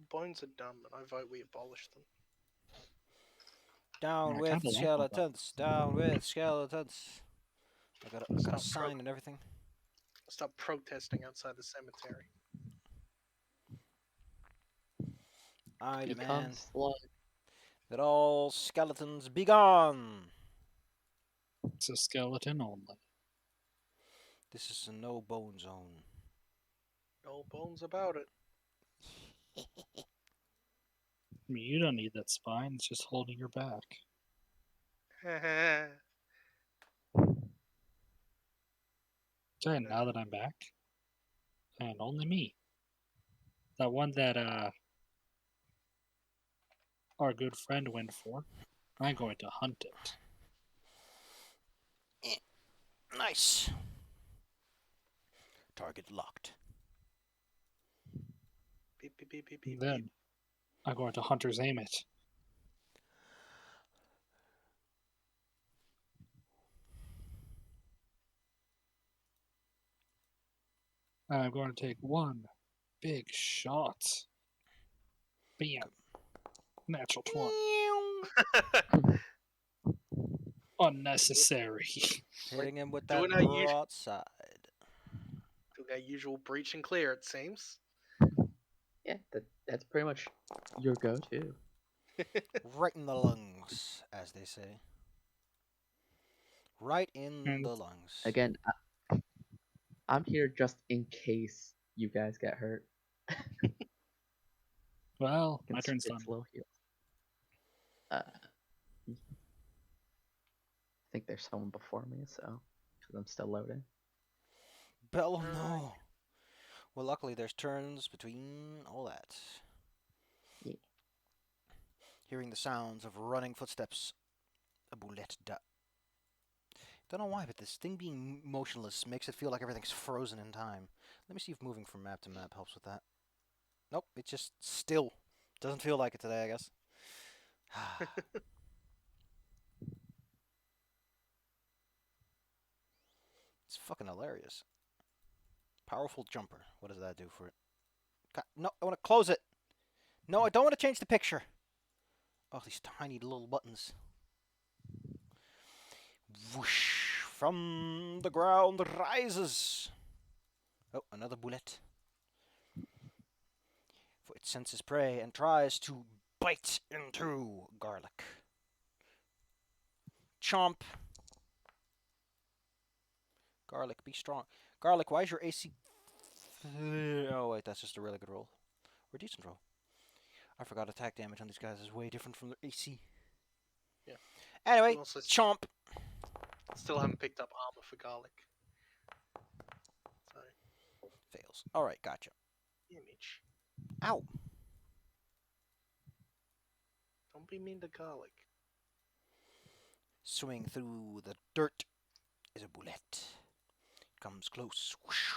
Bones are dumb, and I vote we abolish them. Down I with kinda like skeletons. Down with skeletons. I got a Stop sign and everything. Stop protesting outside the cemetery. I Become demand slug. that all skeletons be gone. It's a skeleton only. This is a no bone zone. No bones about it. I mean, you don't need that spine. It's just holding your back. Okay, now that I'm back, and only me. That one that our good friend went for, I'm going to hunt it. Nice. Target locked. Beep, beep, beep, beep, beep, Then beep. I'm going to hunter's aim it. I'm going to take one big shot. Bam. Natural 20. Unnecessary. Hitting him with that Doing our usual, broadside. doing our usual breach and clear, it seems. Yeah, that's pretty much your go-to. Right in the lungs, as they say. Right in And the lungs. Again, I'm here just in case you guys get hurt. well, my It's turn's done. low heal. I think there's someone before me, so because I'm still loading. Bell, no. Well, luckily there's turns between all that. Yeah. Hearing the sounds of running footsteps. A boulette Don't know why, but this thing being motionless makes it feel like everything's frozen in time. Let me see if moving from map to map helps with that. Nope, it's just still. Doesn't feel like it today, I guess. It's fucking hilarious. Powerful jumper. What does that do for it? God, no, I want to close it. No, I don't want to change the picture. Oh, these tiny little buttons. Whoosh. From the ground rises. Oh, another bullet. For it senses prey and tries to bite into garlic. Chomp. Garlic, be strong. Garlic, why is your AC... Oh, wait, that's just a really good roll. Or a decent roll. I forgot attack damage on these guys is way different from their AC. Yeah. Anyway, Also, chomp. Still haven't picked up armor for garlic. So, Fails. Alright, gotcha. image. Ow. Don't be mean to garlic. Swimming through the dirt is a bullet. It comes close. Whoosh,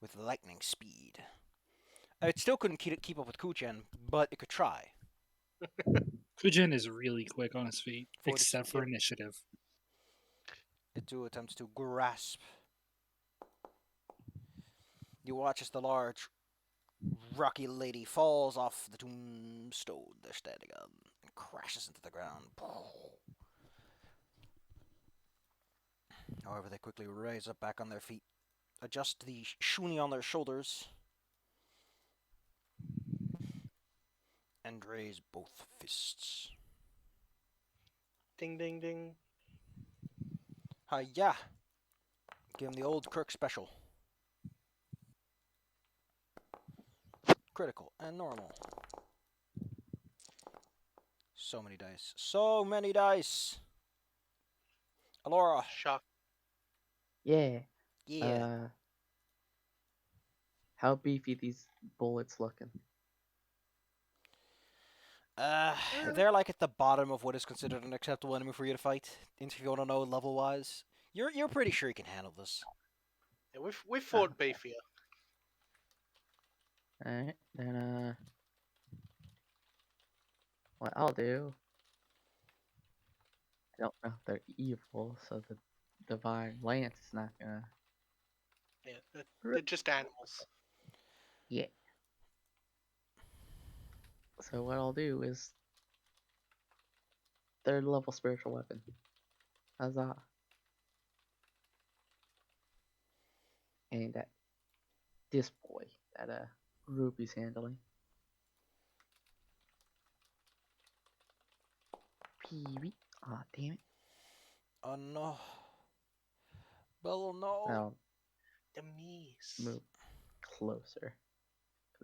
with lightning speed. It still couldn't keep up with Kuchen, but it could try. Kujen is really quick on his feet, 40 except for initiative. It too attempts to grasp. You watch as the large, rocky lady falls off the tombstone they're standing on and crashes into the ground. However, they quickly raise up back on their feet, adjust the shuni on their shoulders, and raise both fists. Ding, ding, ding. Hi-ya! Give him the old Kirk special. Critical and normal. So many dice. So many dice! Alora! Shock. Yeah. Yeah. How beefy these bullets looking? They're like at the bottom of what is considered an acceptable enemy for you to fight. If you want to know level-wise, you're pretty sure you can handle this. Yeah, we've fought beefier. Alright, then what I'll do, I don't know if they're evil, so the divine lance is not gonna. Yeah, they're just animals. Yeah. So what I'll do is 3rd level spiritual weapon. Huzzah. Aimed at this boy that Ruby's handling. Peewee. Aw, damn it. Oh no. Bella, no. I'll The meese. move closer.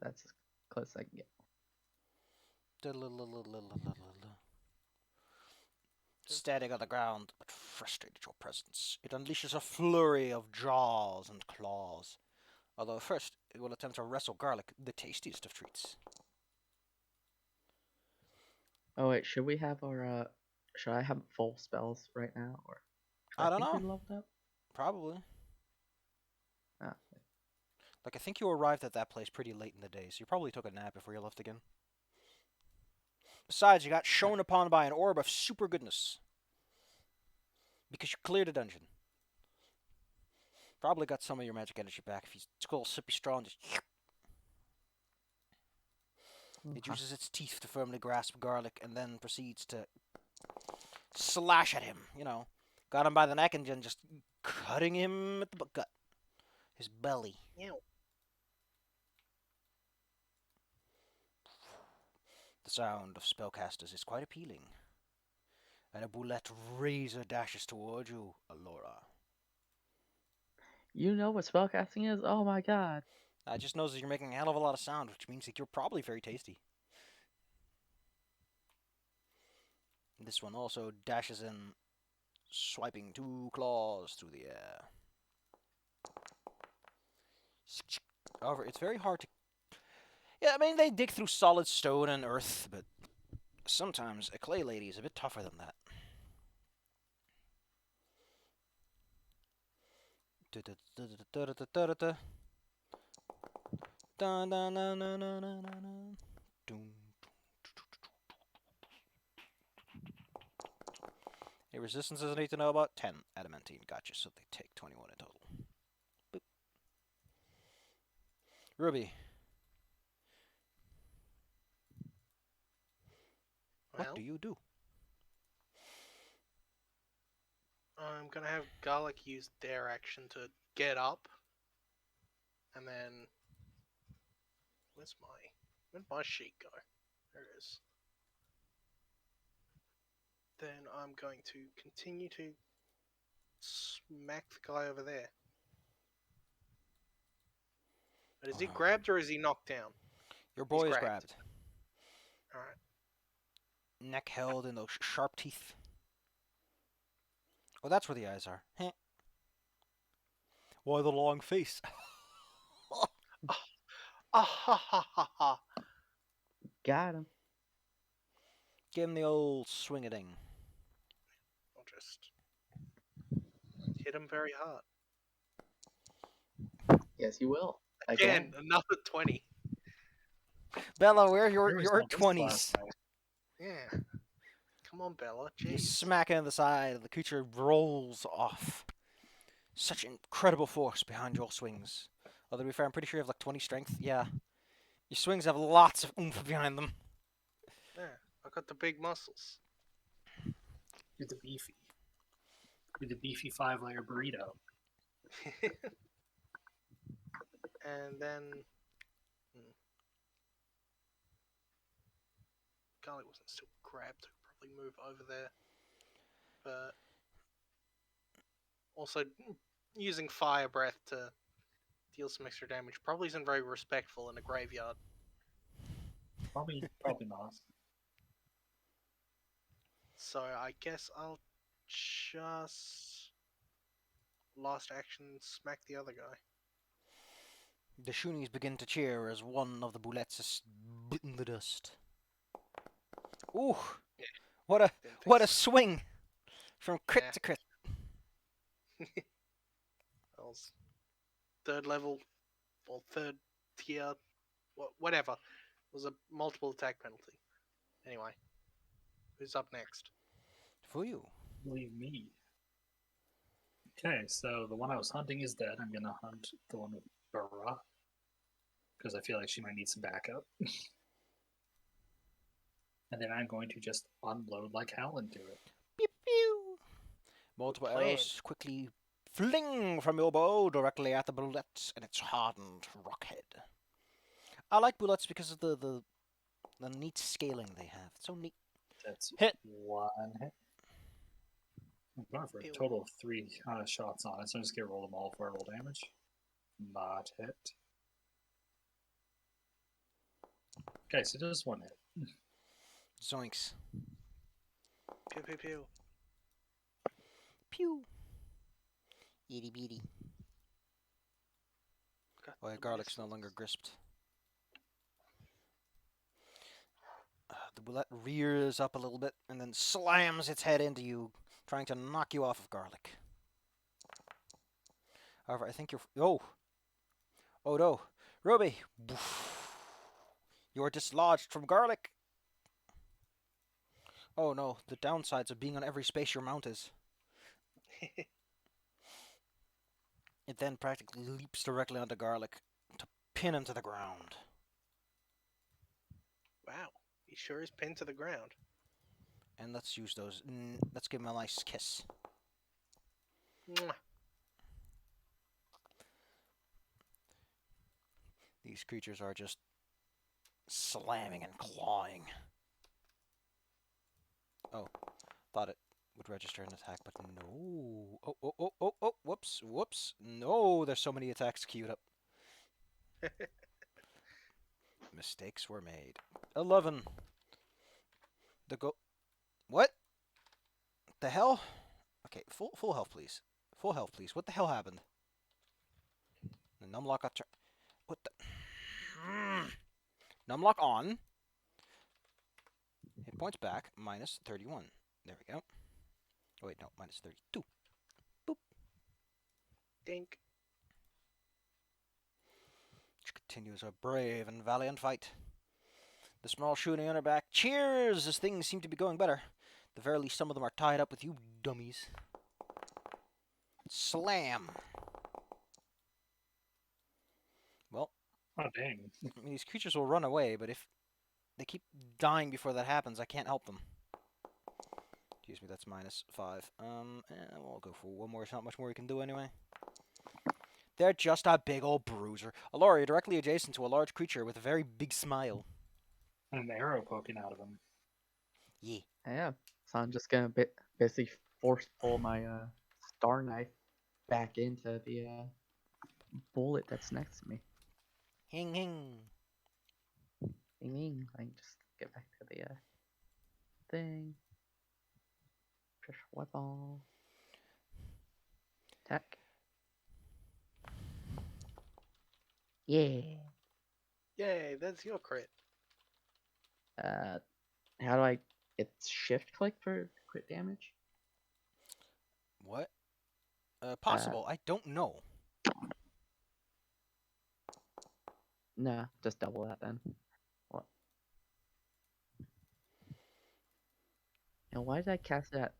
That's as close as I can get. Standing on the ground, but frustrated at your presence, it unleashes a flurry of jaws and claws. Although first, it will attempt to wrestle Garlic, the tastiest of treats. Oh wait, should we have our should I have full spells right now, or I don't think know. we leveled up? Probably. Ah, Like, I think you arrived at that place pretty late in the day, so you probably took a nap before you left again. Besides, you got shown upon by an orb of super goodness. Because you cleared a dungeon. Probably got some of your magic energy back if you took a little sippy straw and just... It uses its teeth to firmly grasp Garlic and then proceeds to slash at him, you know. Got him by the neck and then just cutting him at the gut. His belly. Ew. The sound of spellcasters is quite appealing. And a boulette razor dashes toward you, Alora. You know what spellcasting is? Oh my god. I just knows that you're making a hell of a lot of sound, which means that you're probably very tasty. This one also dashes in, swiping 2 claws through the air. However, it's very hard to... Yeah, I mean, they dig through solid stone and earth, but sometimes a clay lady is a bit tougher than that. A resistance I need to know about? 10 adamantine. Gotcha, so they take 21 in total. Boop. Ruby. Well, What do you do? I'm gonna have Garlic use their action to get up, and then where'd my sheet go? There it is. Then I'm going to continue to smack the guy over there. But is he grabbed or is he knocked down? Your boy is grabbed. grabbed. Alright. Neck held in those sharp teeth. Oh, that's where the eyes are. Heh. Why the long face? Ah ha ha ha ha. Got him. Give him the old swing-a-ding. I'll just hit him very hard. Yes, you will. Again, another 20. Bella, where are There was your no this 20s? last time. Yeah. Come on, Bella. You Jeez. smack it in the side, and the creature rolls off. Such incredible force behind your swings. Although, to be fair, I'm pretty sure you have like 20 strength. Yeah. Your swings have lots of oomph behind them. Yeah, I got the big muscles. You're the beefy. You're the beefy 5-layer burrito. And then Garlic wasn't still grabbed. I'd probably move over there, but also using fire breath to deal some extra damage probably isn't very respectful in a graveyard. Probably not. So I guess I'll just last action smack the other guy. The Shunies begin to cheer as one of the bullets is bitten the dust. Ooh! Yeah. What a swing! From crit to crit. That was 3rd level or 3rd tier, whatever. It was a multiple attack penalty. Anyway, who's up next? For you. Believe me. Okay, so the one I was hunting is dead. I'm gonna hunt the one with Bara. Because I feel like she might need some backup. And then I'm going to just unload like hell into it. Pew pew. Multiple plan. arrows quickly fling from your bow directly at the bullet and its hardened rock head. I like bullets because of the neat scaling they have. It's so neat. That's Hit. 1 hit. I'm going for a Ew. total of 3 shots on it, so I'm just going to roll them all for roll damage. Not hit. Okay, so just 1 hit. Zoinks. Pew pew pew. Pew. Itty bitty. Got Oh, yeah, the garlic's no missiles. longer crisped. The bullet rears up a little bit and then slams its head into you, trying to knock you off of garlic. However, I think you're... Oh! Oh no! Ruby! You're dislodged from garlic! Oh no, the downsides of being on every space your mount is. It then practically leaps directly onto garlic to pin him to the ground. Wow, he sure is pinned to the ground. And let's use those. Let's give him a nice kiss. Mwah. These creatures are just slamming and clawing. Oh, thought it would register an attack, but no. Oh, whoops, whoops. No, there's so many attacks queued up. Mistakes were made. 11. The go... What? The hell? Okay, full health, please. Full health, please. What the hell happened? The numlock got what the... Numlock on. Hit points back, minus 31. There we go. Oh, wait, no, minus 32. Boop. Dink. Which continues a brave and valiant fight. The small shooting on her back cheers as things seem to be going better. At the very least, some of them are tied up with you dummies. Slam. Well, Oh, dang. I mean, these creatures will run away, but if they keep dying before that happens, I can't help them. Excuse me, that's minus 5. We'll go for one more. There's not much more we can do anyway. They're just a big old bruiser. Alora, you're directly adjacent to a large creature with a very big smile. And an arrow poking out of him. Yeah. Yeah. So I'm just gonna basically force pull my star knife back into the bullet that's next to me. Hing hing. Ding ding. I can just get back to the thing. Pressure weapon. Attack. Yeah. Yay, that's your crit. How do I? It's shift click for crit damage. What? Possible. I don't know. Nah, just double that then. What? And why did I cast it at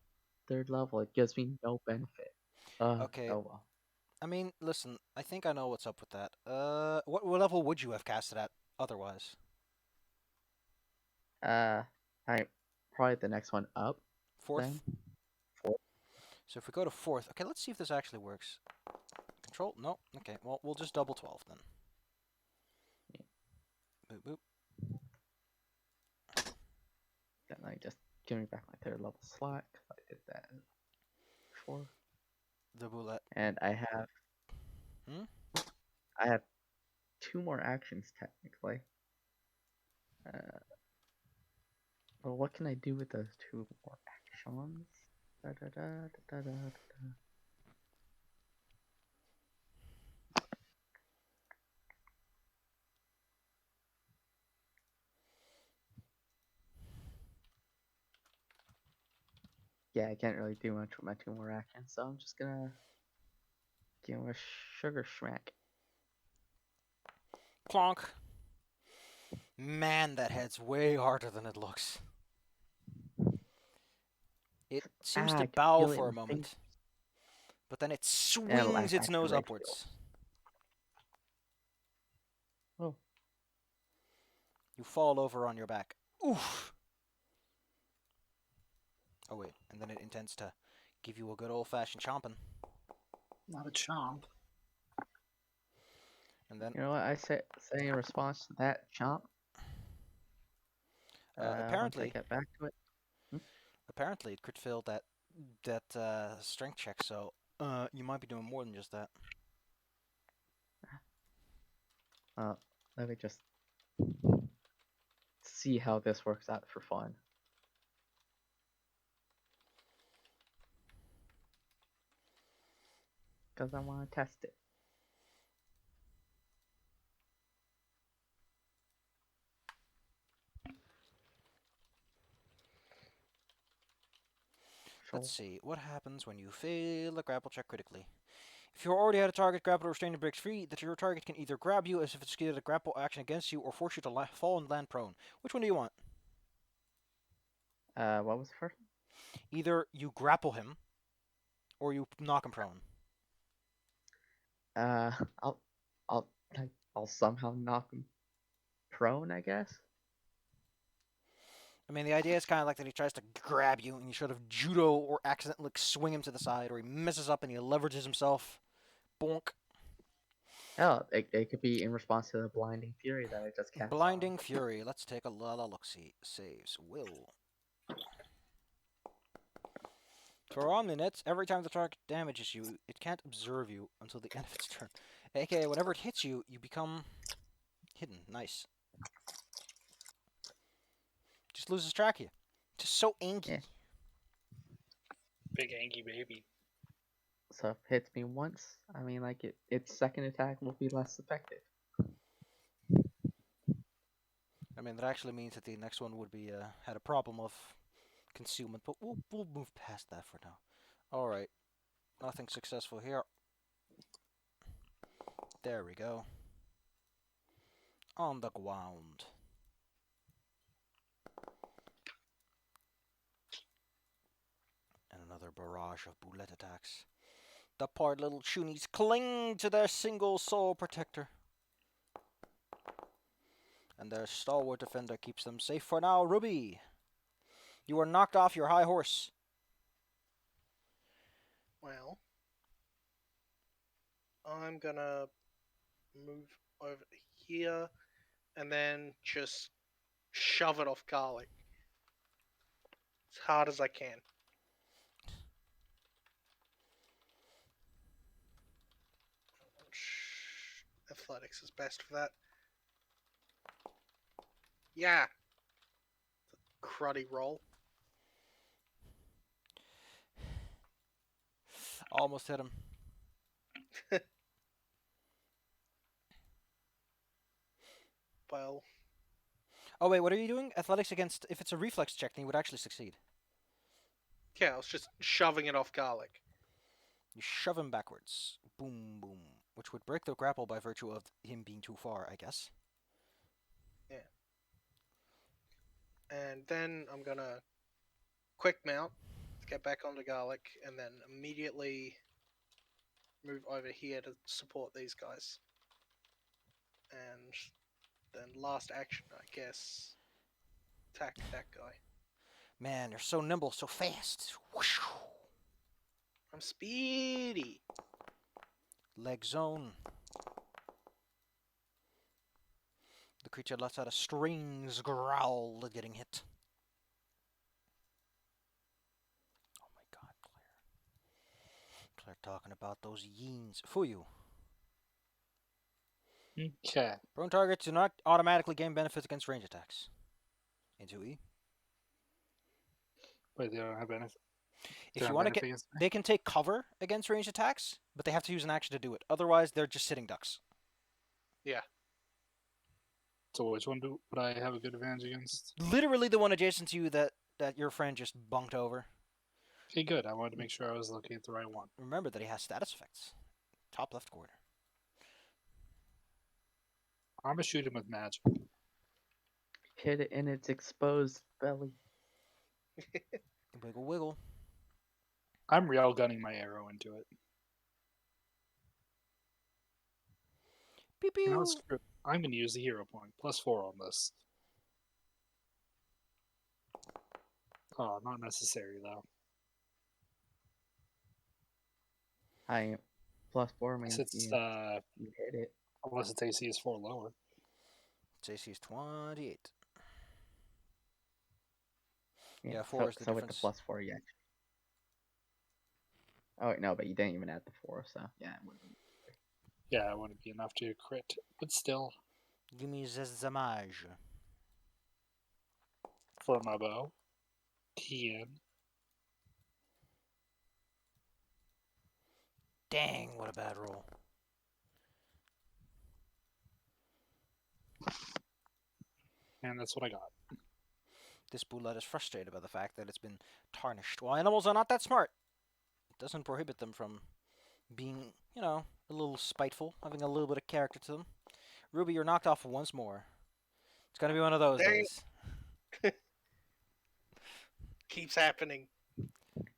3rd level? It gives me no benefit. Okay. Oh well. I mean, listen, I think I know what's up with that. What level would you have cast it at otherwise? I probably the next one up. 4th? Then. 4th. So if we go to 4th, okay, let's see if this actually works. Control? No? Okay, well, we'll just double 12 then. Yeah. Boop, boop. Then I just give me back my 3rd level slot, because I did that before. The bullet. And I have... I have 2 more actions, technically. Well, what can I do with those 2 more actions? Yeah, I can't really do much with my 2 more actions, so I'm just gonna give him a sugar smack. Clonk. Man, that head's way harder than it looks. It seems I to can bow feel it for a in my moment, fingers. but then it Yeah, swings like its nose activate upwards. Oh. You fall over on your back. Oof! Oh wait, and then it intends to give you a good old-fashioned chomping. Not a chomp. And then You know what I say in response to that, chomp? Once I apparently, get back to it. apparently it could fill that strength check. So you might be doing more than just that. Let me just see how this works out for fun. Because I want to test it. Let's see, what happens when you fail a grapple check critically? If you already had a target grappled or restrained and breaks free, that your target can either grab you as if it's committed a grapple action against you or force you to fall and land prone. Which one do you want? What was the first one? Either you grapple him or you knock him prone. Uh, I'll, I'll, I'll somehow knock him prone, I guess. I mean, the idea is kind of like that he tries to grab you and you sort of judo or accidentally swing him to the side, or he messes up and he leverages himself. Bonk. Oh, it could be in response to the blinding fury that I just cast. Blinding Fury. Let's take a look-see. Saves. Will. For Omninets, every time the target damages you, it can't observe you until the end of its turn. AKA, whenever it hits you, you become hidden. Nice. Just loses track of you. Just so angy. Yeah. Big Angie baby. So if it hits me once, I mean, like its second attack will be less effective. I mean, that actually means that the next one would be had a problem of concealment, but we'll move past that for now. All right, nothing successful here. There we go. On the ground. And another barrage of bullet attacks. The poor little Chunies cling to their single soul protector. And their stalwart defender keeps them safe for now. Ruby, you are knocked off your high horse. Well, I'm gonna move over here and then just shove it off garlic as hard as I can. Athletics is best for that. Yeah. Cruddy roll. Almost hit him. Well, Oh wait, what are you doing? Athletics against, if it's a reflex check, then you would actually succeed. yeah, I was just shoving it off garlic. You shove him backwards. Boom, boom. Which would break the grapple by virtue of him being too far, I guess. Yeah. And then I'm gonna quick mount, get back onto garlic, and then immediately move over here to support these guys. And then last action, I guess, attack that guy. Man, you're so nimble, so fast. Whoosh. I'm speedy. Leg zone. The creature lets out a strange growl at getting hit. Oh my god, Claire. Claire talking about those yeens. Fuyu. Okay. Prone targets do not automatically gain benefits against range attacks. Into E. Wait, they don't have benefit. If you want to get, they can take cover against ranged attacks, but they have to use an action to do it. Otherwise, they're just sitting ducks. Yeah. So which one would I have a good advantage against? Literally the one adjacent to you that your friend just bunked over. Okay, good. I wanted to make sure I was looking at the right one. Remember that he has status effects. Top left corner. I'm gonna shoot him with magic. Hit it in its exposed belly. Wiggle, wiggle. I'm rail gunning my arrow into it. Pew pew. You know, screw it. I'm gonna use the hero point. +4 on this. Oh, not necessary though. +4 means It's you hit it. unless its AC is 4 lower. Its AC is 28. Yeah, Yeah, 4 is the so with the difference. +4, yeah. Oh wait, no, but you didn't even add the 4, so yeah, it wouldn't. Yeah, it wouldn't be enough to crit, but still, Give me the damage. for my bow, 10. Dang, what a bad roll. And that's what I got. This bullet is frustrated by the fact that it's been tarnished. While animals are not that smart, it doesn't prohibit them from being, you know, a little spiteful, having a little bit of character to them. Ruby, you're knocked off once more. It's gonna be one of those Dang. days. Keeps happening.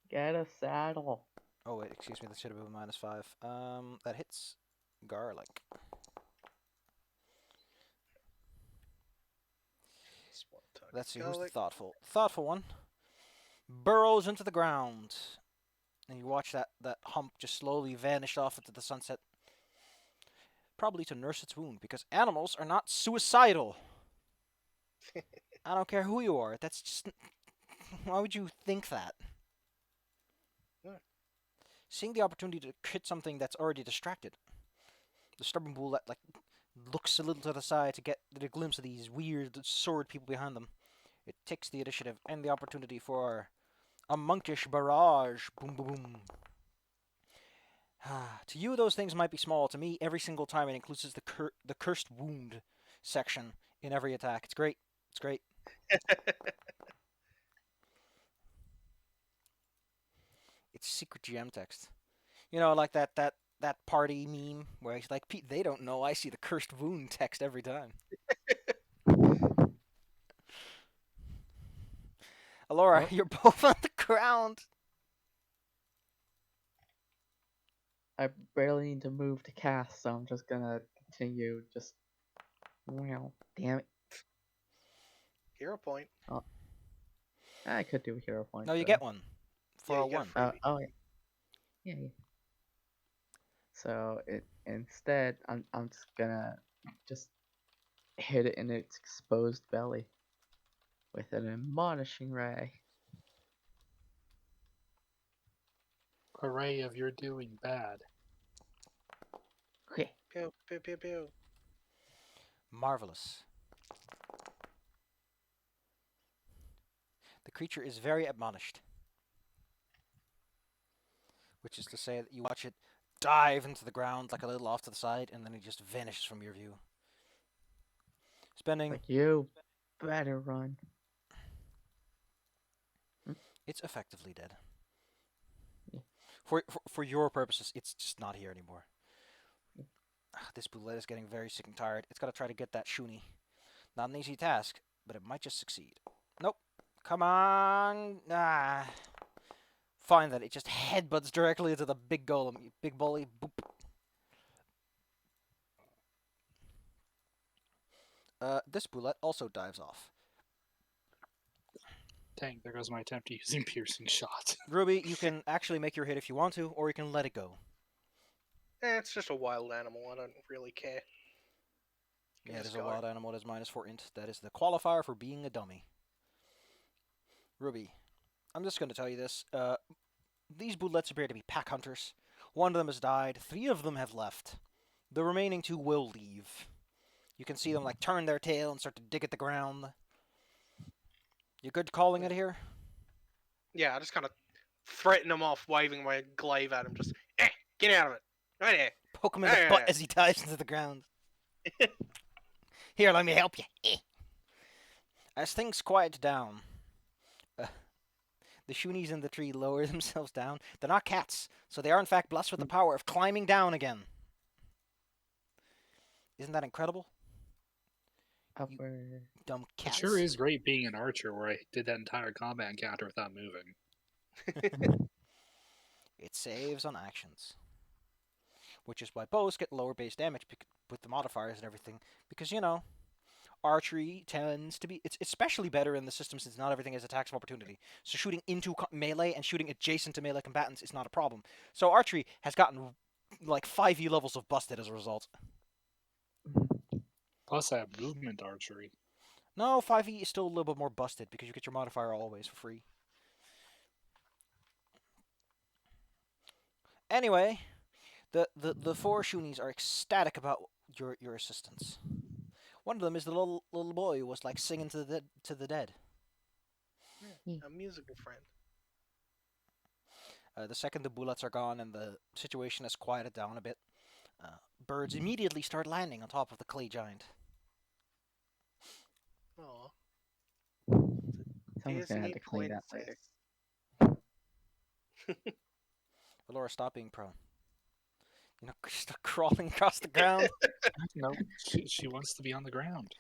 Get a saddle. Oh wait, excuse me, that should have been -5. That hits garlic. Let's see, who's the thoughtful one? Burrows into the ground. And you watch that hump just slowly vanish off into the sunset. Probably to nurse its wound, because animals are not suicidal. I don't care who you are. That's just... Why would you think that? Yeah. Seeing the opportunity to hit something that's already distracted. The stubborn bull that, like, looks a little to the side to get a glimpse of these weird sword people behind them. It takes the initiative and the opportunity for a monkish barrage. Boom, boom, boom. To you, those things might be small. To me, every single time it includes the cursed wound section in every attack. It's great. It's great. It's secret GM text. You know, like that party meme where he's like, Pete, they don't know I see the cursed wound text every time. Alora, you're both on the ground. I barely need to move to cast, so I'm just gonna continue just... Wow, damn it. Hero point. I could do a hero point. No, you so- get one. For Yeah, a you get a 1. freebie. Oh, yeah. Yeah. So instead, I'm just gonna hit it in its exposed belly with an admonishing ray. Hooray of you're doing bad. Okay. Pew, pew, pew, pew. Marvelous. The creature is very admonished. Which is to say that you watch it dive into the ground like a little off to the side, and then it just vanishes from your view. Spending... Like, you better run. It's effectively dead. Yeah. For your purposes, it's just not here anymore. This bullet is getting very sick and tired. It's got to try to get that shoonie. Not an easy task, but it might just succeed. Nope. Come on. Fine then. It just headbutts directly into the big golem. You big bully. Boop. This bullet also dives off. Dang, there goes my attempt at using piercing shot. Ruby, you can actually make your hit if you want to, or you can let it go. It's just a wild animal. I don't really care. Yeah, it is Just a go. wild animal. It is -4 int. That is the qualifier for being a dummy. Ruby, I'm just going to tell you this. These bullets appear to be pack hunters. One of them has died. 3 of them have left. The remaining 2 will leave. You can see them like turn their tail and start to dig at the ground. You good calling it here? Yeah, I just kind of threaten him off, waving my glaive at him. Just, get out of it. Right there. Poke him in the butt as he dives into the ground. Here, let me help you. As things quiet down, the Shoonies in the tree lower themselves down. They're not cats, so they are in fact blessed with the power of climbing down again. Isn't that incredible? Upward. Dumb It cats. sure is great being an archer where I did that entire combat encounter without moving. It saves on actions. Which is why bows get lower base damage with the modifiers and everything. Because, you know, archery tends to be it's especially better in the system since not everything is attacks of opportunity. So shooting into melee and shooting adjacent to melee combatants is not a problem. So archery has gotten like 5e levels of busted as a result. Plus, I have movement archery. No, 5e is still a little bit more busted because you get your modifier always for free. Anyway, the four Shunies are ecstatic about your assistance. One of them is the little boy who was like singing to the dead. A musical friend. The second the bullets are gone and the situation has quieted down a bit, birds immediately start landing on top of the clay giant. Oh, Someone's gonna have to clean that later. Laura, stop being prone. You know, start crawling across the ground. No, she wants to be on the ground.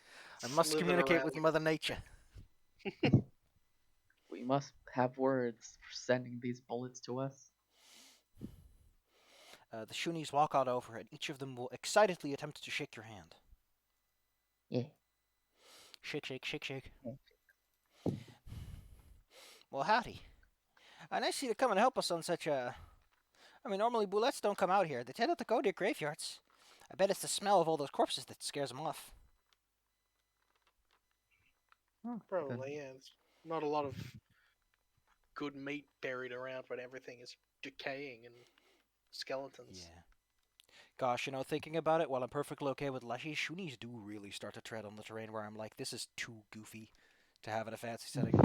I must Slithering communicate around with like- Mother Nature. We must have words for sending these bullets to us. The Shunies walk out over and each of them will excitedly attempt to shake your hand. Yeah. Shake, shake, shake, shake. Yeah. Well, howdy. Nice of you to come and help us on such a... I mean, normally bullets don't come out here. They tend not to go to graveyards. I bet it's the smell of all those corpses that scares them off. Oh, Probably, yeah. There's not a lot of good meat buried around when everything is decaying and skeletons. Yeah. Gosh, you know, thinking about it, while I'm perfectly okay with Leshy, Shunies do really start to tread on the terrain where I'm like, this is too goofy to have in a fancy setting.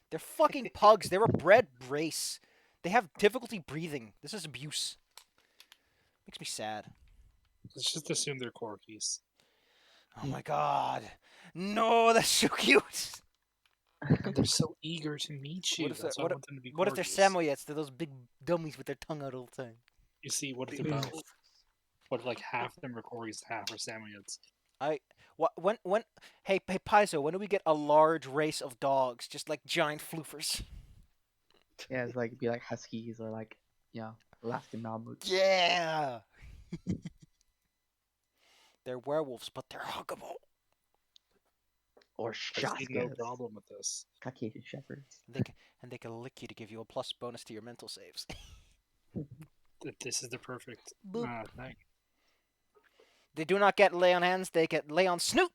They're fucking pugs. They're a bred race. They have difficulty breathing. This is abuse. Makes me sad. Let's just assume they're corgis. Oh my god. No, that's so cute. And they're so eager to meet you. What if That's they're- why I want them to be What if they're corgis. Samoyeds? They're those big dummies with their tongue out all the time. You see, what if Big they're wolf. both? What if like half of them are corgis, half are Samoyeds? Hey Paizo, when do we get a large race of dogs, just like giant floofers? Yeah, it's like be like huskies or like Alaskan Malamutes. Yeah. They're werewolves, but they're huggable. Or I see no Shaskas. problem with this. Caucasian shepherds. They can lick you to give you a plus bonus to your mental saves. This is the perfect Boop. thing. They do not get lay on hands, they get lay on snoot.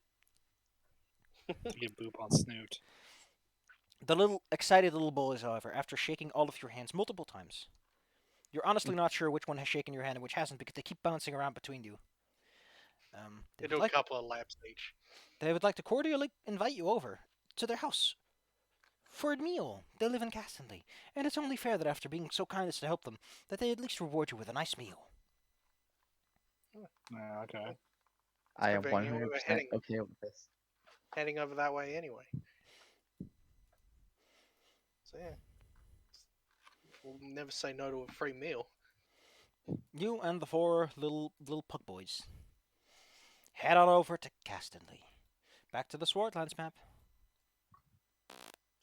You get boop on snoot. The little excited little boys, however, after shaking all of your hands multiple times, you're honestly not sure which one has shaken your hand and which hasn't because they keep bouncing around between you. They do a couple of laps each. They would like to cordially invite you over to their house for a meal. They live in Castanley, and it's only fair that after being so kind as to help them, that they at least reward you with a nice meal. Okay. I am Convenient, we were 100% heading- okay with this. Heading over that way anyway. So yeah. We'll never say no to a free meal. You and the four little pug boys head on over to Castanley. Back to the Swordlands map.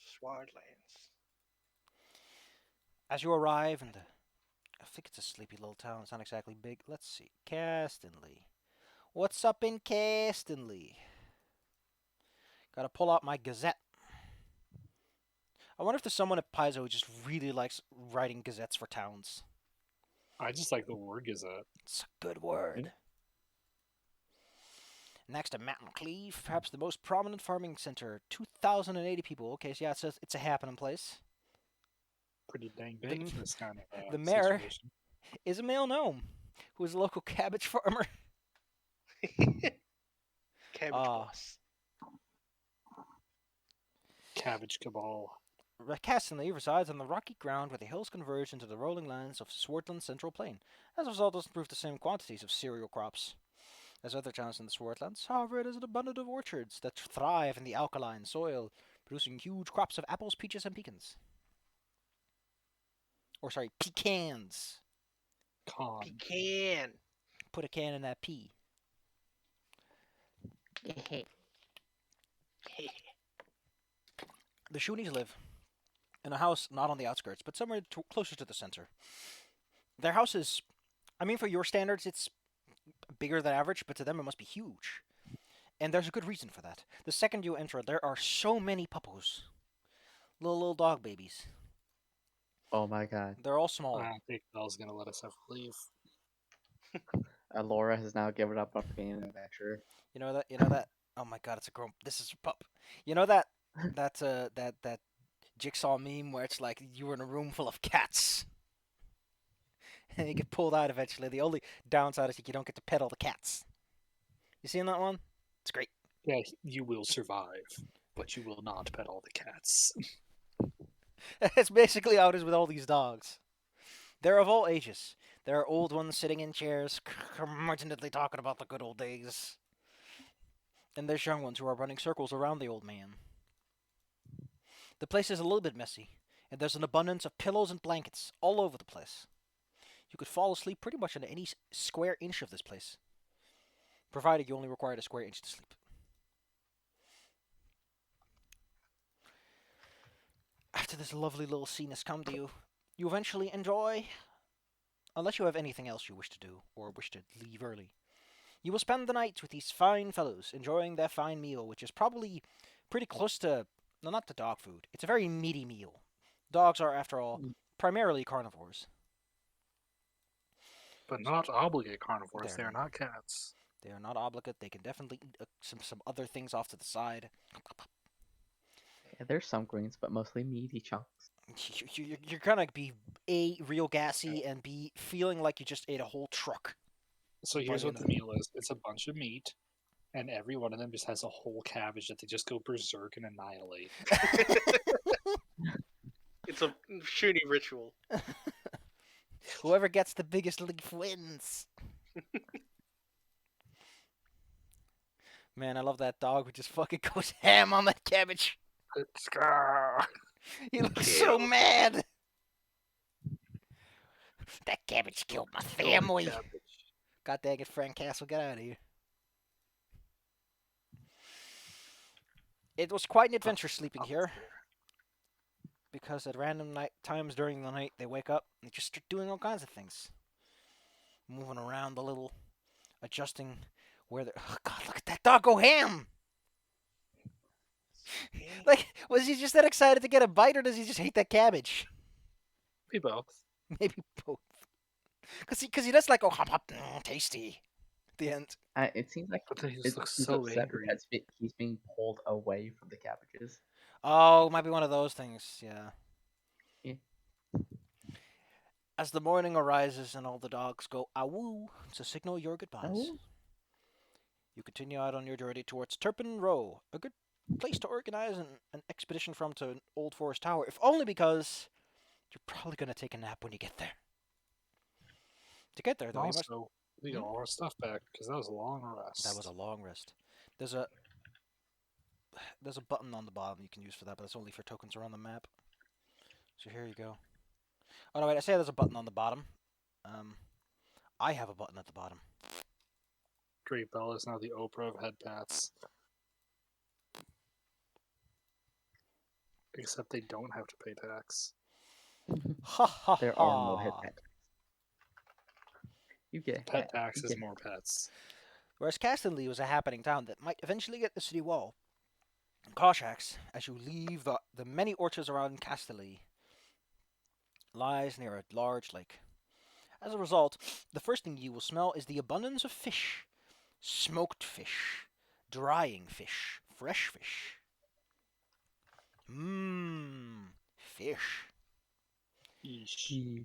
Swordlands. As you arrive in I think it's a sleepy little town. It's not exactly big. Let's see. Castanley. What's up in Castanley? Gotta pull out my Gazette. I wonder if there's someone at Paizo who just really likes writing gazettes for towns. I just like the word gazette. It's a good word. Next to Mountain Cleave, perhaps the most prominent farming center. 2,080 people. Okay, so yeah, it says it's a happening place. Pretty dang big The- for this kind of the mayor- situation. Is a male gnome who is a local cabbage farmer. Cabbage Ah. boss. Cabbage cabal. Castanley resides on the rocky ground where the hills converge into the rolling lands of Swordland's central plain. As a result, it doesn't prove the same quantities of cereal crops as other towns in the Swordlands. However, it is an abundant of orchards that thrive in the alkaline soil, producing huge crops of apples, peaches, and pecans. Or sorry, pecans. Con. Pecan. Put a can in that pea. The Shunies live in a house not on the outskirts, but somewhere closer to the center. Their house is, I mean, for your standards, it's bigger than average, but to them it must be huge. And there's a good reason for that. The second you enter, there are so many puppos. Little dog babies. Oh my god. They're all small. I think Bell's gonna let us have leave. Laura has now given up on being an adventurer. You know that. Oh my god, it's a grown. This is a pup. You know that that jigsaw meme where it's like you were in a room full of cats, and you get pulled out eventually. The only downside is that you don't get to pet all the cats. You seen that one? It's great. Yeah, you will survive, but you will not pet all the cats. That's basically how it is with all these dogs. They're of all ages. There are old ones sitting in chairs, curmudgeonly talking about the good old days. And there's young ones who are running circles around the old man. The place is a little bit messy, and there's an abundance of pillows and blankets all over the place. You could fall asleep pretty much on any square inch of this place, provided you only required a square inch to sleep. After this lovely little scene has come to you, you eventually enjoy, unless you have anything else you wish to do or wish to leave early. You will spend the night with these fine fellows, enjoying their fine meal, which is probably pretty close to, no, not to dog food. It's a very meaty meal. Dogs are, after all, primarily carnivores. But not obligate carnivores. They're They are not cats. They are not obligate. They can definitely eat some other things off to the side. Yeah, there's some greens, but mostly meaty chunks. You're gonna be A, real gassy, and B, feeling like you just ate a whole truck. So here's the what the meal is. It's a bunch of meat, and every one of them just has a whole cabbage that they just go berserk and annihilate. It's a shooty ritual. Whoever gets the biggest leaf wins. Man, I love that dog who just fucking goes ham on that cabbage. He looks so mad. That cabbage killed my family. God dang it, Frank Castle, get out of here. It was quite an adventure sleeping here. Because at random times during the night, they wake up and they just start doing all kinds of things. Moving around a little, adjusting where they're... Oh god, look at that dog go ham! Like, was he just that excited to get a bite, or does he just hate that cabbage? Maybe both. Maybe both. Because he does like, oh, hop, hop, tasty. At the end. It seems like But then he it just looks seems so upset angry. because he's being pulled away from the cabbages. Oh, might be one of those things, yeah. Yeah. As the morning arises and all the dogs go awoo to signal your goodbyes, Awoo. you continue out on your journey towards Turpin Row, a good place to organize an expedition from to Old Forest Tower, if only because you're probably going to take a nap when you get there. To get there, though, you must... Also, we got all our stuff back because that was a long rest. That was a long rest. There's a button on the bottom you can use for that, but it's only for tokens around the map. So here you go. Oh no, wait, I say there's a button on the bottom. I have a button at the bottom. Great Bell is now the Oprah of head pats. Except they don't have to pay tax. Ha ha There ha. are no head pets. You get Pet tax you is get- more pets. Whereas Castanley was a happening town that might eventually get the city wall. Coshacks, as you leave the many orchards around Castanley, lies near a large lake. As a result, the first thing you will smell is the abundance of fish. Smoked fish, drying fish, fresh fish. Mmm, fish. Yeesh.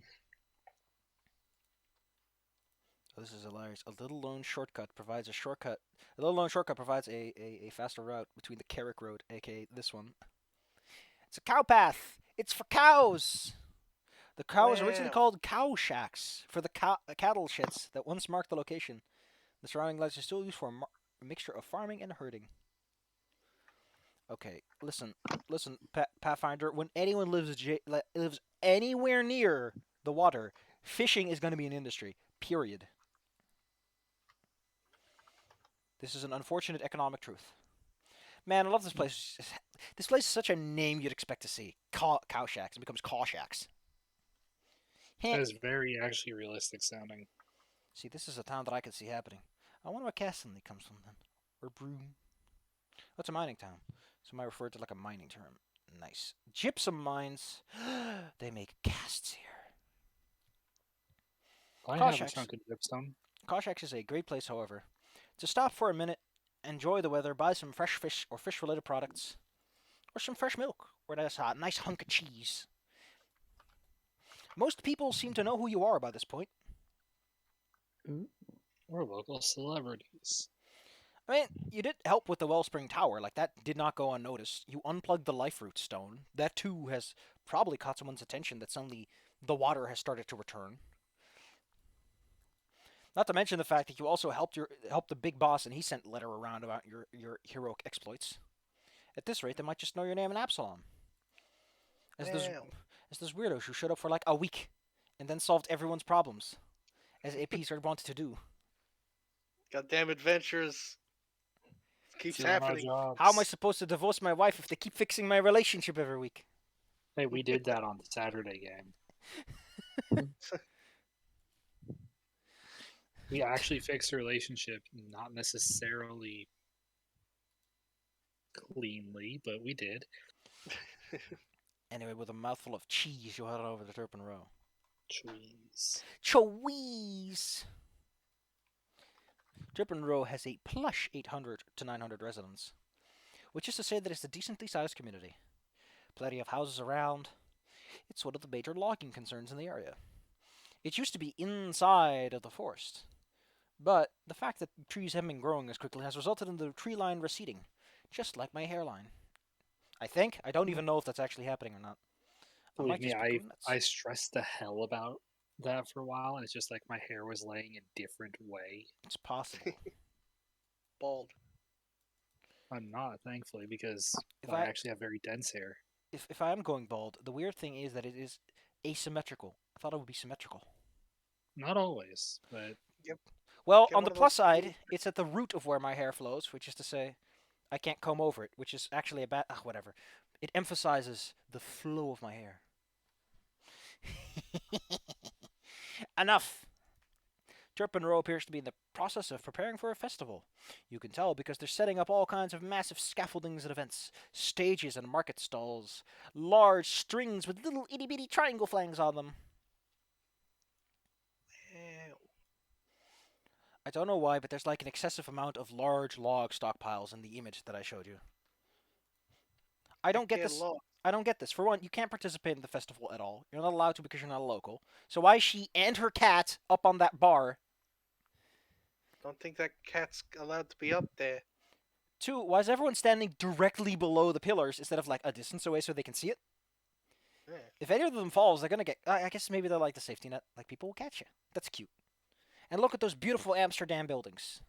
Oh, this is hilarious. A little lone shortcut provides a shortcut. A little lone shortcut provides a faster route between the Carrick Road, aka this one. It's a cow path. It's for cows. The cow was originally Wow. called cow shacks for the cattle sheds that once marked the location. The surrounding lands are still used for a mixture of farming and herding. Okay, listen, Pathfinder. When anyone lives anywhere near the water, fishing is going to be an industry. Period. This is an unfortunate economic truth. Man, I love this place. This place is such a name you'd expect to see. Cow shacks. It becomes caw shacks. That is very actually realistic sounding. See, this is a town that I could see happening. I wonder what Castanley comes from then. Or broom. What's a mining town? So I refer to like a mining term. Nice. Gypsum mines. They make casts here. I have a Cossacks. chunk of gypsum. Cossacks is a great place, however, to stop for a minute, enjoy the weather, buy some fresh fish or fish-related products, or some fresh milk, or a nice hunk of cheese. Most people seem to know who you are by this point. Ooh. Or local celebrities. I mean, you did help with the Wellspring Tower. Like, that did not go unnoticed. You unplugged the Life Root Stone. That, too, has probably caught someone's attention that suddenly the water has started to return. Not to mention the fact that you also helped the big boss, and he sent a letter around about your heroic exploits. At this rate, they might just know your name in Absalom. As those weirdos who showed up for like a week, and then solved everyone's problems, as APs are wont to do. Goddamn adventures. Keeps Doing our happening. jobs. How am I supposed to divorce my wife if they keep fixing my relationship every week? Hey, we did that on the Saturday game. We actually fixed the relationship, not necessarily cleanly, but we did. Anyway, with a mouthful of cheese, you head over to Turpin Row. Cheese. Cheese! Turpin Row has a plush 800 to 900 residents, which is to say that it's a decently sized community. Plenty of houses around. It's one of the major logging concerns in the area. It used to be inside of the forest, but the fact that trees haven't been growing as quickly has resulted in the tree line receding, just like my hairline. I think. I don't even know if that's actually happening or not. Believe me, just be going nuts. I stressed the hell about that for a while, and it's just like my hair was laying a different way. It's possible. Bald. I'm not, thankfully, because If I I- actually have very dense hair. If I am going bald, the weird thing is that it is asymmetrical. I thought it would be symmetrical. Not always, but Well, Get on one the of plus those side, it's at the root of where my hair flows, which is to say, I can't comb over it, which is actually a bad... whatever. It emphasizes the flow of my hair. Enough! Turpin Row appears to be in the process of preparing for a festival. You can tell because they're setting up all kinds of massive scaffoldings and events, stages and market stalls, large strings with little itty-bitty triangle flags on them. Ew. I don't know why, but there's like an excessive amount of large log stockpiles in the image that I showed you. I don't get Get this. lost. I don't get this. For one, you can't participate in the festival at all. You're not allowed to because you're not a local. So why is she and her cat up on that bar? Don't think that cat's allowed to be up there. Two, why is everyone standing directly below the pillars instead of like a distance away so they can see it? Yeah. If any of them falls, they're gonna get... I guess maybe they're like the safety net. Like, people will catch you. That's cute. And look at those beautiful Amsterdam buildings.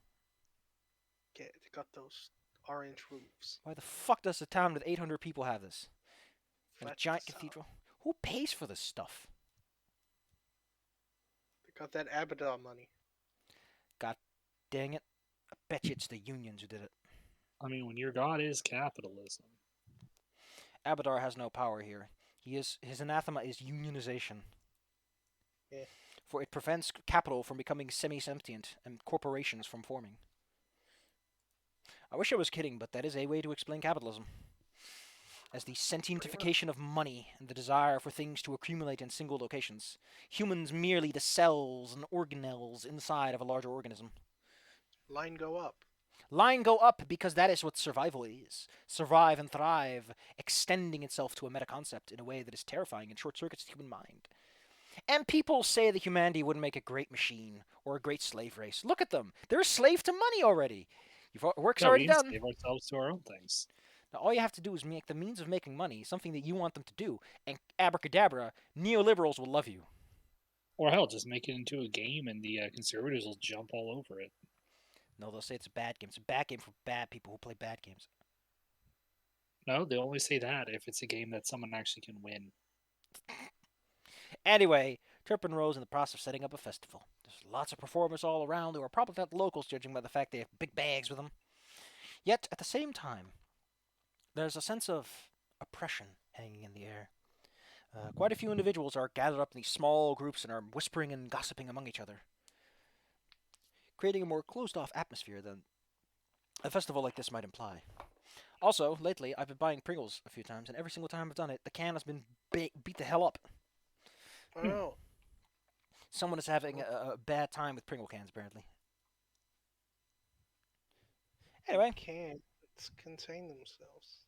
They got those orange roofs. Why the fuck does a town with 800 people have this? And a Flat giant facade. cathedral? Who pays for this stuff? They got that Abaddon money. Dang it. I bet you it's the unions who did it. I mean, when your god is capitalism, Abadar has no power here. His anathema is unionization. Yeah. For it prevents capital from becoming semi-sentient and corporations from forming. I wish I was kidding, but that is a way to explain capitalism. As the sentientification of money and the desire for things to accumulate in single locations. Humans merely the cells and organelles inside of a larger organism. Line go up. Line go up because that is what survival is. Survive and thrive, extending itself to a meta-concept in a way that is terrifying and short-circuits the human mind. And people say that humanity wouldn't make a great machine or a great slave race. Look at them. They're a slave to money already. Work's already we done. save ourselves to our own things. Now, all you have to do is make the means of making money something that you want them to do, and abracadabra, neoliberals will love you. Or hell, just make it into a game and the conservatives will jump all over it. No, they'll say it's a bad game. It's a bad game for bad people who play bad games. No, they only say that if it's a game that someone actually can win. Anyway, Turpin Row's in the process of setting up a festival. There's lots of performers all around who are probably not locals, judging by the fact they have big bags with them. Yet, at the same time, there's a sense of oppression hanging in the air. Quite a few individuals are gathered up in these small groups and are whispering and gossiping among each other, creating a more closed-off atmosphere than a festival like this might imply. Also, lately, I've been buying Pringles a few times, and every single time I've done it, the can has been beat the hell up. Oh, Someone is having a bad time with Pringle cans, apparently. Anyway, can't contain themselves.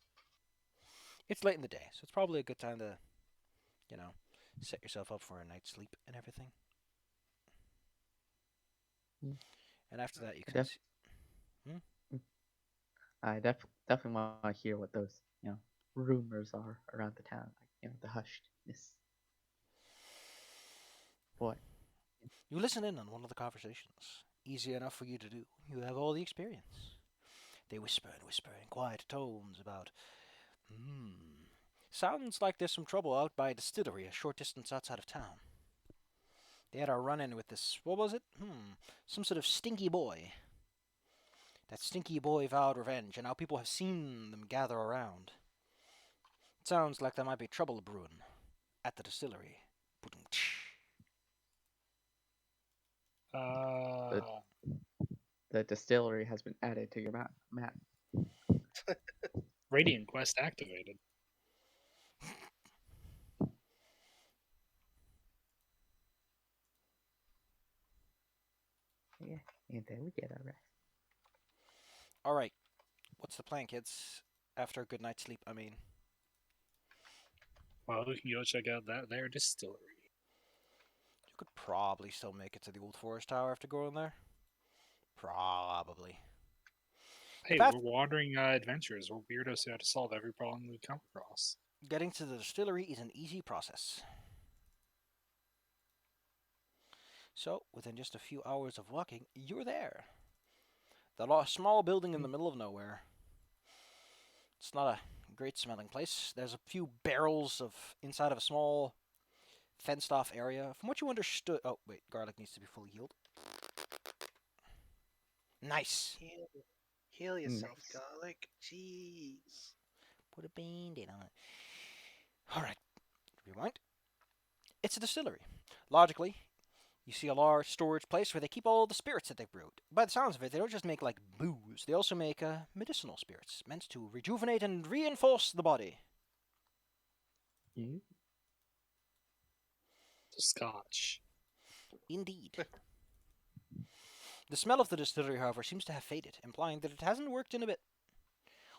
it's late in the day, so it's probably a good time to, set yourself up for a night's sleep and everything. Mm. And after that, you I can. def- I definitely want to hear what those rumors are around the town, like the hushedness. Boy, You listen in on one of the conversations. Easy enough for you to do. You have all the experience. They whisper and whisper in quiet tones about, sounds like there's some trouble out by a distillery a short distance outside of town. They had a run-in with this, what was it? Some sort of stinky boy. That stinky boy vowed revenge, and now people have seen them gather around. It sounds like there might be trouble brewing at the distillery. the distillery has been added to your map. Radiant Quest activated. Yeah, and then we get our rest. All right, what's the plan, kids? After a good night's sleep, I mean. Well, we can go check out their distillery. You could probably still make it to the Old Forest Tower after going there. Probably. Hey, Path- we're wandering adventurers. We're weirdos who have to solve every problem we come across. Getting to the distillery is an easy process. So, within just a few hours of walking, you're there. The small building in the middle of nowhere. It's not a great smelling place. There's a few barrels inside of a small fenced off area. From what you understood... Oh, wait. Garlic needs to be fully healed. Nice. Heal yourself, Nice. garlic. Jeez. Put a band-aid on it. Alright. Rewind. It's a distillery. Logically, you see a large storage place where they keep all the spirits that they've brewed. By the sounds of it, they don't just make, like, booze. They also make medicinal spirits, meant to rejuvenate and reinforce the body. You? Scotch. Indeed. The smell of the distillery, however, seems to have faded, implying that it hasn't worked in a bit.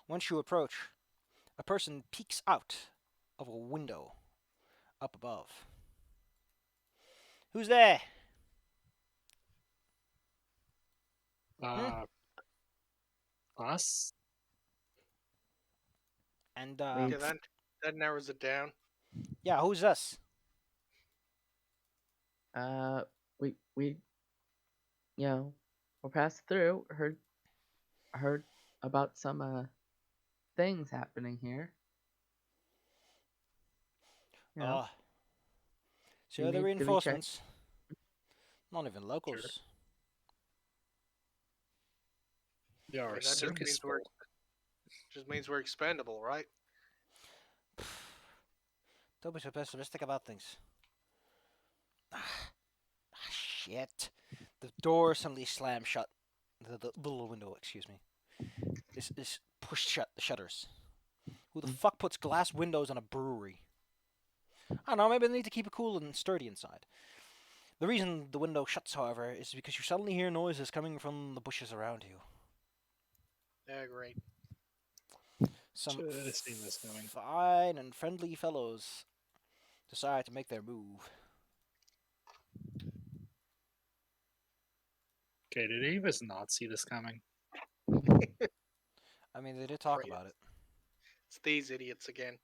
Once you approach, a person peeks out of a window up above. Who's there? Us? And, Yeah, that narrows it down. yeah, who's us? We we're passing through. Heard about some things happening here. So Do the we check? reinforcements. Not even locals. Sure. They are That a circus just means we're expendable, right? Don't be so pessimistic about things. Shit. The door suddenly slammed shut. The little window, excuse me, is pushed shut, the shutters. Who the fuck puts glass windows on a brewery? I don't know, maybe they need to keep it cool and sturdy inside. The reason the window shuts, however, is because you suddenly hear noises coming from the bushes around you. Yeah, great. Some Should have seen this coming. fine and friendly fellows decide to make their move. Okay, did any of us not see this coming? I mean, they did talk Right. about it. It's these idiots again.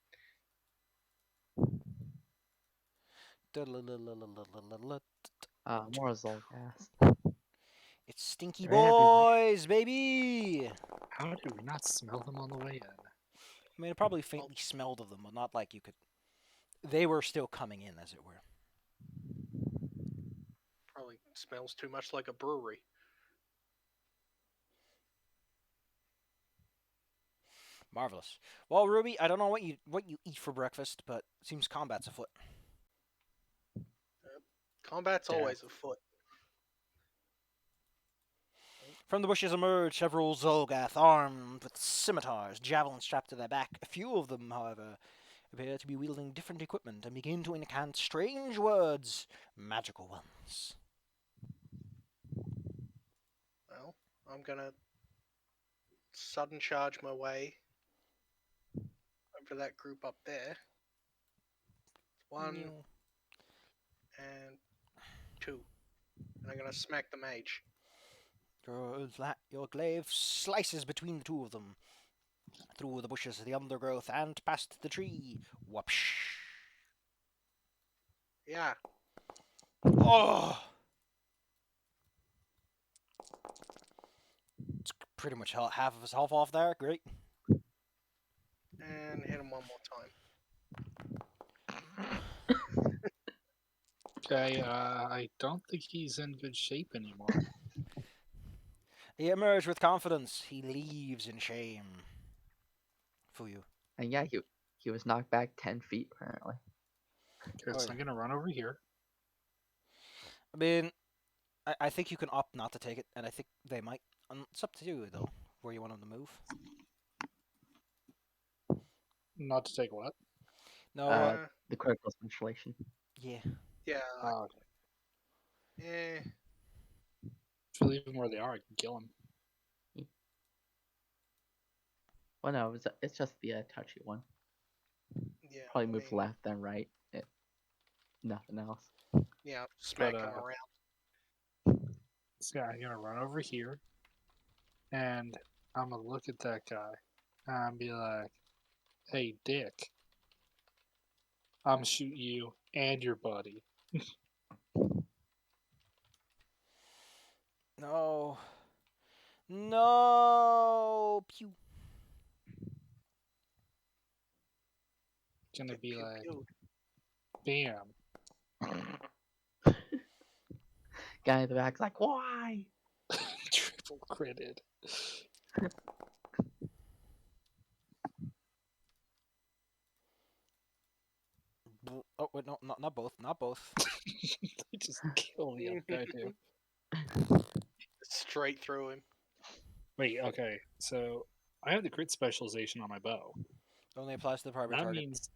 More gas. It's Stinky They're everywhere. Boys, baby! How did we not smell them on the way in? I mean, it probably faintly smelled of them, but not like you could... They were still coming in, as it were. Probably smells too much like a brewery. Marvelous. Well, Ruby, I don't know what you eat for breakfast, but it seems combat's afoot. Combat's Yeah. always afoot. From the bushes emerge several Zolgath armed with scimitars, javelins strapped to their back. A few of them, however, appear to be wielding different equipment and begin to incant strange words, magical ones. Well, I'm gonna sudden charge my way over that group up there. One Meow. and two. And I'm gonna smack the mage. Your glaive slices between the two of them, through the bushes, the undergrowth, and past the tree. Whoopsh. Yeah. Oh! It's pretty much half of his health off there. Great. And hit him one more time. Okay, I don't think he's in good shape anymore. He emerged with confidence. He leaves in shame. For you. And yeah, he was knocked back 10 feet apparently. Okay, so yeah. I'm gonna run over here. I mean, I think you can opt not to take it, and I think they might. It's up to you, though, where you want them to move. Not to take what? No, The critical ventilation. yeah. Yeah. Oh, okay. Eh. If you leave them where they are, I can kill them. Well, no, it's just the touchy one. Yeah. Probably I move mean, left then right. Nothing else. Yeah. Smack But, him around. So yeah, I'm gonna run over here, and I'm gonna look at that guy, and be like, "Hey, Dick, I'm shoot you and your buddy." No. No. Pew. Gonna Get be pew like, pew. "Bam!" Guy in the back's like, why? Triple critted. Oh wait, no, not both. Not both. They just kill the other guy too. Straight through him. Wait, okay, so I have the crit specialization on my bow. Only applies to the primary That target. means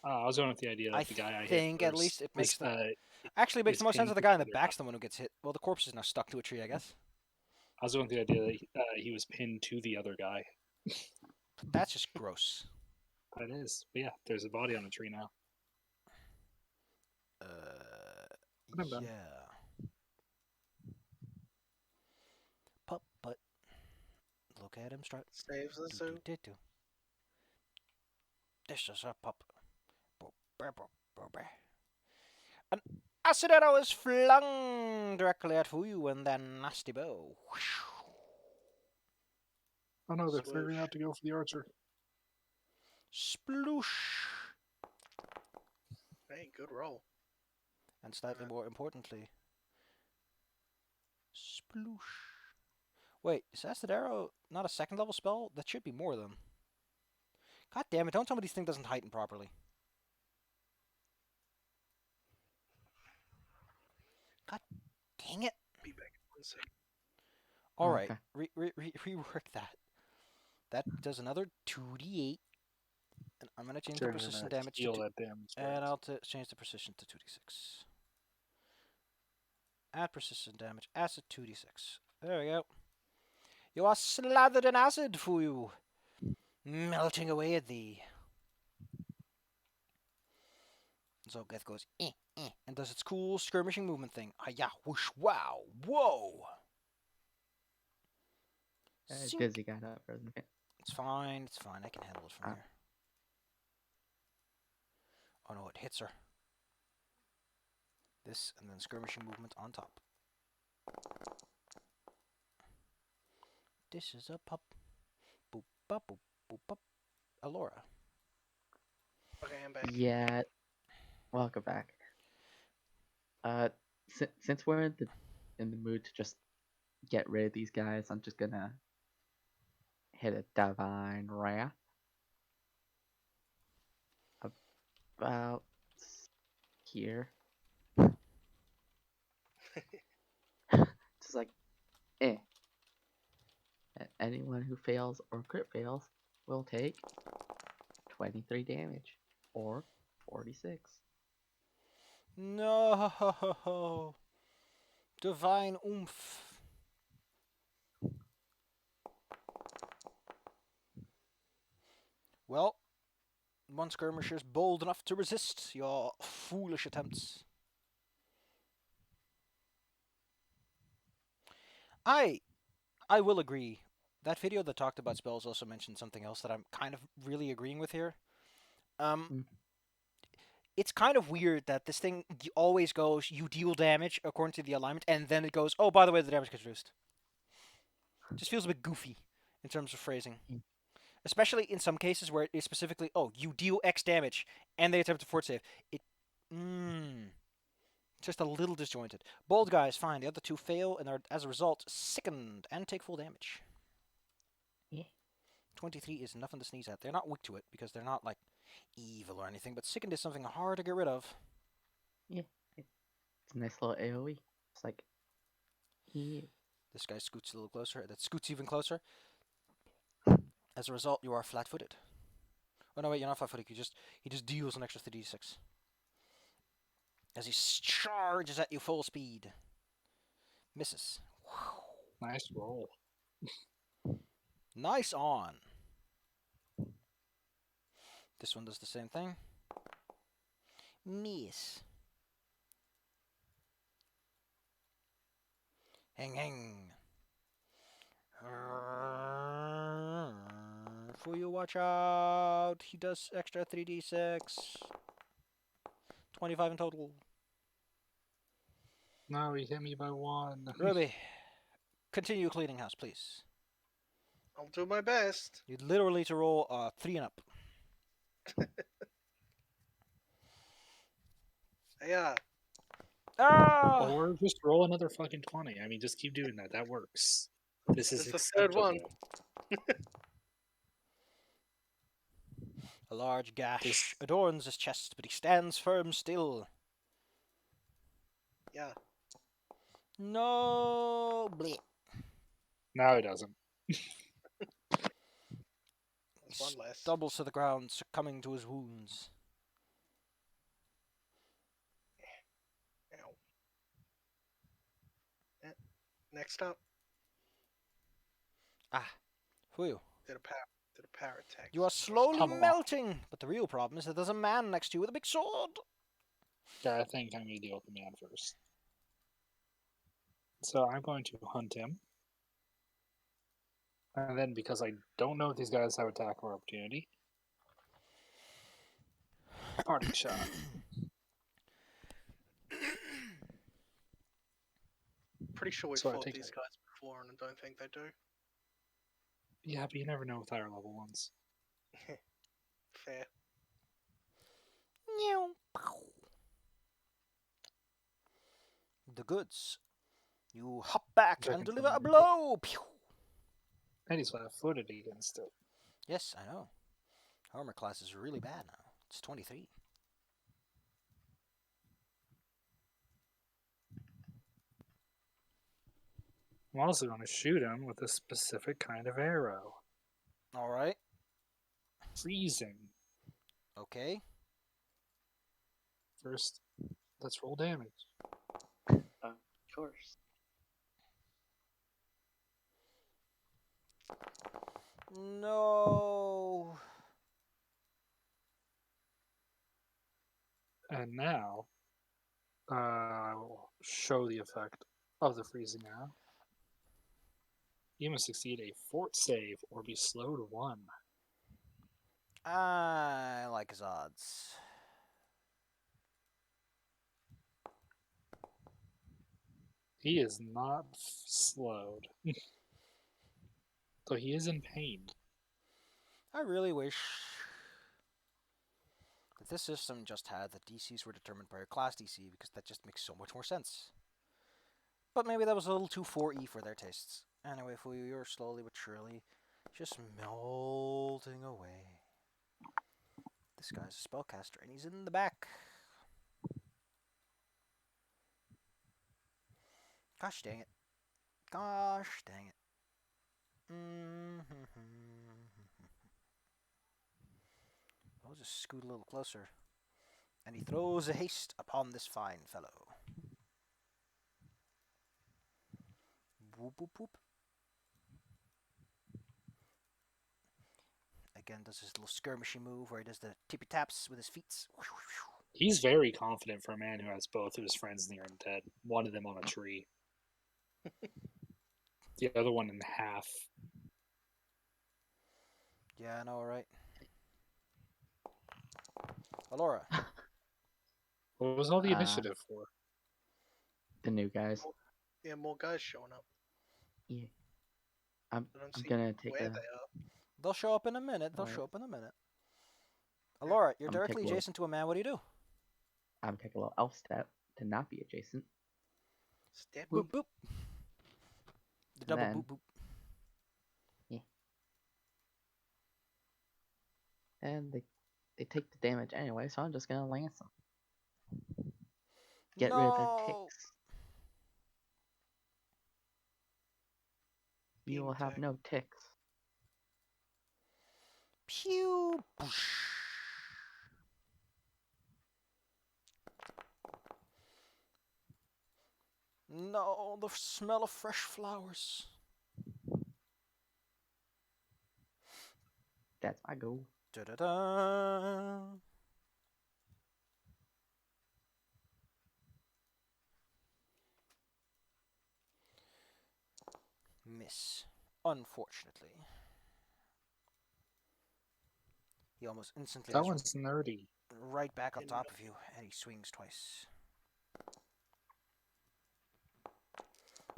I was going with the idea that I the guy I think hit at first least it makes is, the. Actually, it makes is the most sense pinned that the to guy in the other back's guy. the one who gets hit. Well, the corpse is now stuck to a tree, I guess. I was going with the idea that he was pinned to the other guy. That's just gross. That is, but yeah, there's a body on the tree now. I'm done. Yeah. Pup, but look at him strut. Saves the zoo. This is a pup. An acid arrow is flung directly at you and then nasty bow. Oh no, they're Swoosh. figuring out to go for the archer. Sploosh. Hey, good roll. And slightly more importantly, sploosh. Wait, is acid arrow not a second level spell? That should be more than. God damn it, don't tell me this thing doesn't heighten properly. God dang it. Be back in 1 second. Alright, Okay. rework that. That does another 2d8. And I'm going to change the Turn persistent that damage to heal 2. that damage. And I'll change the persistent to 2d6. Add persistent damage, acid 2d6. There we go. You are slathered in acid, Fuyu, melting away at thee. So Geth goes, and does its cool skirmishing movement thing. Hiya, whoosh, wow, whoa! Zink. Dizzy got up, isn't it? It's fine, I can handle it from Ah. here. Oh no, it hits her. This, and then skirmishing movement on top. This is a pup. Boop, bop, boop, boop, bop. Alora. Okay, I'm back. Yeah. Welcome back. Since we're in the mood to just get rid of these guys, I'm just gonna hit a divine wrath. About here. Just like Eh. Anyone who fails or crit fails will take 23 damage, or 46. No. Divine oomph. Well, one skirmisher's bold enough to resist your foolish attempts. I will agree. That video that talked about spells also mentioned something else that I'm kind of really agreeing with here. Mm. It's kind of weird that this thing always goes, you deal damage according to the alignment, and then it goes, oh, by the way, the damage gets reduced. Just feels a bit goofy in terms of phrasing. Mm. Especially in some cases where it is specifically, oh, you deal X damage, and they attempt a fort save. Just a little disjointed. Bold guys, fine. The other two fail, and are, as a result, sickened and take full damage. Yeah. 23 is nothing to sneeze at. They're not weak to it, because they're not, like, evil or anything, but sickened is something hard to get rid of. Yeah. It's a nice little AoE. It's like, yeah. This guy scoots a little closer. That scoots even closer. As a result, you are flat-footed. Oh, no, wait, you're not flat-footed. He just deals an extra 3d6. As he charges at you full speed. Misses. Nice roll. Nice on. This one does the same thing. Miss. Hang, hang. For you, watch out. He does extra 3d6. 25 in total. No, he hit me by 1. Ruby, continue cleaning house, please. I'll do my best. You'd literally need to roll 3 and up. Yeah. Ah! Or just roll another fucking 20. I mean, just keep doing that. That works. This is It's the third one. acceptable. A large gash This- adorns his chest, but he stands firm still. Yeah. No, bleh. No, it doesn't. That's one less. Stumbles to the ground, succumbing to his wounds. Ow. Next up, Whew. did a power attack. You are slowly Come on. melting, but the real problem is that there's a man next to you with a big sword. Yeah, I think I'm going to deal with the man first. So I'm going to hunt him. And then, because I don't know if these guys have attack or opportunity, parting shot. Pretty sure we've So I fought take these it. guys before, and I don't think they do. Yeah, but you never know with higher level ones. Fair. The goods. You hop back Which I and can deliver a find. blow. Pew! And he's flat-footed against it. Yes, I know. Armor class is really bad now. It's 23. I'm also going to shoot him with a specific kind of arrow. All right. Freezing. Okay. First, let's roll damage. Of course. No. And now, I will show the effect of the freezing arrow. You must succeed a fort save or be slowed 1. I like his odds. He is not slowed. Though he is in pain. I really wish that this system just had that DCs were determined by your class DC, because that just makes so much more sense. But maybe that was a little too 4E for their tastes. Anyway, Fuyu, you're slowly but surely just melting away. This guy's a spellcaster, and he's in the back. Gosh dang it. Gosh dang it. I'll just scoot a little closer. And he throws a haste upon this fine fellow. Whoop whoop whoop. Again, does his little skirmishy move where he does the tippy taps with his feet. He's very confident for a man who has both of his friends near and dead. One of them on a tree. The other one in half. Yeah, I know, right? Alora. What was all the initiative for? The new guys. Yeah, more guys showing up. Yeah. I'm I don't see gonna take where a. they are. They'll show up in a minute. They'll Alright. show up in a minute. Alora, you're I'm gonna take directly a little- adjacent to a man. What do you do? I'm gonna take a little elf step to not be adjacent. Step. Boop boop. The double Then- boop boop. And they take the damage anyway, so I'm just gonna lance them. Get rid of their No. ticks. You will have attack. no ticks. Pew. Boosh. No, the smell of fresh flowers. That's my goal. Da da da. Miss. Unfortunately. He almost instantly That has one's nerdy. right back on In top of you, and he swings twice.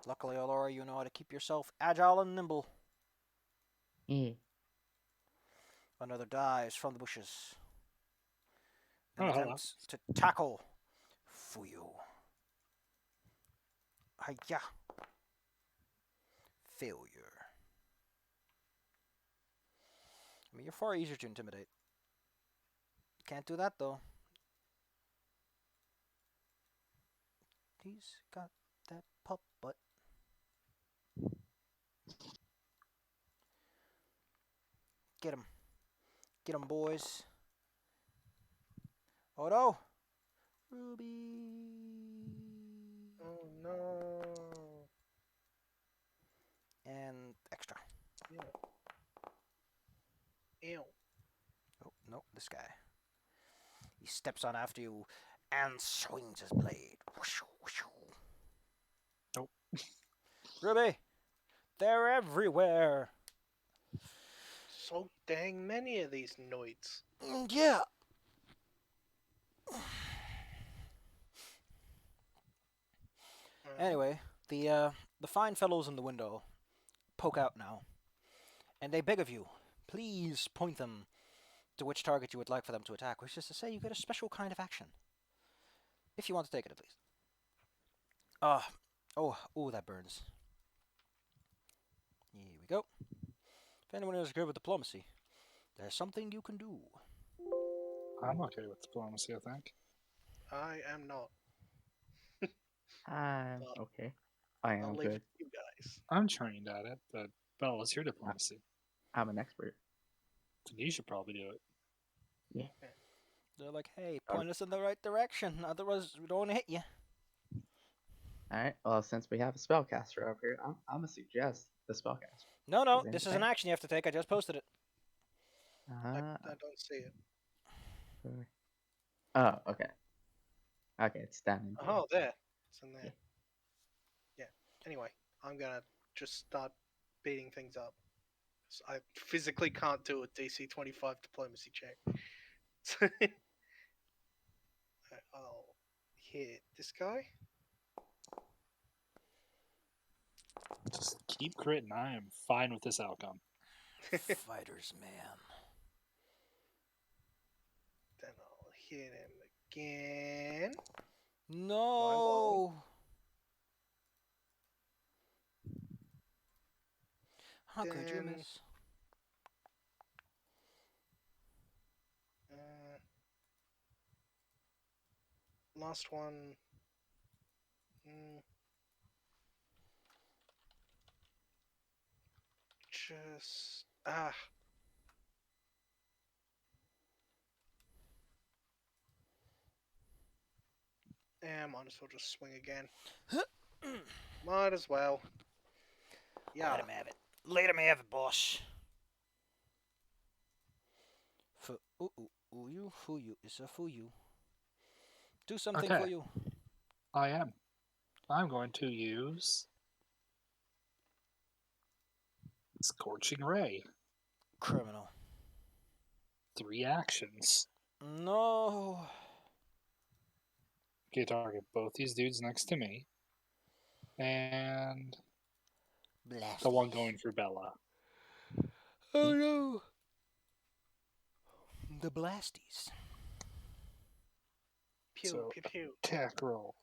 Luckily, Alora, you know how to keep yourself agile and nimble. Yeah. Another dives from the bushes. And Oh, hello. attempts to tackle Fuyu. Hiya. Failure. I mean, you're far easier to intimidate. Can't do that, though. He's got that pup butt. Get him. Get him, boys. Oh, no. Ruby. Oh no. And extra. Ew. Oh, no, this guy. He steps on after you and swings his blade. Whoosh, whoosh. Nope. Ruby, they're everywhere. So dang many of these noids. Yeah. Anyway, the fine fellows in the window poke out now, and they beg of you, please point them to which target you would like for them to attack, which is to say you get a special kind of action. If you want to take it, at least. Oh, that burns. Here we go. If anyone is good with diplomacy, there's something you can do. I'm okay with diplomacy, I think. I am not. I'm okay. I I'll am leave good. it to you guys. I'm trained at it, but Bell, what's your diplomacy? I'm an expert. Then you should probably do it. They're like, hey, point us in the right direction, otherwise we don't want to hit you. Alright, well, since we have a spellcaster over here, I'm gonna suggest the spellcaster. No, Is this is anything? an action you have to take. I just posted it. I don't see it. Oh, okay. Okay, it's down in here. Oh, there. It's in there. Yeah. Yeah. Anyway, I'm gonna just start beating things up. So I physically can't do a DC 25 diplomacy check. I'll hit this guy. Just keep critting. I am fine with this outcome. Fighter's man. Then I'll hit him again. No. How could you Then- miss? Last one. Just and might as well just swing again. Might as well. Yeah. Let him have it. Let him have it, boss. For for you is a for you. Do something Okay. for you. I am. I'm going to use Scorching Ray. Criminal. 3 actions. No. Okay, target both these dudes next to me. And Blast. the one going for Bella. Oh no. The blasties. Pew, So, pew, pew. attack roll.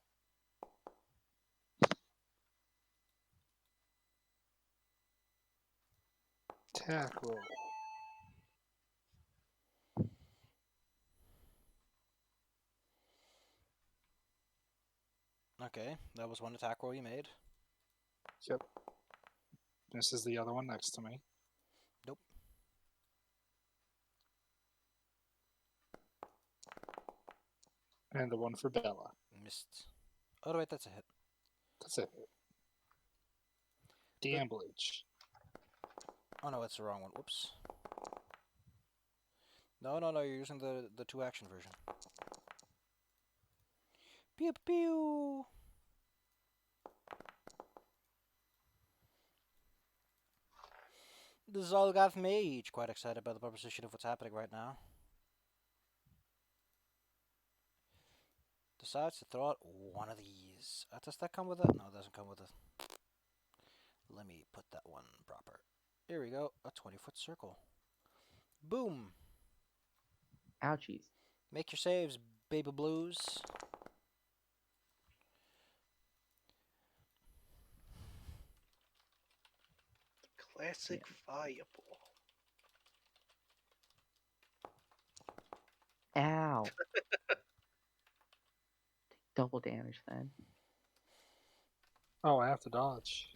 Attack roll. Okay, that was one attack roll you made. Yep. This is the other one next to me. Nope. And the one for Bella. Missed. Oh wait, that's a hit. That's it. Damage. Oh no, that's the wrong one. Whoops. No, you're using the 2 action version. Pew pew. The Zolgath Mage, quite excited about the proposition of what's happening right now. Decides to throw out one of these. Does that come with it? No, it doesn't come with it. Let me put that one proper. Here we go. A 20-foot circle. Boom. Ouchies. Make your saves, baby blues. Classic fireball. Ow. Take double damage then. Oh, I have to dodge.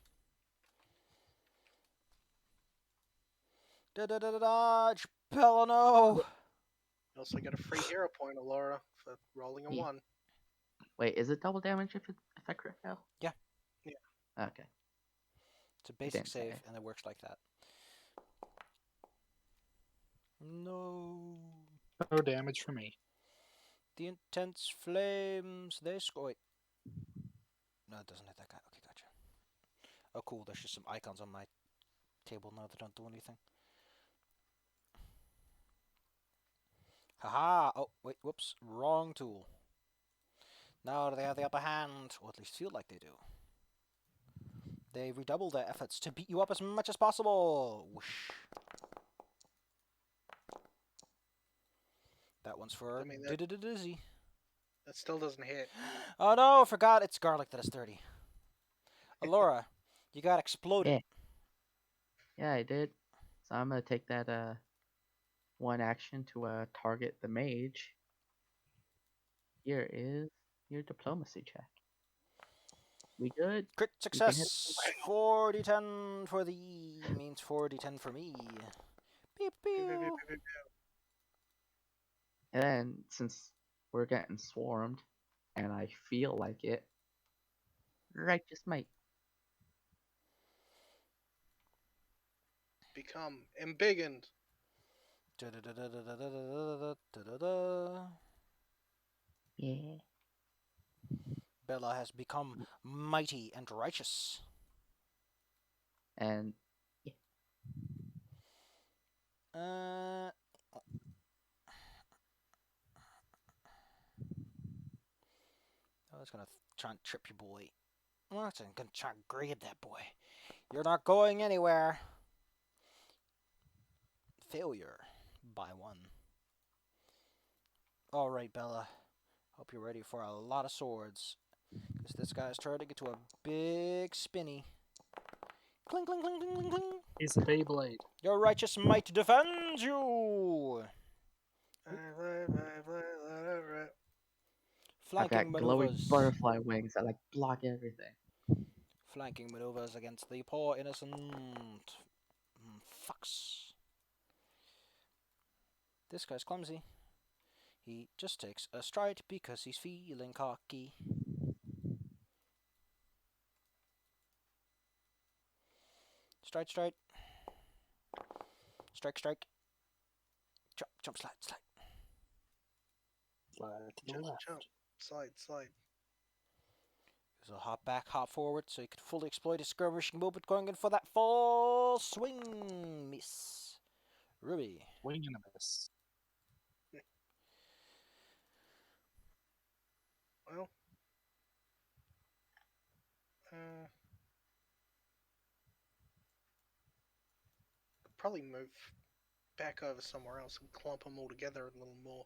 Dodge! Bella, no! You also get a free hero point, Alora, for rolling a Ye- 1. Wait, is it double damage if I crit fail? Yeah. Yeah. Okay. It's a basic didn't save, say. and it works like that. No. No damage for me. The intense flames, they score. Wait. No, it doesn't hit that guy. Okay, gotcha. Oh, cool. There's just some icons on my table now that don't do anything. Haha! Oh, wait, whoops. Wrong tool. Now they have the upper hand, or at least feel like they do. They redouble their efforts to beat you up as much as possible. Whoosh. That one's for I mean, that- Dizzy. That still doesn't hit. Oh no, I forgot it's garlic that is 30. Alora, you got exploded. Yeah, I did. So I'm gonna take that one action to target the mage. Here is your diplomacy check. We good? Crit You can hit success. 4d10 for the means 4d10 for me. Pew pew. And then since we're getting swarmed, and I feel like it, righteous might. Become embiggened. Yeah. Bella has become mighty and righteous. And I was gonna try and trip you, boy. I'm gonna try and grab that boy. You're not going anywhere. Failure by 1. Alright, Bella. Hope you're ready for a lot of swords. Because this guy's turning into a big spinny. Cling, cling, cling, cling, cling, cling. He's a Beyblade. Your righteous might defends you! I've Flanking got glowing maneuvers. butterfly wings that like block everything. Flanking maneuvers against the poor innocent Fox. This guy's clumsy. He just takes a stride because he's feeling cocky. Stride, stride. Strike, strike. Jump, jump, slide, slide. Slide to the Jump, left. jump. Slide, slide. So hop back, hop forward, so he could fully exploit his skirmishing movement, going in for that full swing. Miss. Ruby. Wing and a miss. Well. Could probably move back over somewhere else and clump them all together a little more.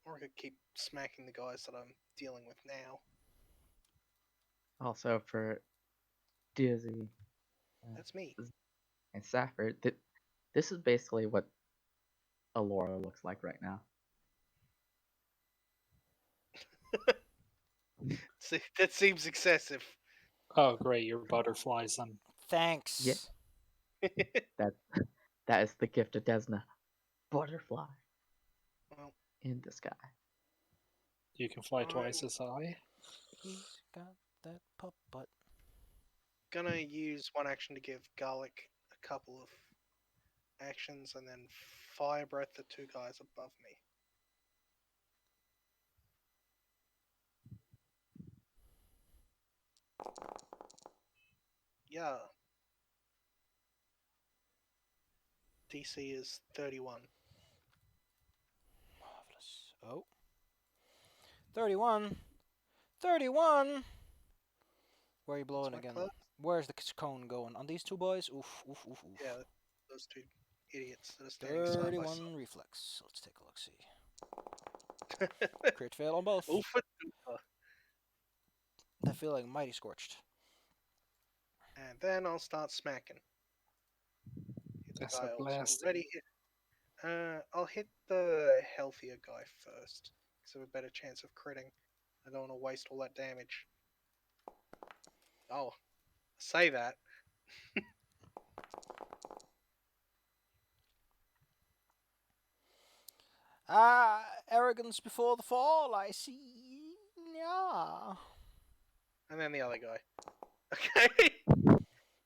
Or I could keep smacking the guys that I'm dealing with now. Also for Dizzy That's me. and Safford, this is basically what Alora looks like right now. See, that seems excessive. Oh, great, your butterflies then. Thanks. Yeah. That is the gift of Desna. Butterfly Well, in the sky. You can fly twice as high. He's got that pup butt. gonna use one action to give Garlic a couple of actions and then fire breath the two guys above me. Yeah. DC is 31. Marvelous. Oh. 31. 31. Where are you blowing my again? close. Where's the cone going? On these two boys? Oof, oof, oof, oof. Yeah, those two idiots that are standing side by 31 side. reflex. Let's take a look, see. Crit fail on both. Oofa doofa. I feel like mighty scorched. And then I'll start smacking. Hit the That's guy a I was blast. already hit. I'll hit the healthier guy first, because I have a better chance of critting. I don't want to waste all that damage. Oh, say that. Arrogance before the fall, I see. Yeah. And then the other guy. Okay.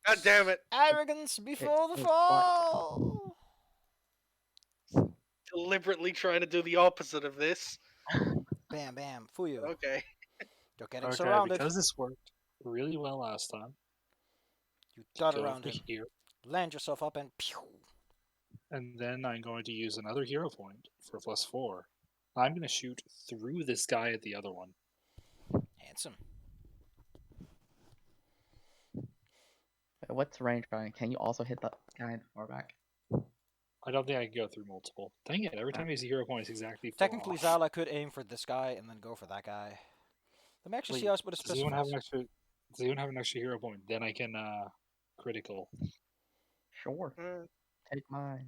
God damn it. Arrogance before the his fall. Deliberately trying to do the opposite of this. Bam, bam. Fuyu. Okay. You're getting Okay, surrounded. because this worked really well last time. You dot Go around over him. here, Land yourself up and pew. and then I'm going to use another hero point for +4. I'm going to shoot through this guy at the other one. Handsome. What's range gun? Can you also hit the guy in the far back? I don't think I can go through multiple. Dang it, every time I use a hero point, it's exactly 4 Technically, off. Zala could aim for this guy and then go for that guy. Let me actually see Wait, what it does anyone have specifies. does anyone have an extra hero point? Then I can critical. Sure. Take mine.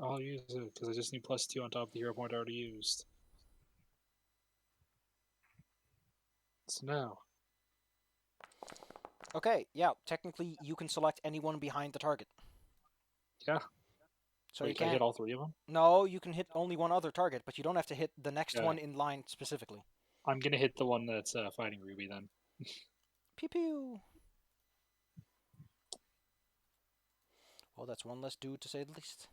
I'll use it because I just need +2 on top of the hero point I already used. So now, Okay, yeah, technically you can select anyone behind the target. yeah. So Wait, you can I can't. hit all 3 of them? No, you can hit only one other target, but you don't have to hit the next Yeah. one in line specifically. I'm gonna hit the one that's fighting Ruby then. Pew pew. Well, that's one less dude to say the least.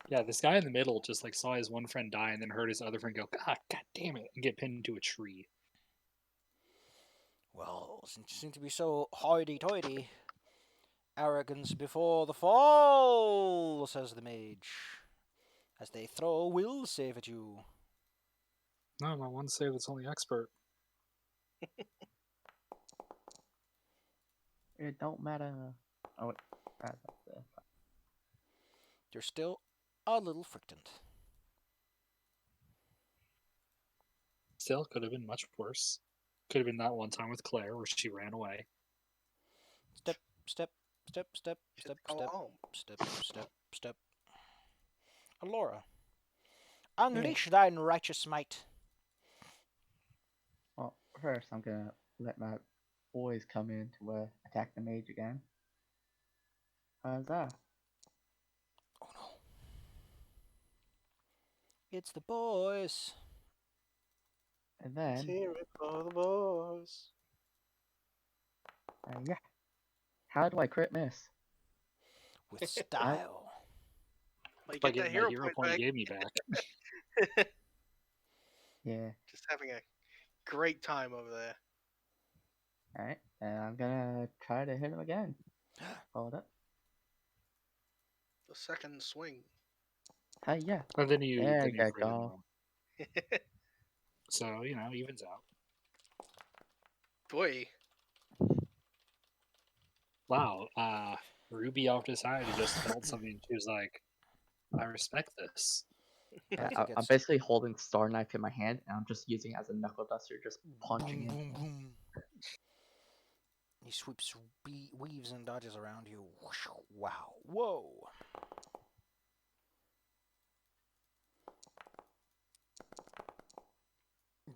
Yeah, this guy in the middle just like saw his one friend die and then heard his other friend go, God damn it, and get pinned to a tree. Well, since you seem to be so hoity-toity, arrogance before the fall, says the mage, as they throw a will save at you. No, my one save that's only expert. It don't matter. Oh, wait. That's the... You're still a little frightened. Still, could have been much worse. Could have been that one time with Claire where she ran away. Step, step, step, step, step, Go step, home. step, step, step. Alora, unleash thine righteous might. Well, first I'm gonna let my boys come in to attack the mage again. Huzzah. Oh no. It's the boys. And Let's then, hear it for the boys. yeah. How do I crit miss? With style. Well, you By get that getting hero that hero point point back. you gave me back. Yeah. Just having a great time over there. Alright, and I'm gonna try to hit him again. Hold up. The second swing. Yeah. And then you There then you you crit him go. though. So, evens out. Boy, Wow. Ruby off to the side just felt something. She was like, I respect this. Yeah, I think I'm it's basically holding Star Knife in my hand, and I'm just using it as a knuckle duster, just punching boom, it. boom, boom. He sweeps, weaves, and dodges around you. Whoosh, wow. Whoa.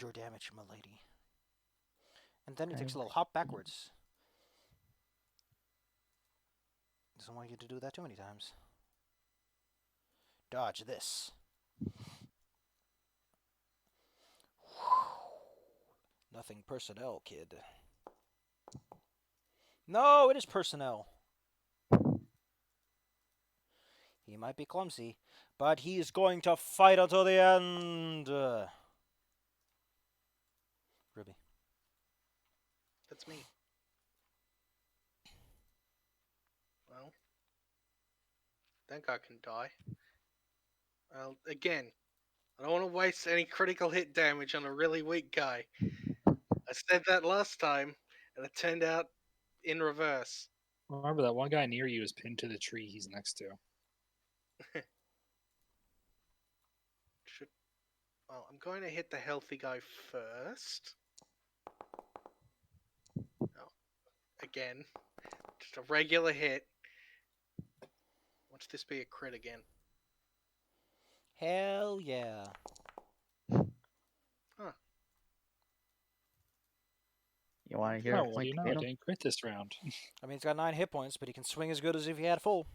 Your damage, milady. And then he takes a little hop backwards. Doesn't want you to do that too many times. Dodge this. Nothing personnel, kid. No, it is personnel. He might be clumsy, but he is going to fight until the end. Ruby. that's me. Well, think I can die. Well, again, I don't want to waste any critical hit damage on a really weak guy. I said that last time, and it turned out in reverse. Remember that one guy near you is pinned to the tree he's next to. Well, I'm going to hit the healthy guy first. Oh, again, just a regular hit. Watch this be a crit again. Hell yeah. You want to hear Oh, a well, point you to know, I hit him? didn't crit this round. I mean, he's got 9 hit points, but he can swing as good as if he had full.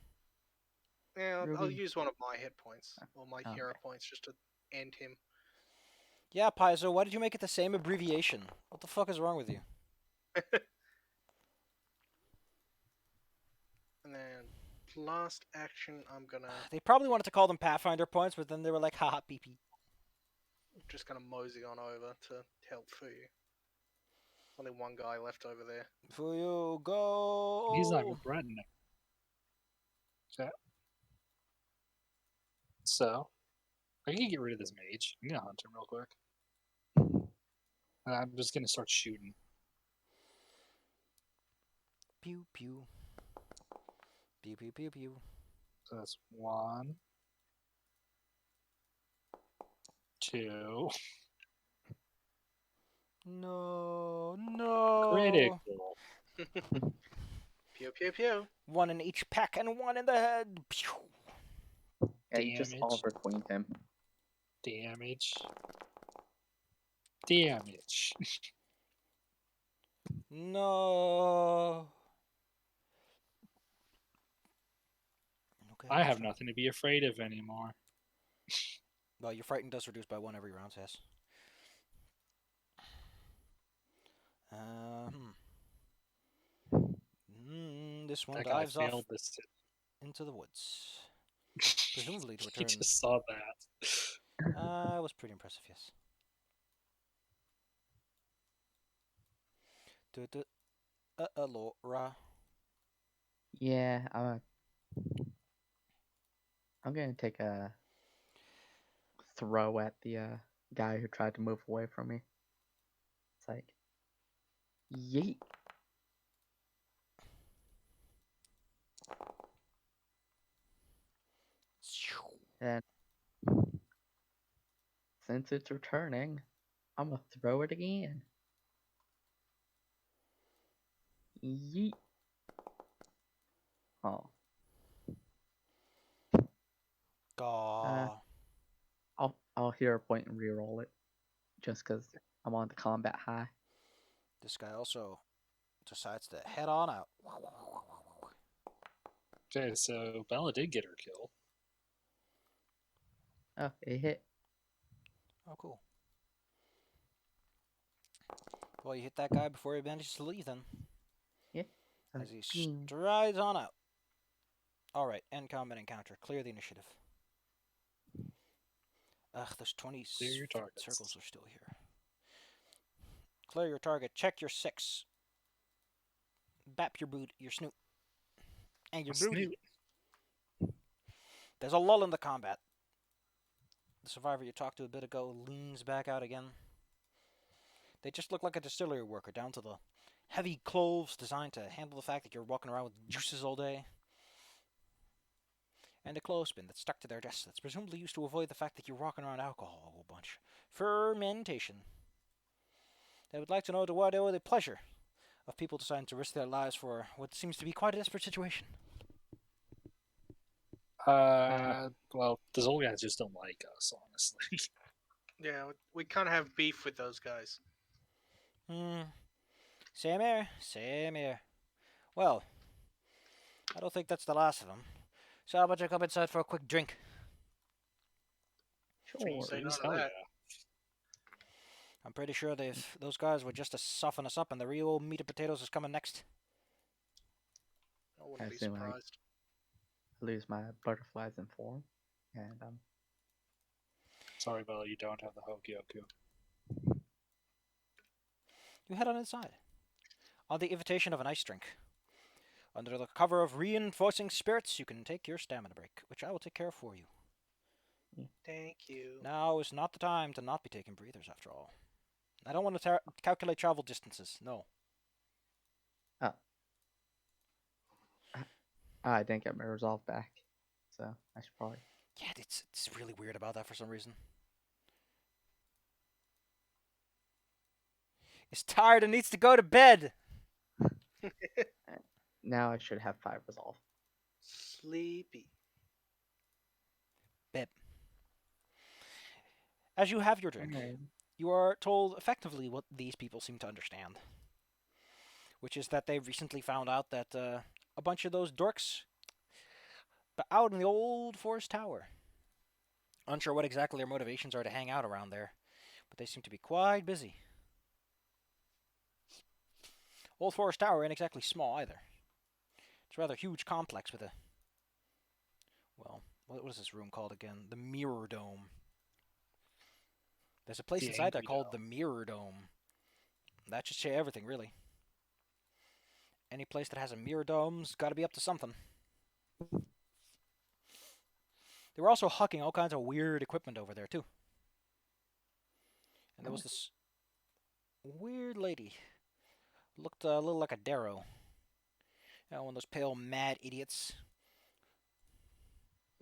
Yeah, I'll Ruby. use one of my hit points, or my Okay. hero points, just to end him. Yeah, Paizo, why did you make it the same abbreviation? What the fuck is wrong with you? And then last action, I'm They probably wanted to call them Pathfinder points, but then they were like, haha, pee-pee. just gonna mosey on over to help Fuyu. Only one guy left over there. For you, go! He's not regretting it. Okay. So, I can get rid of this mage. I'm gonna hunt him real quick. And I'm just gonna start shooting. Pew, pew. Pew, pew, pew, pew. So that's 1, 2. No, no. Critical. Pew pew pew. 1 in each pack and 1 in the head. Pew. Yeah, you just Damage. Oliver Queen him. Damage. Damage. No. Okay, I have sure. nothing to be afraid of anymore. Well, your frightened does reduce by 1 every round, yes. This one That guy dives off failed this. into the woods. Presumably to You return. just saw that. It was pretty impressive, yes. Laura. Yeah, I'm gonna take a throw at the guy who tried to move away from me. It's like, yeet. And since it's returning, I'm gonna throw it again. Yeet. Oh. Gaw. I'll hear a point and reroll it, just because I'm on the combat high. This guy also decides to head on out. Okay, so Bella did get her kill. Oh, it hit. Oh, cool. Well, you hit that guy before he manages to leave, then. Yeah. As he Beam. strides on out. Alright, end combat encounter. Clear the initiative. Ugh, those 20 Clear your targets. circles are still here. Clear your target. Check your 6. Bap your boot, your snoot. And your booty. There's a lull in the combat. The survivor you talked to a bit ago leans back out again. They just look like a distillery worker, down to the heavy clothes designed to handle the fact that you're walking around with juices all day. And a clothespin that's stuck to their dress that's presumably used to avoid the fact that you're walking around alcohol a whole bunch. Fermentation. They would like to know to what they owe the pleasure of people deciding to risk their lives for what seems to be quite a desperate situation. Well, the old guys just don't like us, honestly. Yeah, we kind of have beef with those guys. Same here, same here. Well, I don't think that's the last of them. So how about you come inside for a quick drink? Sure. Say Please, none of hell that. yeah. I'm pretty sure those guys were just to soften us up, and the real meat and potatoes is coming next. I wouldn't be I assume I- surprised. Lose my butterflies in form, and Sorry, Bella, you don't have the Hokyoku. You head on inside. On the invitation of an ice drink. Under the cover of reinforcing spirits, you can take your stamina break, which I will take care of for you. Thank you. Now is not the time to not be taking breathers, after all. I don't want to calculate travel distances, no. I didn't get my resolve back, so I should probably. Yeah, it's really weird about that for some reason. He's tired and needs to go to bed! Now I should have 5 resolve. Sleepy. As you have your drink, Okay. you are told effectively what these people seem to understand. Which is that they recently found out that a bunch of those dorks out in the old forest tower. Unsure what exactly their motivations are to hang out around there, but they seem to be quite busy. Old Forest Tower ain't exactly small either. It's a rather huge complex with a... Well, what is this room called again? The Mirror Dome. There's a place The inside there Angry called Dome. the Mirror Dome. That should say everything, really. Any place that has a mirror dome's got to be up to something. They were also hucking all kinds of weird equipment over there, too. And there was this weird lady. Looked a little like a Darrow. You know, one of those pale, mad idiots.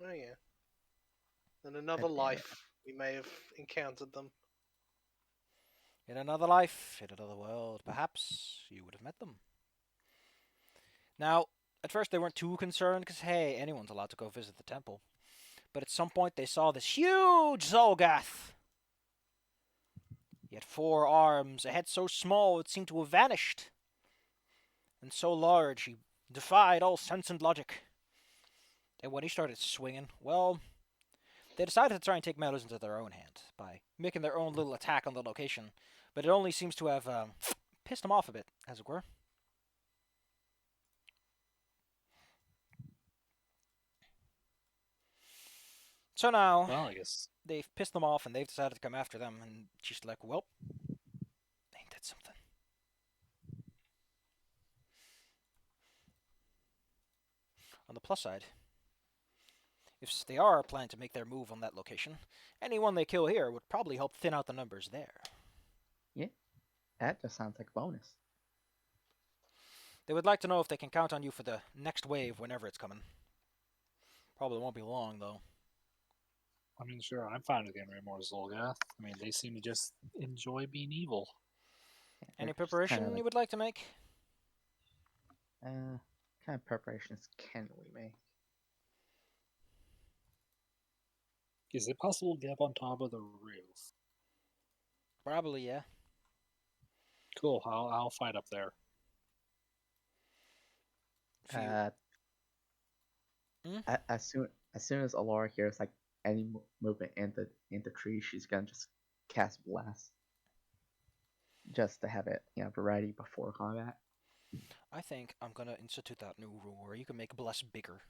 Oh yeah. In another God damn it. life, we may have encountered them. In another life, in another world, perhaps you would have met them. Now, at first they weren't too concerned, because hey, anyone's allowed to go visit the temple. But at some point they saw this huge Zolgath. He had 4 arms, a head so small it seemed to have vanished. And so large he defied all sense and logic. And when he started swinging, well, they decided to try and take matters into their own hand by making their own little attack on the location. But it only seems to have pissed them off a bit, as it were. So now, Well, I guess. they've pissed them off and they've decided to come after them, and she's like, well, ain't that something? On the plus side, if they are planning to make their move on that location, anyone they kill here would probably help thin out the numbers there. That just sounds like a bonus. They would like to know if they can count on you for the next wave whenever it's coming. Probably won't be long, though. I mean, sure, I'm fine with getting rid of more Zolgath. I mean, they seem to just enjoy being evil. Yeah, Any they're just preparation kinda you like, would like to make? kind of preparations can we make? Is it possible to get up on top of the roof? Probably, yeah. Cool, I'll fight up there. For you. As soon as Alora hears like any movement in the tree, she's gonna just cast blast, just to have it ready before combat. I think I'm gonna institute that new rule where you can make bless bigger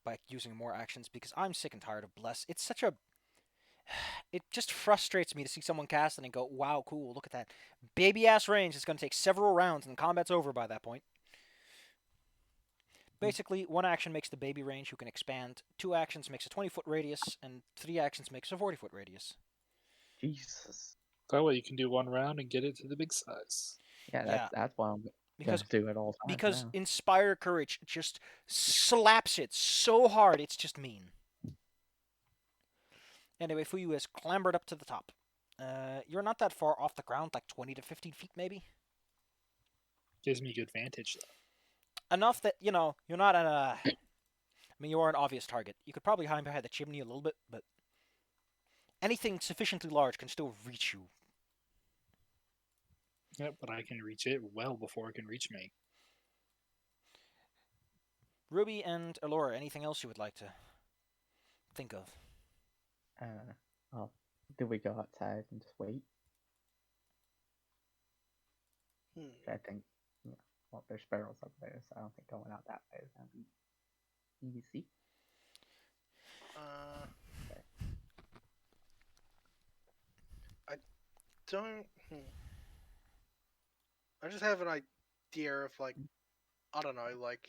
by using more actions because I'm sick and tired of bless. It's such a it just frustrates me to see someone cast it and go, wow, cool, look at that. Baby ass range. It's going to take several rounds and combat's over by that point. Basically, one action makes the baby range, you can expand. 2 actions makes a 20-foot radius, and 3 actions makes a 40-foot radius. Jesus. That way you can do one round and get it to the big size. Yeah, Yeah. that's why I'm Because gonna do it all times because now. Inspire Courage just slaps it so hard, it's just mean. Anyway, Fuyu has clambered up to the top. You're not that far off the ground, like 20 to 15 feet maybe. Gives me good vantage though. Enough that, you're not at a... I mean, you are an obvious target. You could probably hide behind the chimney a little bit, but anything sufficiently large can still reach you. Yep, but I can reach it well before it can reach me. Ruby and Alora, anything else you would like to think of? Well, do we go outside and just wait? I think, well, there's barrels up there, so I don't think going out that way is gonna be easy. I don't. I just have an idea of like, I don't know, like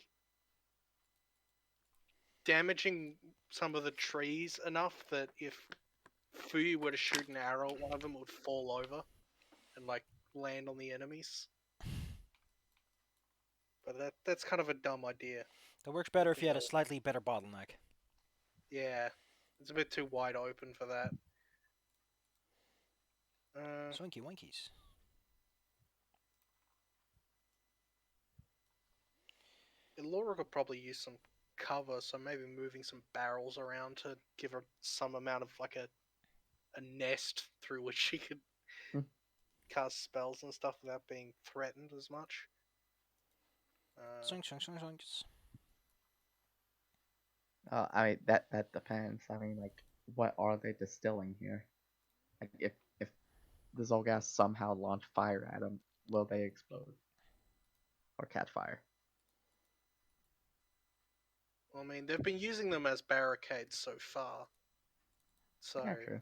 damaging some of the trees enough that if Fuyu were to shoot an arrow, one of them would fall over and like land on the enemies. But that's kind of a dumb idea. That works better if you had a slightly better bottleneck. Yeah, it's a bit too wide open for that. Swinky Winkies. Laura could probably use some cover, so maybe moving some barrels around to give her some amount of like a nest through which she could cast spells and stuff without being threatened as much. Swing, swing, swing, swings. I mean that depends. I mean, like, what are they distilling here? Like, if the Zolgas somehow launch fire at them, will they explode or catch fire? I mean, they've been using them as barricades so far, so Yeah, true.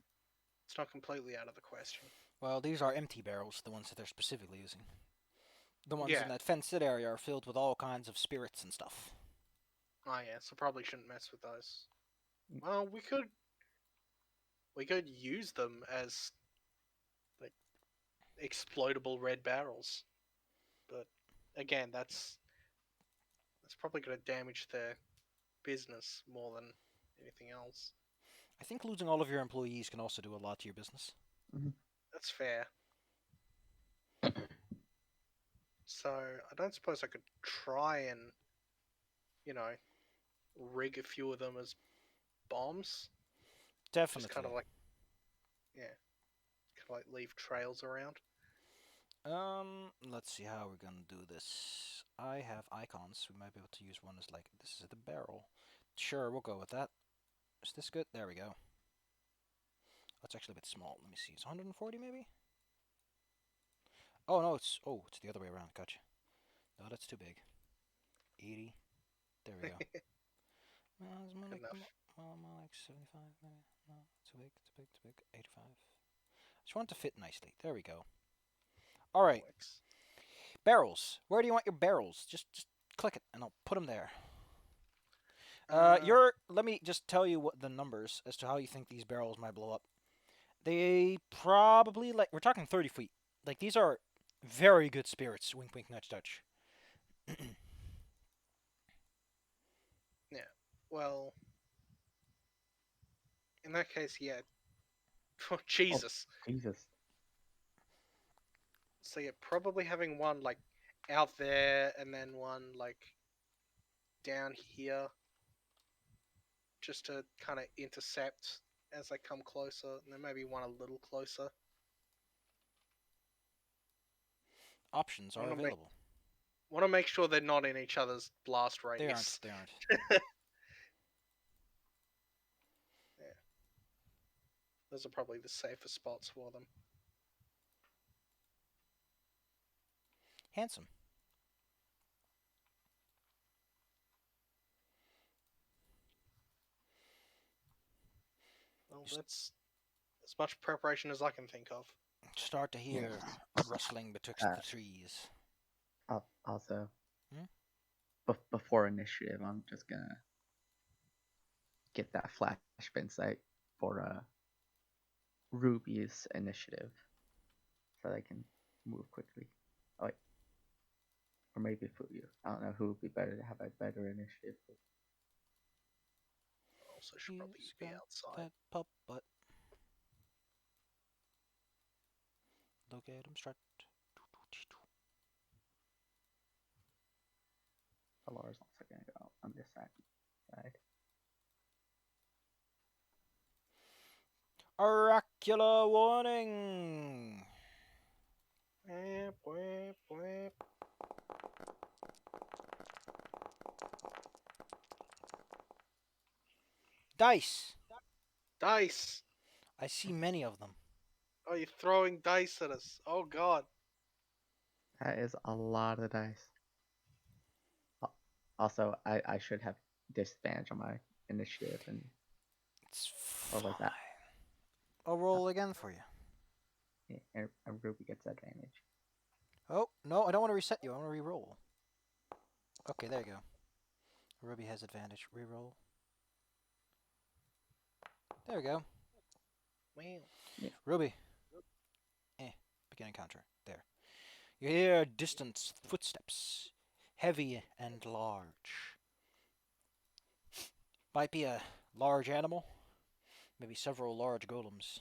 it's not completely out of the question. Well, these are empty barrels, the ones that they're specifically using. The ones Yeah. in that fenced area are filled with all kinds of spirits and stuff. Oh yeah, so probably shouldn't mess with those. Well, we could use them as like explodable red barrels, but again, that's probably going to damage their business more than anything else. I think losing all of your employees can also do a lot to your business. That's fair. So I don't suppose I could try and, rig a few of them as bombs. Definitely. Just kind of like, leave trails around. Let's see how we're gonna do this. I have icons. We might be able to use one as like, this is the barrel. Sure, we'll go with that. Is this good? There we go. That's actually a bit small. Let me see. It's 140 maybe? Oh, no, it's the other way around. Gotcha. No, that's too big. 80. There we go. Well, it's more like, more like 75 maybe. No, too big, too big, too big. 85. Just want it to fit nicely. There we go. All right. Barrels. Where do you want your barrels? Just click it, and I'll put them there. Let me just tell you what the numbers as to how you think these barrels might blow up. They probably, like, we're talking 30 feet. Like, these are very good spirits. Wink, wink, nudge, touch. Yeah. Well, in that case, yeah. Oh, Jesus. Oh, Jesus. So yeah, probably having one like out there and then one like down here, just to kind of intercept as they come closer, and then maybe one a little closer. Options are available. Want to make sure they're not in each other's blast They radius. aren't. They aren't. Those are probably the safest spots for them. Handsome. Well, that's as much preparation as I can think of. Start to hear Yeah. rustling betwixt the trees. Also, Hmm? before initiative, I'm just gonna get that flash of insight for Ruby's initiative, so they can move quickly. Oh, wait. Or maybe Fuyu. I don't know who would be better to have a better initiative. Also, should probably He's be got outside. that pup butt. Look at him strut. Laura's also gonna go on this side. Oracular warning! Whap, whap, whap. Dice! Dice! I see many of them. Oh, you're throwing dice at us. Oh, God. That is a lot of dice. Also, I should have disadvantage on my initiative, and It's or was that? I'll roll again for you. Yeah, and Ruby gets advantage. Oh, no, I don't want to reset you. I want to re-roll. Okay, there you go. Ruby has advantage. Re-roll. There we go. Wow. Yeah. Ruby. Begin encounter. There. You hear distant footsteps. Heavy and large. Might be a large animal. Maybe several large golems.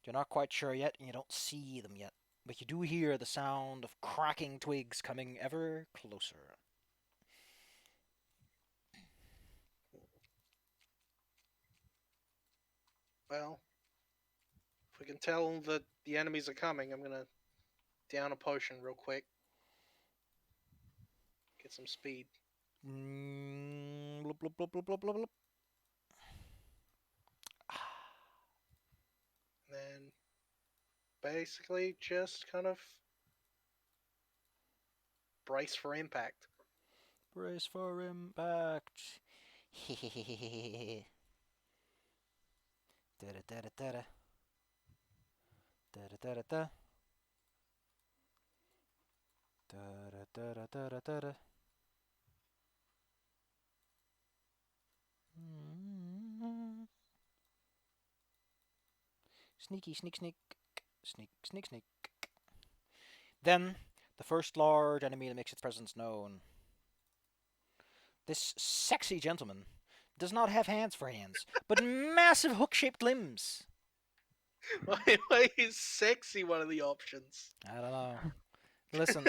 You're not quite sure yet, and you don't see them yet. But you do hear the sound of cracking twigs coming ever closer. Well, if we can tell that the enemies are coming, I'm gonna down a potion real quick. Get some speed. Blub, blub, blub, blub, blub, blub, blub. And then basically just kind of brace for impact. Brace for impact. Hehehehe. Da da da da da. Da da da da da. Da da da da da da da. Sneaky, sneak, sneak, sneak, sneak, sneak. Then, the first large enemy that makes its presence known. This sexy gentleman does not have hands for hands, but massive hook-shaped limbs. Why is sexy one of the options? I don't know. Listen,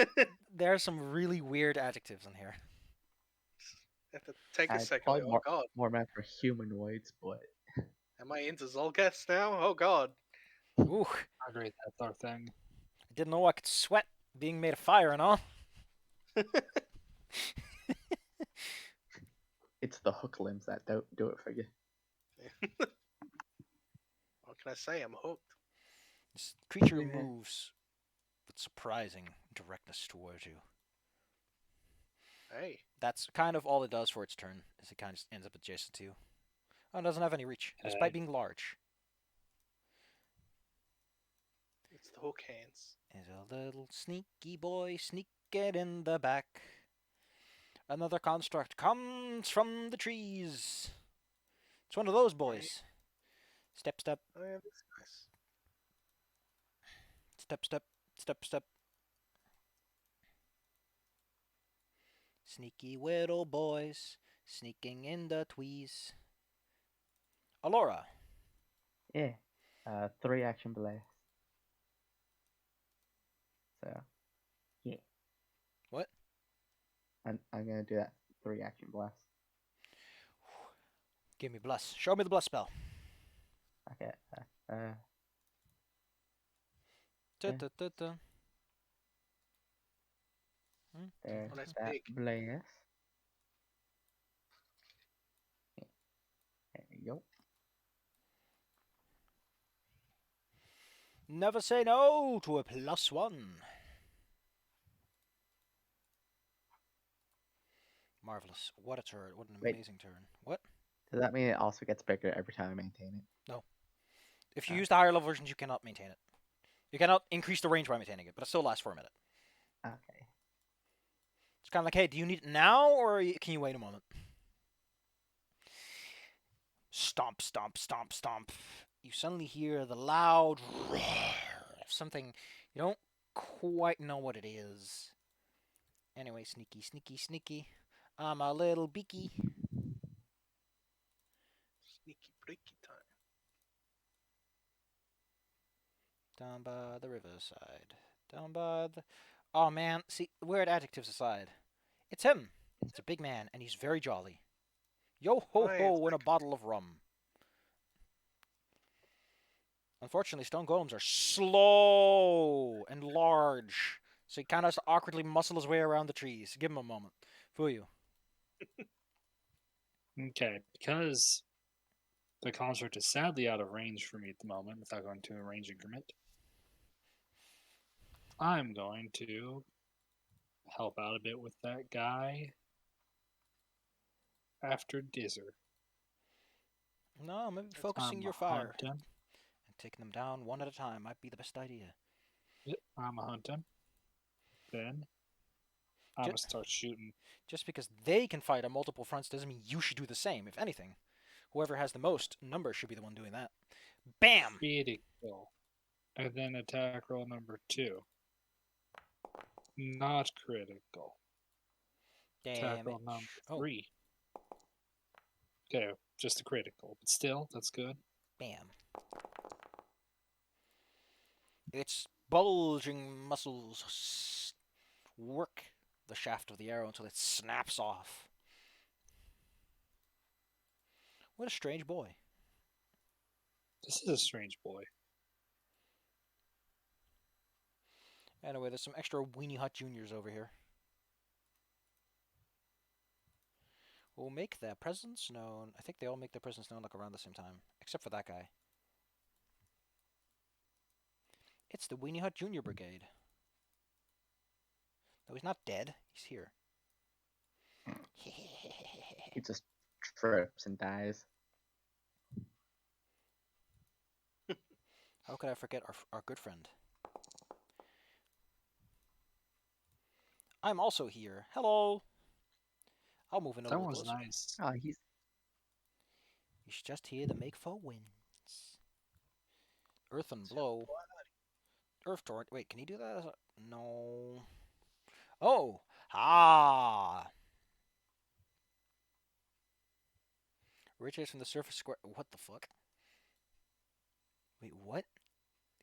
there are some really weird adjectives in here. Have to take a It's second. probably Oh, God. more meant for humanoids, but Am I into Zolgast now? Oh, God. Ooh, How great that's our thing. I didn't know I could sweat being made of fire and all. it's the hook limbs that don't do it for you. What can I say? I'm hooked. This creature Yeah. moves with surprising directness towards you. Hey. That's kind of all it does for its turn, is it kind of ends up adjacent to you. Oh, it doesn't have any reach, despite being large. It's the hook hands. Is a little sneaky boy sneaking in the back. Another construct comes from the trees. It's one of those boys. Step, step, Oh, yeah, that's nice. step, step, step, step. Sneaky little boys sneaking in the tweez. Alora. Yeah. 3 action blast. So, yeah. What? I'm gonna do that 3 action blast. Give me bless. Show me the bless spell. Okay. Da, da, da, da. There's Oh, that's that big. blaze. There you go. Never say no to a +1. Marvelous. What a turn. What an Wait. amazing turn. What? Does that mean it also gets bigger every time I maintain it? No. If you Ah. use the higher level versions, you cannot maintain it. You cannot increase the range by maintaining it, but it still lasts for a minute. Okay. It's kind of like, hey, do you need it now, or can you wait a moment? Stomp, stomp, stomp, stomp. You suddenly hear the loud roar of something. You don't quite know what it is. Anyway, sneaky, sneaky, sneaky. I'm a little beaky. Sneaky breaky time. Down by the riverside. Down by the... Oh, man. See, weird adjectives aside. It's him. It's a big man, and he's very jolly. Yo ho Why, ho it's and a like- bottle of rum. Unfortunately, stone golems are slow and large, so he kind of has to awkwardly muscle his way around the trees. Give him a moment. Fuyu. Okay, because the construct is sadly out of range for me at the moment without going to a range increment, I'm going to help out a bit with that guy after Dizzer. No, maybe focusing I'm your a fire hunt him. and taking them down one at a time might be the best idea. Yep, I'm a hunt him. Then I'm Ju- gonna start shooting. Just because they can fight on multiple fronts doesn't mean you should do the same. If anything, whoever has the most numbers should be the one doing that. Bam! Critical. And then attack roll number 2. Not critical. Attack roll number Damage. Oh, 3. Okay, just a critical. But still, that's good. bam. Its bulging muscles work the shaft of the arrow until it snaps off. What a strange boy. This is a strange boy. Anyway, there's some extra Weenie Hut Juniors over here. We'll make their presence known. I think they all make their presence known like around the same time, except for that guy. It's the Weenie Hut Junior Brigade. No, he's not dead. He's here. He just trips and dies. How could I forget our good friend? I'm also here. Hello. I'll move in a That little one's closer. nice. Oh, he's He's just here to make four wins. Earth and blow. Earth torrent. Wait, can he do that? No. Oh. Ah. Originates from the surface square. What the fuck? Wait, what?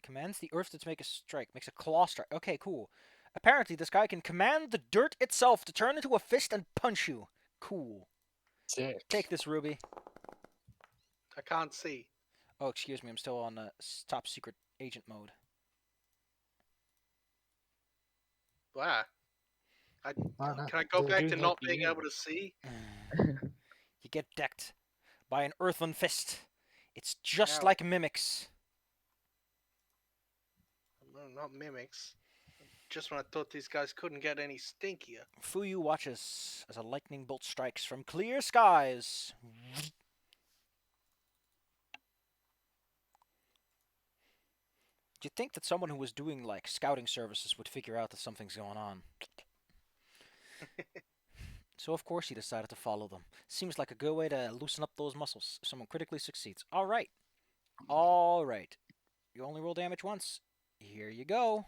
Commands the earth to make a strike. Makes a claw strike. Okay, cool. Apparently, this guy can command the dirt itself to turn into a fist and punch you. Cool. Sick. Take this, Ruby. I can't see. Oh, excuse me. I'm still on top secret agent mode. Wow. Why not? Can I go They're back doing to that not to being you. able to see? You get decked by an earthen fist. It's just Ow. like mimics. No, not mimics. Just when I thought these guys couldn't get any stinkier. Fuyu watches as a lightning bolt strikes from clear skies. You'd think that someone who was doing like scouting services would figure out that something's going on. So of course he decided to follow them. Seems like a good way to loosen up those muscles if someone critically succeeds. Alright. Alright. You only roll damage once. Here you go.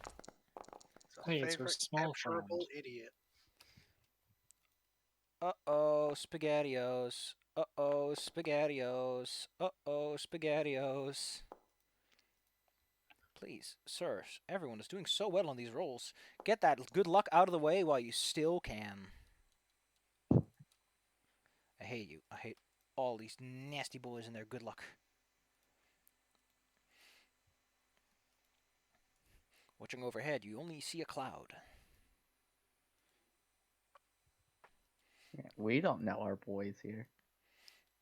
It's a Hey, it's our favorite small capturable friend. idiot. Uh-oh, SpaghettiOs. Uh-oh, SpaghettiOs. Uh-oh, SpaghettiOs. Please, sir, everyone is doing so well on these rolls. Get that good luck out of the way while you still can. I hate you. I hate all these nasty boys and their good luck. Watching overhead, you only see a cloud. Yeah, we don't know our boys here.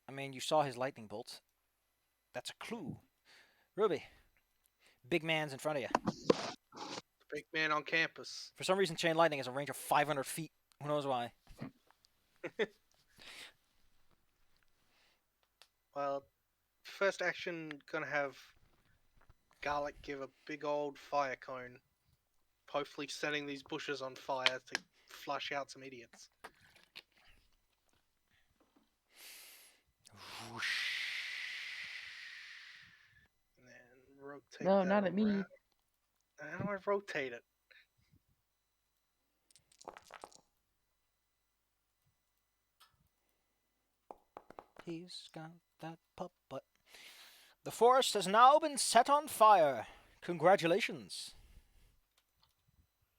I mean, you saw his lightning bolt. That's a clue. Ruby, big man's in front of you. The big man on campus. For some reason, chain lightning has a range of 500 feet. Who knows why? Well, first action gonna have Garlic give a big old fire cone, hopefully setting these bushes on fire to flush out some idiots. Whoosh. And then rotate No, that not at me. around. How do I rotate it? He's got that puppet. The forest has now been set on fire. Congratulations.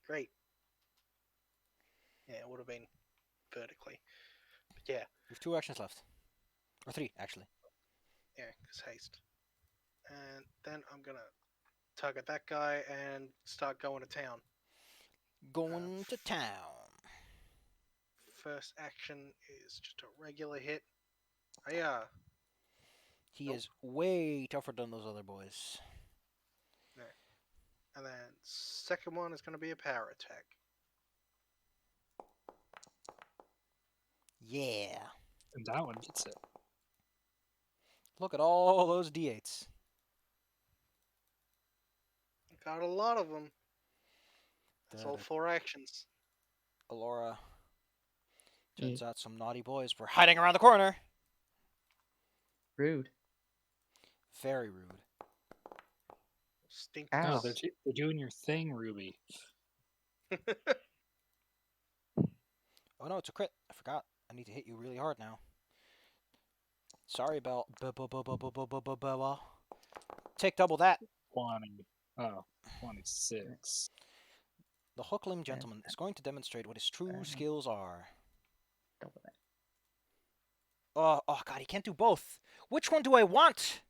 Great. Yeah, it would have been vertically. But yeah, You have 2 actions left. Or 3, actually. yeah, because haste. And then I'm gonna target that guy and start going to town. Going to town. First action is just a regular hit. Oh yeah, He Nope. is way tougher than those other boys. and then second one is gonna be a power attack. Yeah. And that one gets it. Look at all those d8s. Got a lot of them. That's all Da-da. 4 actions. Alora. Yeah. Turns out some naughty boys were hiding around the corner. Rude. Very rude. Stink. Ow. No, they're doing your thing, Ruby. Oh no, it's a crit. I forgot. I need to hit you really hard now. Sorry, Bell. Take double that. 20. Oh, 26. The hook-limbed gentleman is going to demonstrate what his true skills are. Double that. Oh god, he can't do both. Which one do I want?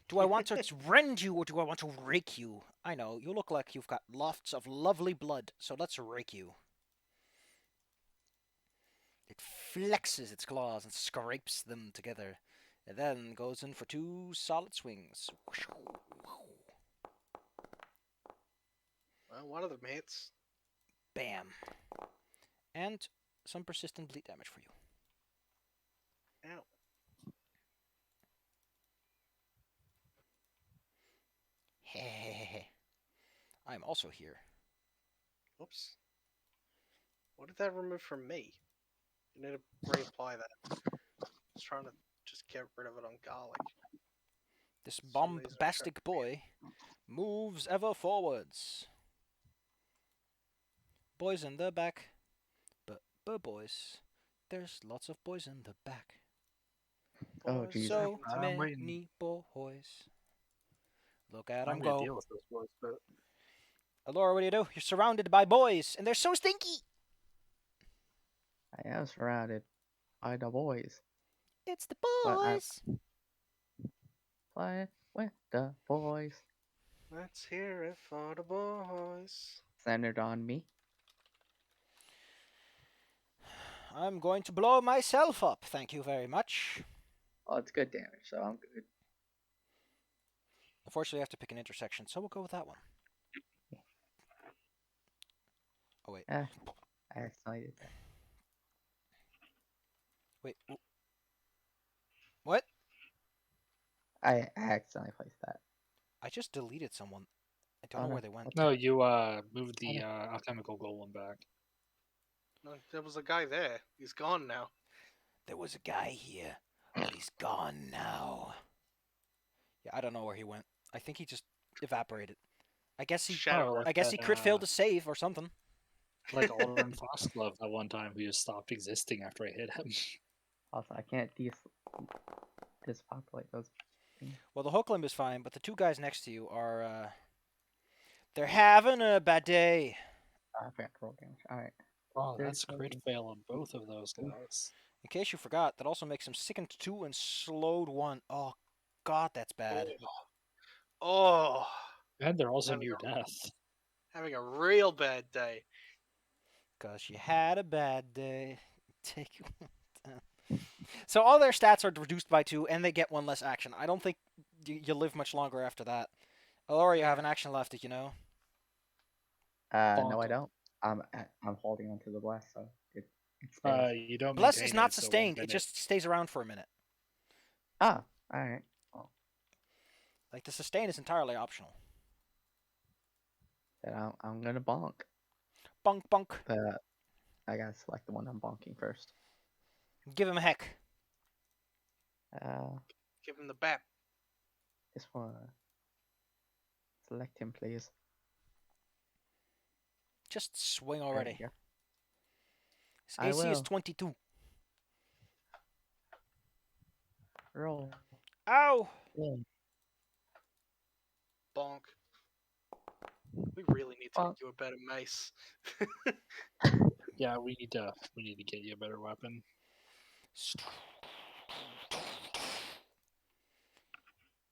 Do I want to rend you or do I want to rake you? I know, you look like you've got lots of lovely blood, so let's rake you. It flexes its claws and scrapes them together, and then goes in for 2 solid swings. Well, one of them hits. Bam. And some persistent bleed damage for you. Ow. Hehehe. I'm also here. Oops. What did that remove from me? You need to reapply that. I was trying to just get rid of it on Garlic. This Some of these are bombastic boy moves ever forwards. Boys in the back. But boys. There's lots of boys in the back. Oh, Boys, geez. So I'm many waiting. boys. Look at I'm them gonna go. deal with those boys, but Alora, what do? You're surrounded by boys, and they're so stinky. I am surrounded by the boys. It's the But I- boys. Play with the boys. let's hear it for the boys. Centered on me. I'm going to blow myself up. Thank you very much. Oh, it's good damage, so I'm good. Unfortunately, I have to pick an intersection, so we'll go with that one. Oh, wait. I accidentally did that. Wait. What? I accidentally placed that. I just deleted someone. I don't Oh, know no. where they went. no, you moved the alchemical golem back. No, there was a guy there. He's gone now. There was a guy here, but he's gone now. Yeah, I don't know where he went. I think he just evaporated. I guess he. Shadow. like I guess he that, crit failed to save or something. Like Alden Foxglove that one time who just stopped existing after I hit him. Also, I can't dispopulate those. Well, the hook limb is fine, but the 2 guys next to you are. They're having a bad day. I forgot to roll damage. Alright. Oh, There's that's crit something. fail on both of those guys. In case you forgot, that also makes him sickened 2 and slowed 1. Oh, God, that's bad. Oh, And they're also There we near go. death. having a real bad day. Because you had a bad day. Take. So all their stats are reduced by 2, and they get 1 less action. I don't think you live much longer after that. Or you have an action left, did you know? No, I Bonk. don't. I'm holding onto the blast, so it stays. You don't Bless maintain is not it, so 1 sustained. It minute. just stays around for a minute. Ah, all right. Like, the sustain is entirely optional. Then I'm gonna bonk, Bunk, bunk. but I gotta select the one I'm bonking first. Give him a heck. Give him the bat. This one. Select him, please. Just swing There already. you go. His I AC is will. 22. Roll. Ow! Yeah. Bonk. We really need to Bonk. get you a better mace. Yeah, we need to get you a better weapon.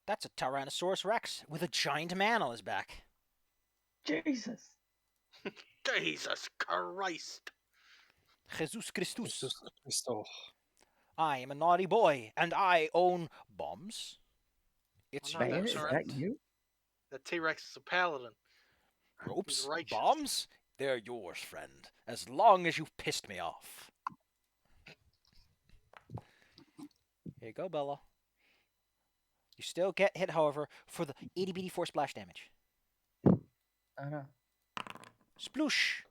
That's a Tyrannosaurus Rex with a giant man on his back. Jesus. Jesus Christ. Jesus Christus. Jesus Christo. I am a naughty boy, and I own bombs. It's Oh, no, Bayonet, yours, is that's friend. that you? The T-Rex is a paladin. Ropes, righteous. bombs, they're yours, friend, as long as you've pissed me off. Here you go, Bella. You still get hit, however, for the itty bitty force splash damage. Oh no. Sploosh!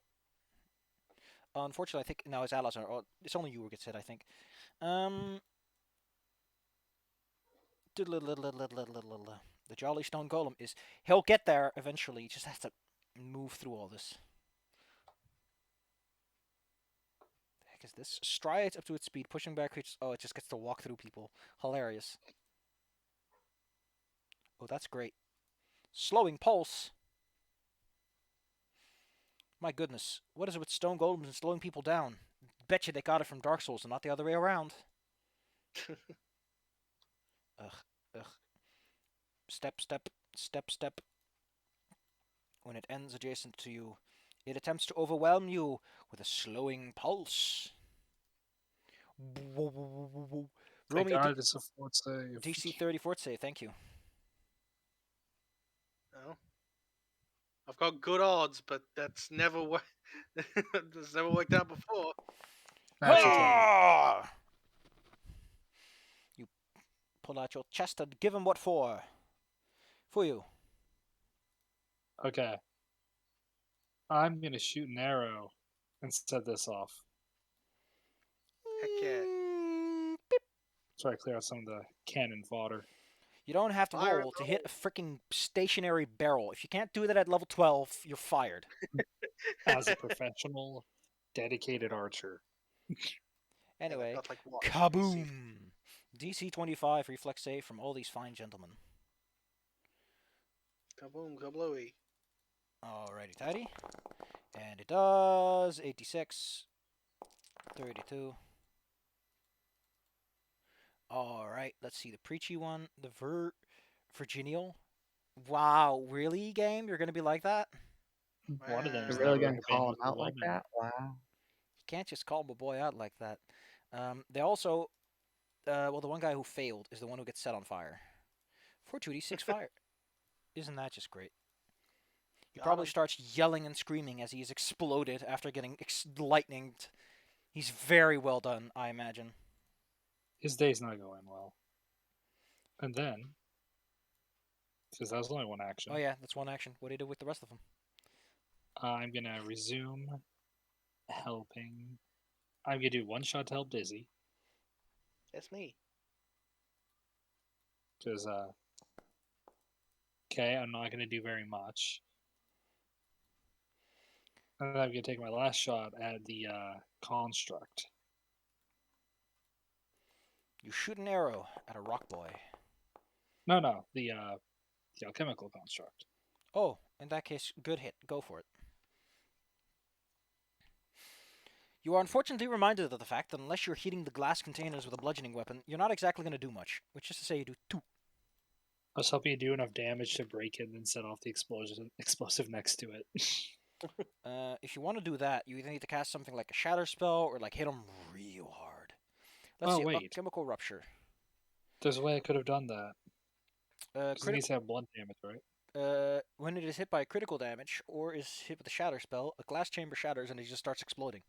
Unfortunately, I think no, his allies are. Oh, it's only you who gets hit, I think. The Jolly Stone Golem is. He'll get there eventually. He just has to move through all this. The heck is this? Strides up to its speed, pushing back creatures. Oh, it just gets to walk through people. Hilarious. Oh, that's great. Slowing pulse. My goodness, what is it with stone golems and slowing people down? Bet you they got it from Dark Souls and not the other way around. Ugh. Step, step, step, step. When it ends adjacent to you, it attempts to overwhelm you with a slowing pulse. Roll Thank me a God it's a fort save. DC 30 fort save, thank you. Oh. I've got good odds, but that's never that's never worked out before. Natural 20. Ah! You pull out your chest and give him what for. For you. Okay. I'm gonna shoot an arrow and set this off. Heck yeah. Beep. Try to clear out some of the cannon fodder. You don't have to Fire roll to hit a freaking stationary barrel. If you can't do that at level 12, you're fired. As a professional, dedicated archer. Anyway, Got like what? kaboom! DC 25 reflex save from all these fine gentlemen. Kaboom, kablooey. Alrighty, tidy. And it does 86, 32. Alright, let's see the preachy one. The Virginial. Wow, really, game? You're gonna be like that? One of them Wow. is You're really never gonna call him been with a out like woman. that? Wow. You can't just call my boy out like that. They also, well, the one guy who failed is the one who gets set on fire. For 2d6 fire. Isn't that just great? He Got probably him. starts yelling and screaming as he is exploded after getting lightninged. He's very well done, I imagine. His day's not going well. And then, because that was only one action, Oh yeah, that's one action. What do you do with the rest of them? I'm gonna resume helping. I'm gonna do one shot to help Dizzy, That's me. because okay, I'm not gonna do very much. And then I'm gonna take my last shot at the construct. You shoot an arrow at a rock boy. No, the alchemical construct. Oh, in that case, good hit. Go for it. You are unfortunately reminded of the fact that unless you're hitting the glass containers with a bludgeoning weapon, you're not exactly going to do much. Which is to say, you do 2. I was hoping you do enough damage to break it and then set off the explosive next to it. If you want to do that, you either need to cast something like a shatter spell or like hit him real hard. Let's Oh, see. wait. Chemical rupture. There's a way I could have done that. Because it Critical. needs to have blunt damage, right? When it is hit by critical damage or is hit with a shatter spell, a glass chamber shatters and it just starts exploding.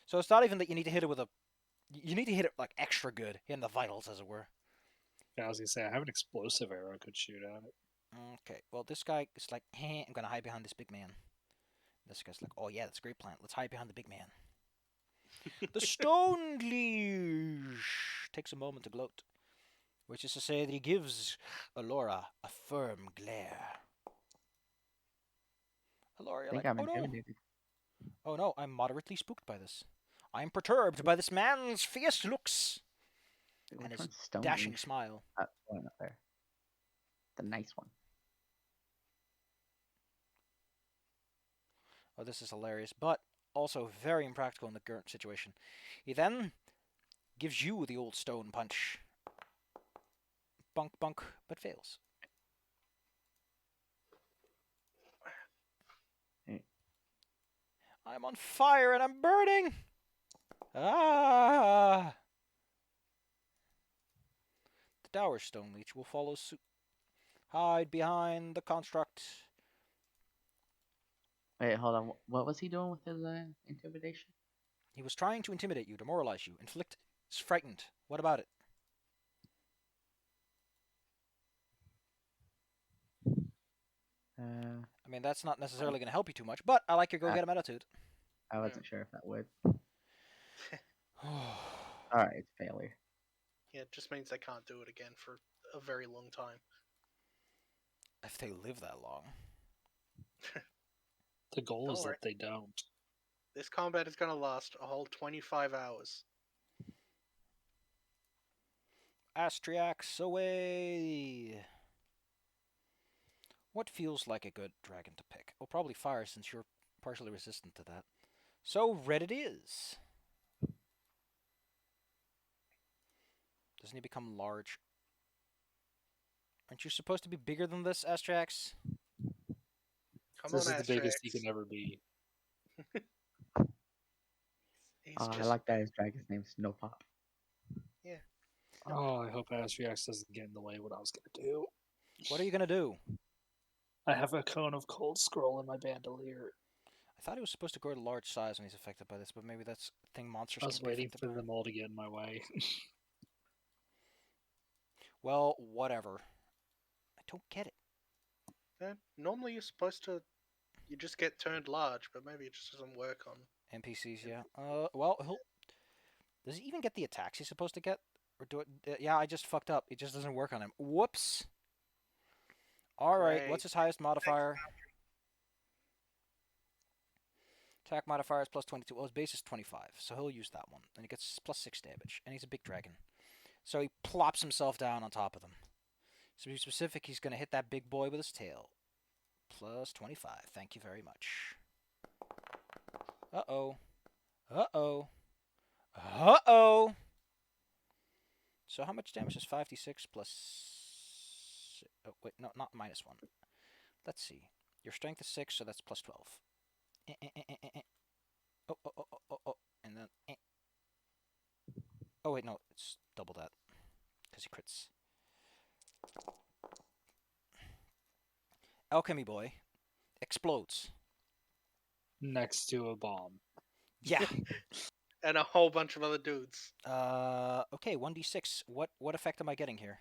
So it's not even that you need to hit it with a. You need to hit it like extra good, in the vitals, as it were. Yeah, I was gonna say I have an explosive arrow I could shoot at it. Okay. Well, this guy is like, hey, I'm gonna hide behind this big man. This guy's like, oh yeah, that's a great plan. Let's hide behind the big man. The stone leash takes a moment to gloat, which is to say that he gives Alora a firm glare. Alora, I you're think like, I'm oh no, intimidated. oh no, I'm moderately spooked by this. I am perturbed by this man's fierce looks Wait, and which his one's stone dashing leaf? smile. One up there. The nice one. Oh, this is hilarious, but also very impractical in the current situation. He then gives you the old stone punch. Bunk, bunk, but fails. Hey. I'm on fire and I'm burning! Ah! The Dower Stone Leech will follow suit. Hide behind the construct. Wait, hold on. What was he doing with his intimidation? He was trying to intimidate you, demoralize you, inflict frightened. What about it? I mean, that's not necessarily going to help you too much, but I like your go-get-'em attitude. I wasn't sure if that would. All right, it's failure. Yeah, it just means they can't do it again for a very long time. If they live that long. The goal is Don't worry. that they don't. This combat is going to last a whole 25 hours. Astriax away! What feels like a good dragon to pick? Well, probably fire, since you're partially resistant to that. So, red it is. Doesn't he become large? Aren't you supposed to be bigger than this, Astrax? Come This on, is the biggest he Astrax. can ever be. He's I just like that his dragon's name's No Pop. Oh, I hope Astriax doesn't get in the way of what I was gonna do. What are you going to do? I have a cone of cold scroll in my bandolier. I thought he was supposed to grow to large size when he's affected by this, but maybe that's a thing monsters I was can be waiting affected for by. them all to get in my way. Well, whatever. I don't get it. Yeah, normally you're supposed to. You just get turned large, but maybe it just doesn't work on. NPCs, yeah. Well, does he even get the attacks he's supposed to get? Or do it? Yeah, I just fucked up. It just doesn't work on him. Whoops. All right. Great. What's his highest modifier? Attack modifier is plus 22. Well, his base is 25, so he'll use that one. And he gets plus 6 damage. And he's a big dragon. So he plops himself down on top of them. So to be specific, he's going to hit that big boy with his tail. Plus 25. Thank you very much. Uh-oh. Uh-oh. Uh-oh! So how much damage is 5d6 plus... Oh, wait, no, not minus 1. Let's see. Your strength is 6, so that's plus 12. Oh, oh, oh, oh, oh, oh. And then... Oh, wait, no, it's double that. Because he crits. Alchemy Boy explodes. Next to a bomb. Yeah. And a whole bunch of other dudes. Okay, 1d6. What effect am I getting here?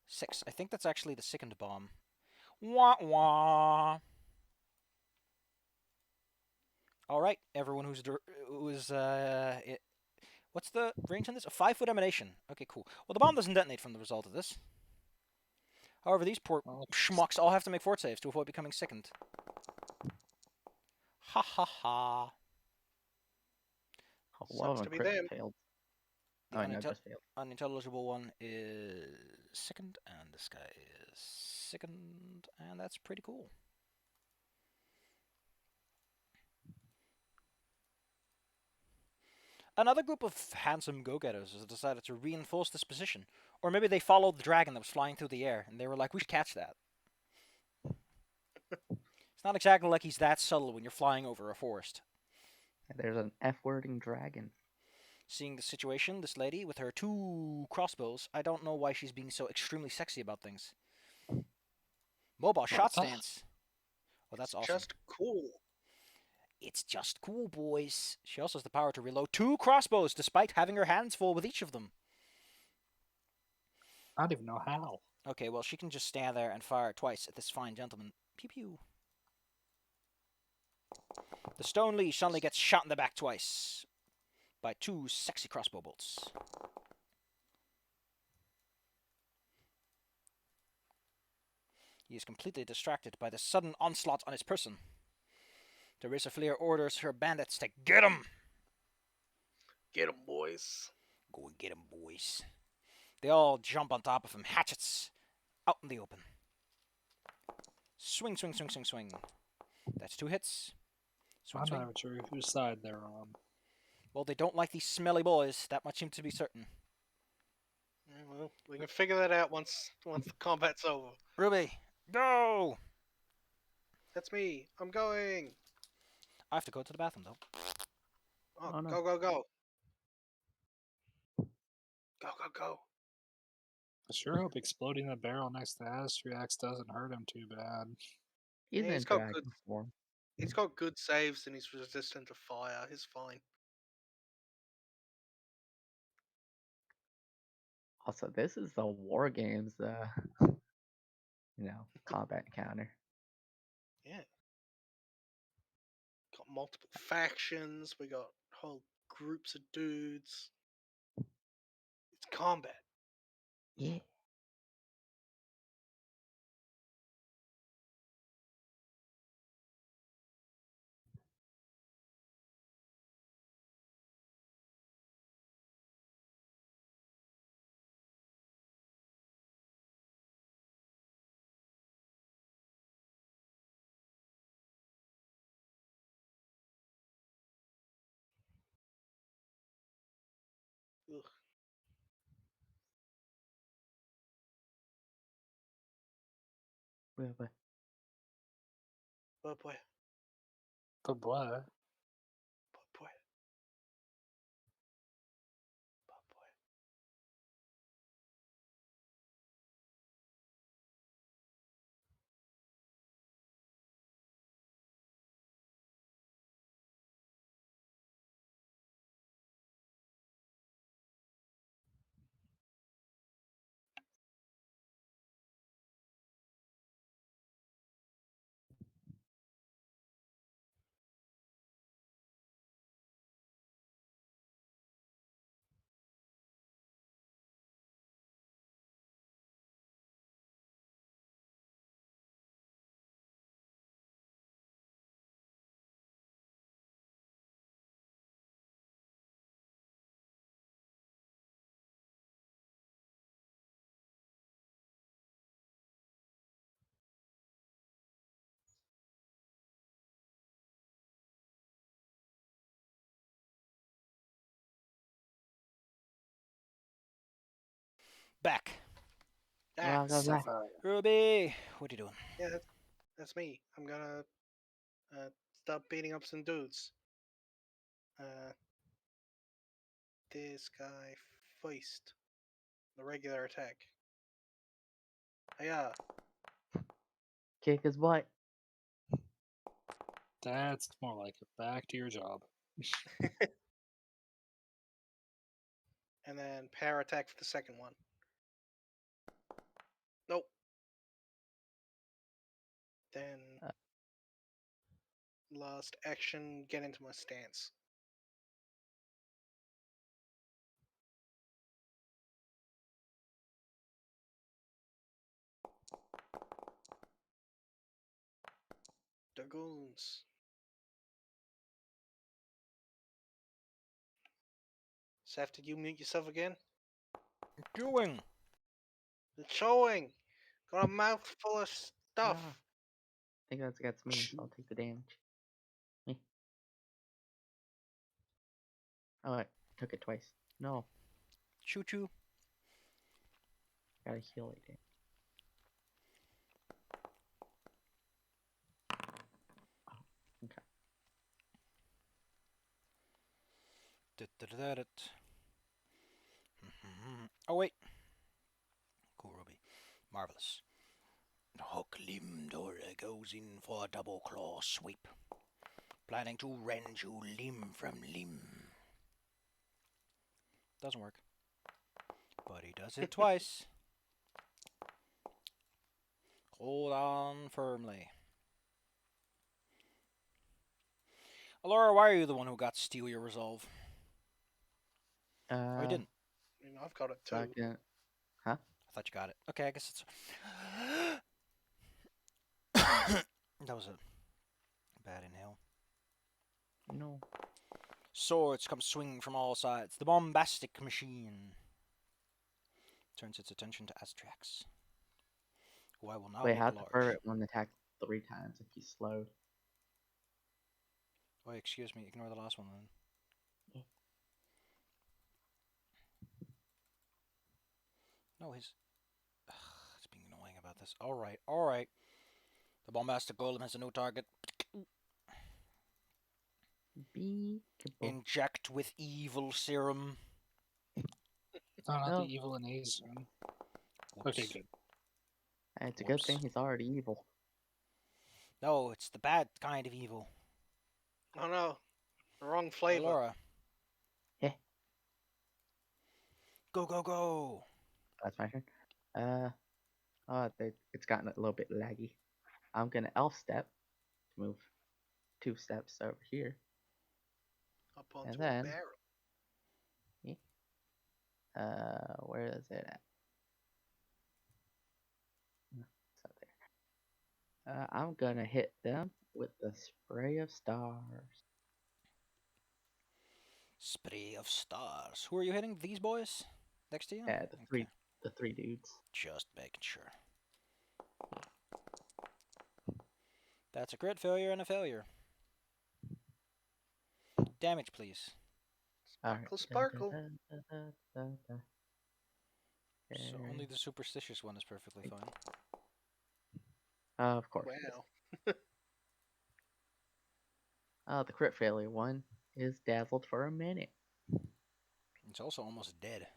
6. I think that's actually the sickened bomb. Wah wah. All right, everyone who's what's the range on this? A 5-foot emanation. Okay, cool. Well, the bomb doesn't detonate from the result of this. However, these poor schmucks all have to make fort saves to avoid becoming sickened. Ha ha ha. One of Sucks them to be them. failed. The Oh, no, just failed. unintelligible one is sickened, and this guy is sickened, and that's pretty cool. Another group of handsome go-getters has decided to reinforce this position. Or maybe they followed the dragon that was flying through the air, and they were like, we should catch that. It's not exactly like he's that subtle when you're flying over a forest. There's an F-wording dragon. Seeing the situation, this lady with her 2 crossbows, I don't know why she's being so extremely sexy about things. Mobile shot stance. Oh, that's awesome. Just cool. It's just cool, boys. She also has the power to reload 2 crossbows despite having her hands full with each of them. I don't even know how. Okay, well, she can just stand there and fire twice at this fine gentleman. Pew pew. The stone leash suddenly gets shot in the back twice by 2 sexy crossbow bolts. He is completely distracted by the sudden onslaught on his person. Teresa Fleer orders her bandits to get him. Get 'em, boys. Go and get him, boys. They all jump on top of him, hatchets out in the open. Swing, swing, swing, swing, swing. That's 2 hits. Swing, I'm swing. not even sure whose side they're on. Well, they don't like these smelly boys. That much seems to be certain. Yeah, well, we can figure that out once the combat's over. Ruby, go! That's me. I'm going. I have to go to the bathroom, though. Oh, Oh, no. go, go, go. Go, go, go. I sure hope exploding the barrel next to Astriax doesn't hurt him too bad. He's Yeah, in he's got dragon good- form. He's got good saves and he's resistant to fire. He's fine. Also, this is the War Games, combat encounter. Yeah. Got multiple factions. We got whole groups of dudes. It's combat. Yeah. Ugh. But Oh boy. But what? Oh boy. Oh boy. Back. Well, That's go back. Ruby, what are you doing? yeah. That's me. I'm gonna start beating up some dudes. This guy first. The regular attack. Yeah. Kick his butt. That's more like it. Back to your job. And then power attack for the second one. Nope. Then last action, get into my stance. Dragoons. Seth, did you mute yourself again? Doing. It's showing. Got a mouth full of stuff. Ah. I think that's against me, so I'll take the damage. Me. Oh, I took it twice. No, Choo choo. gotta heal it. Oh wait. Cool, Ruby. Marvelous. Hook limb Dora goes in for a double claw sweep. Planning to rend you limb from limb. Doesn't work. But he does it twice. Hold on firmly. Alora, why are you the one who got to steal your resolve? Oh, you didn't. I mean, I've got it too. Fucking, huh? I thought you got it. Okay, I guess it's... That was a bad inhale. No. Swords come swinging from all sides. The bombastic machine turns its attention to Astrax, who I will now Wait, make how'd the large. ferret one attack 3 times if he's slowed? Wait, excuse me. Ignore the last one then. Yeah. No, his... It's being annoying about this. Alright, alright. The bombastic golem has a new target. Be Inject with evil serum. No, not No. the evil and A's. Whoops. Okay, good. It's a good Whoops. thing he's already evil. No, it's the bad kind of evil. Oh no, the wrong flavor. Alora. Yeah. Go, go, go. That's my turn. It's gotten a little bit laggy. I'm gonna elf step to move 2 steps over here. Up onto then- a barrel. Where is it at? It's up there. I'm gonna hit them with the spray of stars. Spray of stars. Who are you hitting? These boys? Next to you? Yeah, Okay. the three dudes. Just making sure. That's a crit failure and a failure. Damage, please. Alright. Sparkle. So only the superstitious one is perfectly fine. Of course. Wow. The crit failure one is dazzled for a minute. It's also almost dead.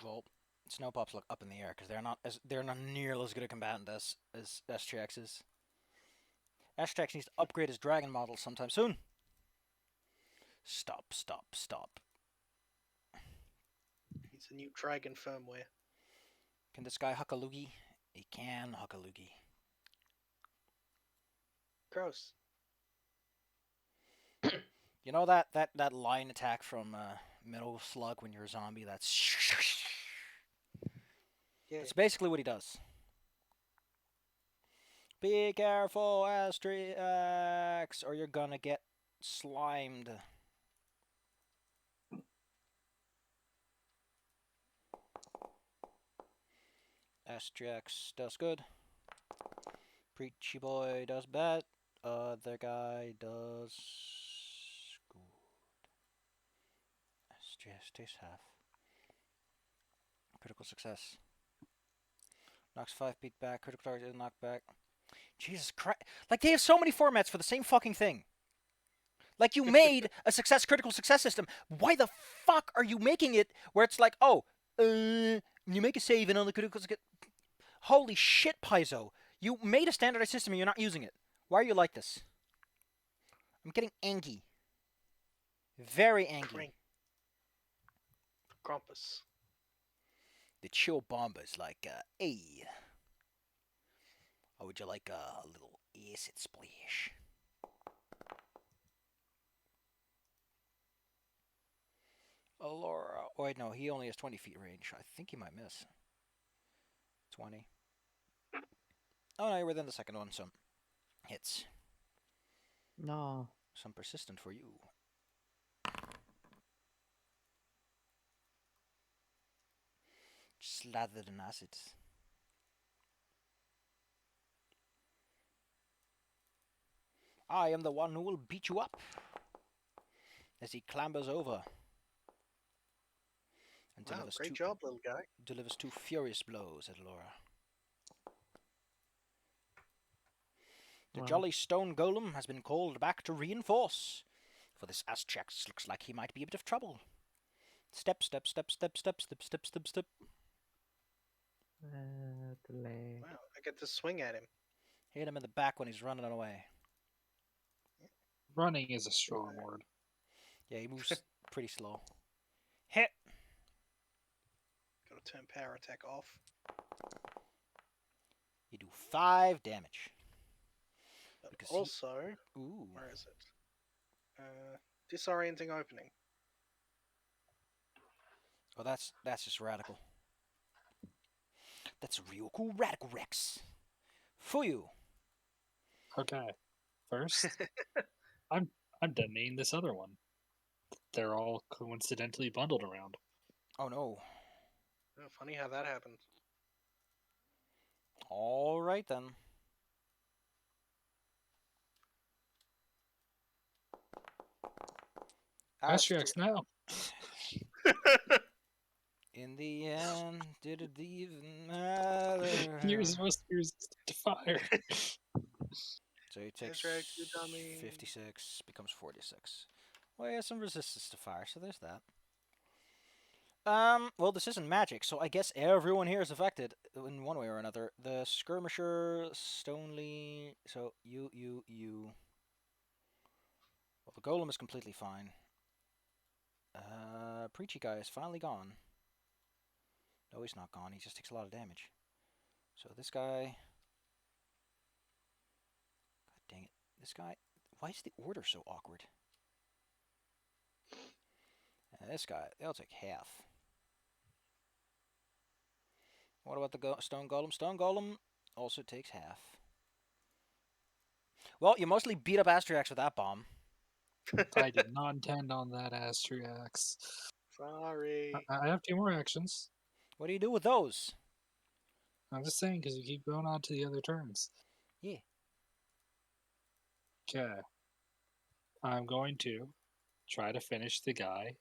Well, snow pops look up in the air because they're not nearly as good a combatant as Astrax is. Astrax needs to upgrade his dragon model sometime soon. Stop, stop, stop. He's a new dragon firmware. Can this guy huck a loogie? He can huck a loogie. Gross. You know that line attack from Metal Slug when you're a zombie? That's Yeah. That's basically what he does. Be careful, Astrax, or you're gonna get slimed. Astrax does good. Preachy boy does bad. Other guy does good. Astrax takes half. Critical success. Knocks 5 feet back. Critical target is knocked back. Jesus Christ. Like, they have so many formats for the same fucking thing. Like, you made a critical success system. Why the fuck are you making it where it's like, oh, you make a save and on the critical success... Holy shit, Paizo. You made a standardized system and you're not using it. Why are you like this? I'm getting angry. Very angry. Grumpus. The chill bomber is like, hey. Or would you like a little acid splash? Alora. Oh, wait, no, he only has 20 feet range. I think he might miss. 20. Oh, no, you're within the second one, so hits. No. Some persistent for you. Slathered in acids. I am the one who will beat you up. As he clambers over. And Wow, great job, little guy. delivers 2 furious blows at Laura. The Well. jolly stone golem has been called back to reinforce. For this Aztrax looks like he might be a bit of trouble. Step, step, step, step, step, step, step, step, step. The leg. Wow, I get to swing at him. Hit him in the back when he's running away. Running is a strong word. Yeah, he moves pretty slow. Hit! Gotta turn power attack off. You do 5 damage. But Because he- also, Ooh. where is it? Disorienting opening. Oh, that's just radical. That's real cool radical Rex. For you. Okay. First, I'm detonating this other one. They're all coincidentally bundled around. Oh no. Oh, funny how that happened. All right then. Asterix now. In the end, did it even matter? You're supposed to be resistant to fire. So he takes Asterix, you dummy. 56, becomes 46. Well, he has some resistance to fire, so there's that. Well, this isn't magic, so I guess everyone here is affected in one way or another. The skirmisher, Stonely, so you. Well, the golem is completely fine. Preachy guy is finally gone. No, he's not gone. He just takes a lot of damage. So this guy. God dang it. This guy. Why is the order so awkward? And this guy, they'll take half. What about the stone golem? Stone golem also takes half. Well, you mostly beat up Asterix with that bomb. I did not intend on that Asterix. Sorry. I have 2 more actions. What do you do with those? I'm just saying because you keep going on to the other turns. Yeah. Okay. I'm going to try to finish the guy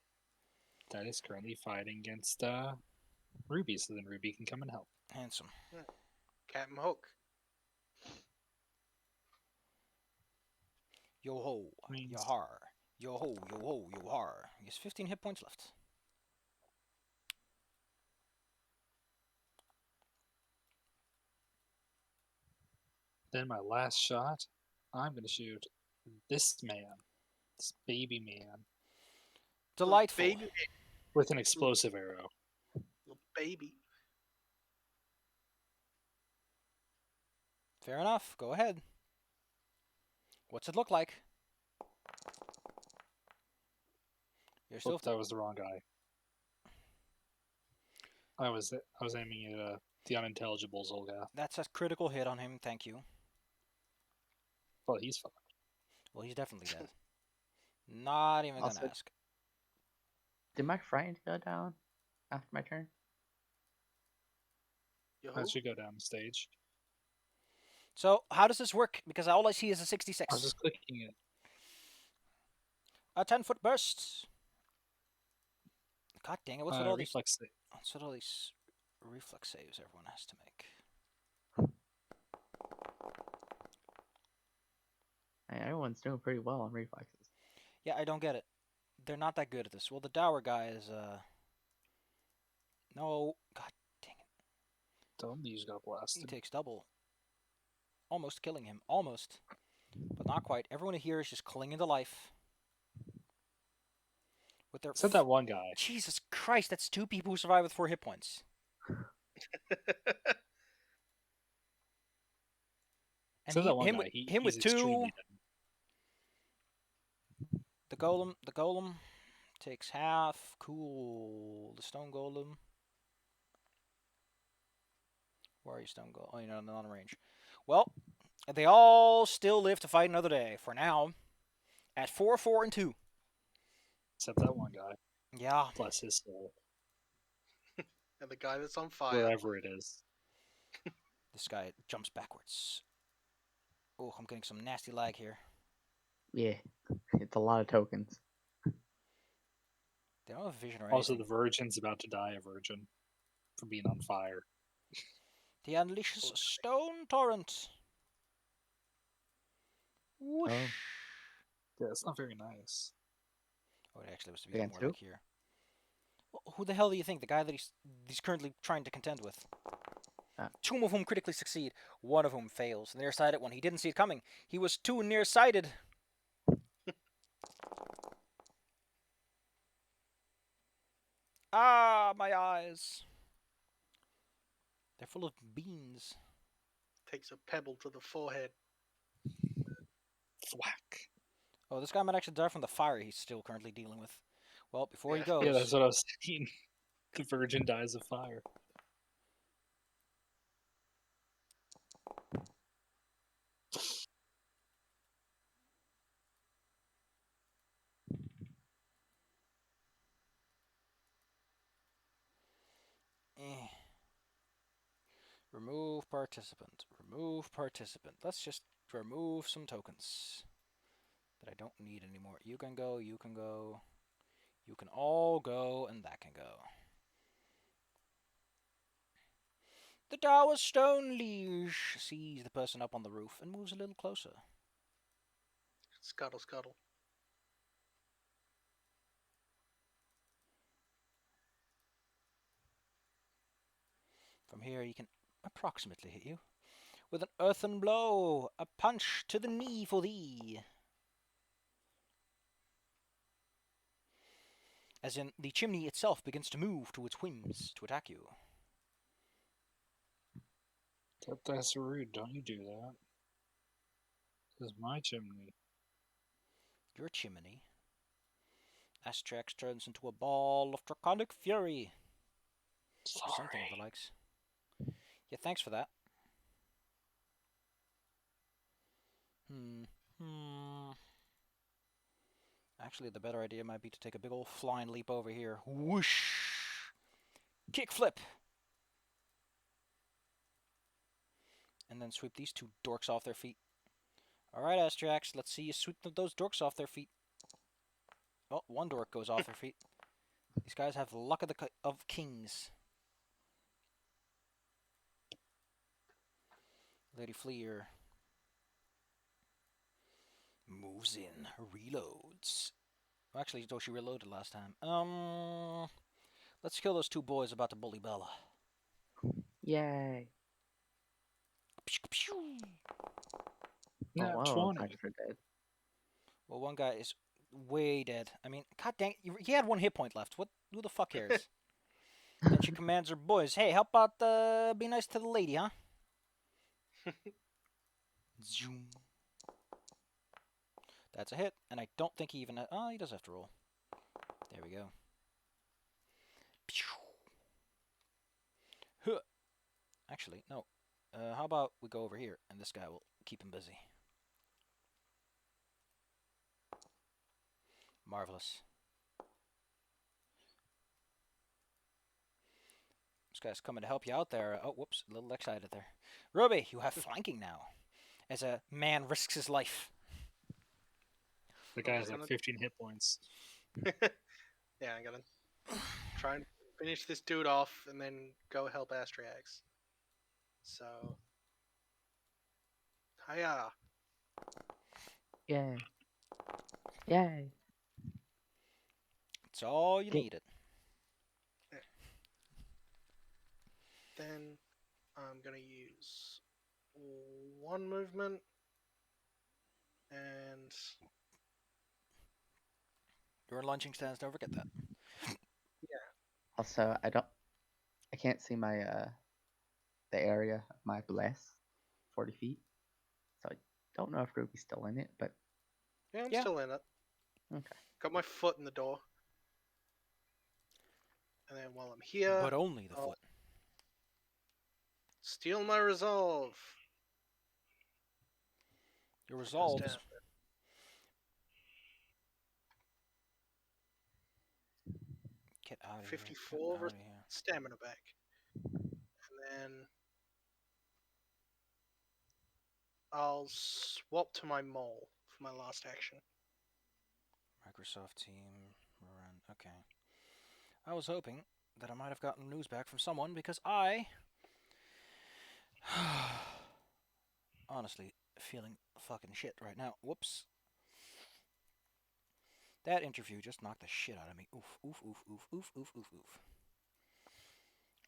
that is currently fighting against Ruby, so then Ruby can come and help. Handsome. Captain Hook. Yo ho. Means- Yo har. Yo ho. Yo ho. Yo har. He has 15 hit points left. Then my last shot, I'm going to shoot this man, this baby man, Delightful. Baby. with an explosive arrow. Little baby. Fair enough. Go ahead. What's it look like? You're still. Oops, that was the wrong guy. I was aiming at the unintelligible Zolgath. That's a critical hit on him. Thank you. Well, he's fine. Well, he's definitely dead. Not even Also- gonna ask. Did my friend go down after my turn? Yo. That should go down the stage. So, how does this work? Because all I see is a I was 66. just clicking it. A 10-foot burst. God dang it! What's with all these? Reflex save. What's with all these reflex saves everyone has to make? Hey, everyone's doing pretty well on reflexes. Yeah, I don't get it. They're not that good at this. Well, the Dower guy is no. God dang it! Dumbies got He blasted. takes double. Almost killing him. Almost, but not quite. Everyone here is just clinging to life. With their Except that one guy. Jesus Christ, that's 2 people who survive with 4 hit points. And Except that one him guy. with, him he's with 2. extremely dead. The golem takes half. Cool. The stone golem. Where are you, stone golem? Oh, you're not on range. Well, they all still live to fight another day. For now, at 4, 4, and 2. Except that one guy. Yeah. Bless his soul. And the guy that's on fire. Wherever it is. This guy jumps backwards. Oh, I'm getting some nasty lag here. Yeah, it's a lot of tokens. They don't have vision or Also, anything. the virgin's about to die a virgin for being on fire. He unleashes a stone torrent. Whoosh. Oh. Yeah, it's not very nice. Oh, it actually was to be Against more who? like here. Well, who the hell do you think? The guy that he's currently trying to contend with. Ah. Two of whom critically succeed, one of whom fails. The nearsighted one, he didn't see it coming. He was too nearsighted. Ah, my eyes. They're full of beans. Takes a pebble to the forehead. Thwack. Oh, this guy might actually die from the fire he's still currently dealing with. Well, before he Yeah. goes... Yeah, that's what I was thinking. The virgin dies of fire. Eh. Remove participant. Remove participant. Let's just remove some tokens that I don't need anymore. You can go, you can go. You can all go, and that can go. The Tower Stone Liege sees the person up on the roof and moves a little closer. Scuttle, scuttle. From here, he can approximately hit you with an earthen blow, a punch to the knee for thee. As in, the chimney itself begins to move to its whims to attack you. That's rude. Don't you do that. This is my chimney. Your chimney. Astrax turns into a ball of draconic fury. Or something of the likes. Yeah, thanks for that. Actually, the better idea might be to take a big old flying leap over here. Whoosh! Kickflip! And then sweep these two dorks off their feet. Alright, Astrax, let's see you sweep those dorks off their feet. Oh, one dork goes off their feet. These guys have the luck of kings. Lady Fleer moves in, reloads. Actually, though she reloaded last time. Let's kill those two boys about to bully Bella. Yay. Nat Oh, wow. 20. Thanks for dead. Well, one guy is way dead. I mean, god dang it, he had 1 hit point left. Who the fuck cares? Then she commands her boys, hey, help out, be nice to the lady, huh? Zoom. That's a hit, and I don't think he even... Oh, he does have to roll. There we go. Huh. Actually, no. How about we go over here, and this guy will keep him busy. Marvelous. This guy's coming to help you out there. Oh, whoops, a little excited there. Ruby, you have flanking now. As a man risks his life. The guy has like 15 hit points. Yeah, I'm gonna try and finish this dude off and then go help Astrax. So, hiya. Yay. Yay. It's all you Cool. needed. Then I'm gonna use one movement and You're in lunging stance, don't forget that. Also, I can't see my the area of my bless 40 feet. So I don't know if Ruby's still in it, but yeah, I'm Yeah. still in it. okay. Got my foot in the door. And then while I'm here, But only the I'll foot. steal my resolve. Your Goes resolve is down. get out of 54 here. Get out versus of here. stamina back. And then I'll swap to my mole for my last action. Microsoft Team. Run. Okay. I was hoping that I might have gotten news back from someone because I honestly feeling fucking shit right now. Whoops. That interview just knocked the shit out of me. Oof, oof, oof, oof, oof, oof, oof, oof.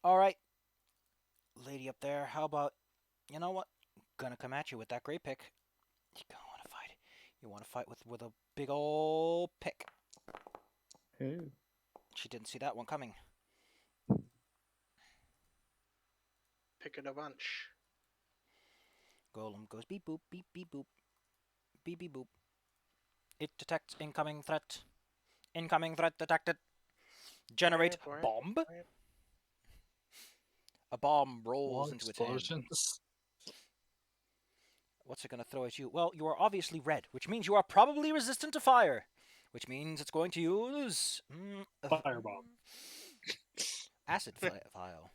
Alright. Lady up there, how about... You know what? Gonna come at you with that great pick. You gonna want to fight. You want to fight with a big ol' pick. Ooh. She didn't see that one coming. Pick it a bunch. Golem goes beep boop, beep beep boop. Beep beep boop. It detects incoming threat. Incoming threat detected. Generate bomb. A bomb rolls More into its hand. explosions. What's it going to throw at you? Well, you are obviously red, which means you are probably resistant to fire. Which means it's going to use... Fireball. Acid vial.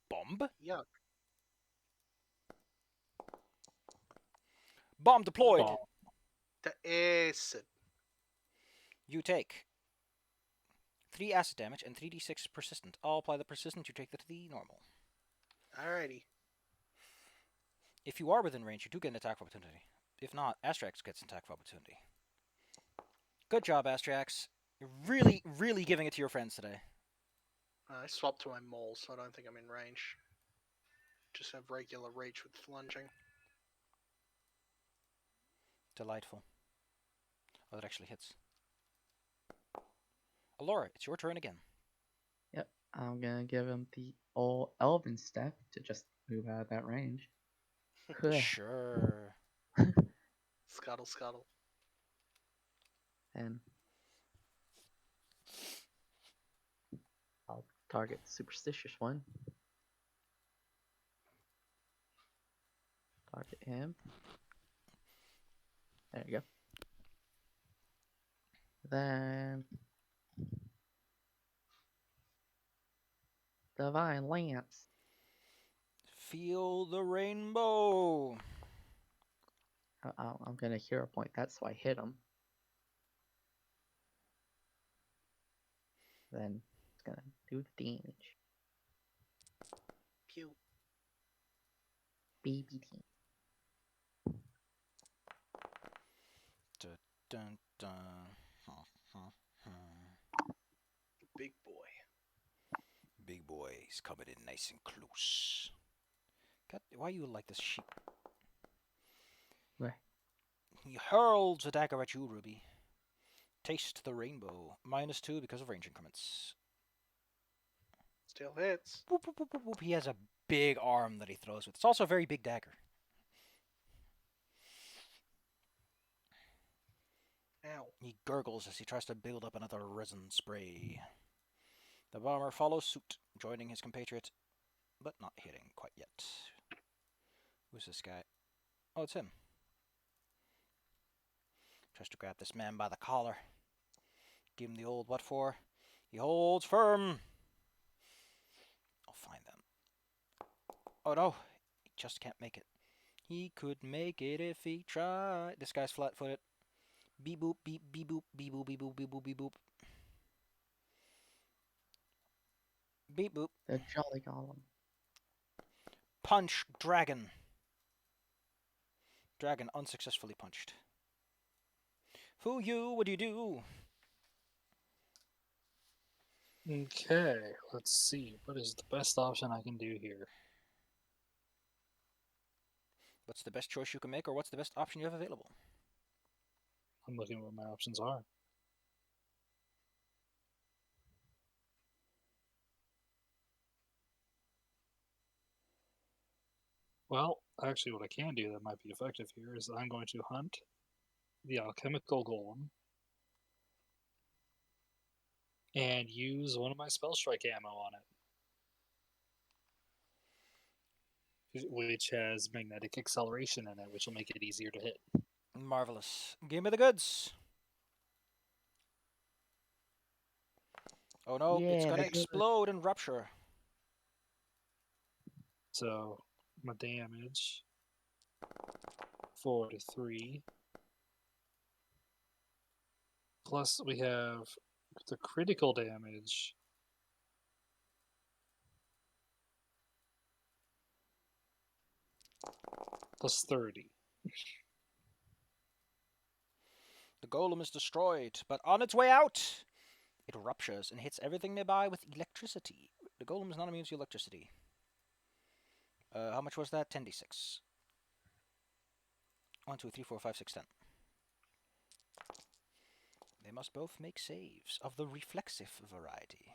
Bomb? Yuck. Bomb deployed. Bomb. The acid. You take 3 acid damage and 3d6 persistent. I'll apply the persistent, you take the 3 normal. Alrighty. If you are within range, you do get an attack of opportunity. If not, Astrax gets an attack of opportunity. Good job, Astrax. You're really, really giving it to your friends today. I swapped to my mole, so I don't think I'm in range. Just have regular reach with lunging. Delightful. Oh, that actually hits. Alora, it's your turn again. Yep. I'm gonna give him the old elven step to just move out of that range. Sure. Scuttle, scuttle. And I'll target the superstitious one. Target him. There you go. Then Divine Lance. Feel the rainbow. I'm gonna hero point that, so I hit him. Then it's gonna do the damage. Pew. Baby team. Dun, dun, dun. Big boy. Big boy's coming in nice and close. God, why you like this sheep? Where? He hurls a dagger at you, Ruby. Taste the rainbow. -2 because of range increments. Still hits. Boop, boop, boop, boop, boop. He has a big arm that he throws with. It's also a very big dagger. Ow. He gurgles as he tries to build up another resin spray. The bomber follows suit, joining his compatriot, but not hitting quite yet. Who's this guy? Oh, it's him. Tries to grab this man by the collar. Give him the old what for? He holds firm. I'll find them. Oh no, he just can't make it. He could make it if he tried. This guy's flat-footed. Beep boop, beep, beep boop, beep boop, beep boop, beep boop, beep boop. Beep boop. The Jolly Golem. Punch dragon. Dragon unsuccessfully punched. Foo you, what do you do? Okay, let's see. What is the best option I can do here? What's the best choice you can make, or what's the best option you have available? I'm looking at what my options are. Well, actually, what I can do that might be effective here is I'm going to hunt the alchemical golem and use one of my spell strike ammo on it, which has magnetic acceleration in it, which will make it easier to hit. Marvelous. Give me the goods. Oh no, it's Yeah, gonna the goods. explode and rupture. So my damage 4 to 3. Plus we have the critical damage. plus 30. The golem is destroyed, but on its way out, it ruptures and hits everything nearby with electricity. The golem is not immune to electricity. How much was that? 10d6. 1, 2, 3, 4, 5, 6, 10. They must both make saves of the reflexive variety.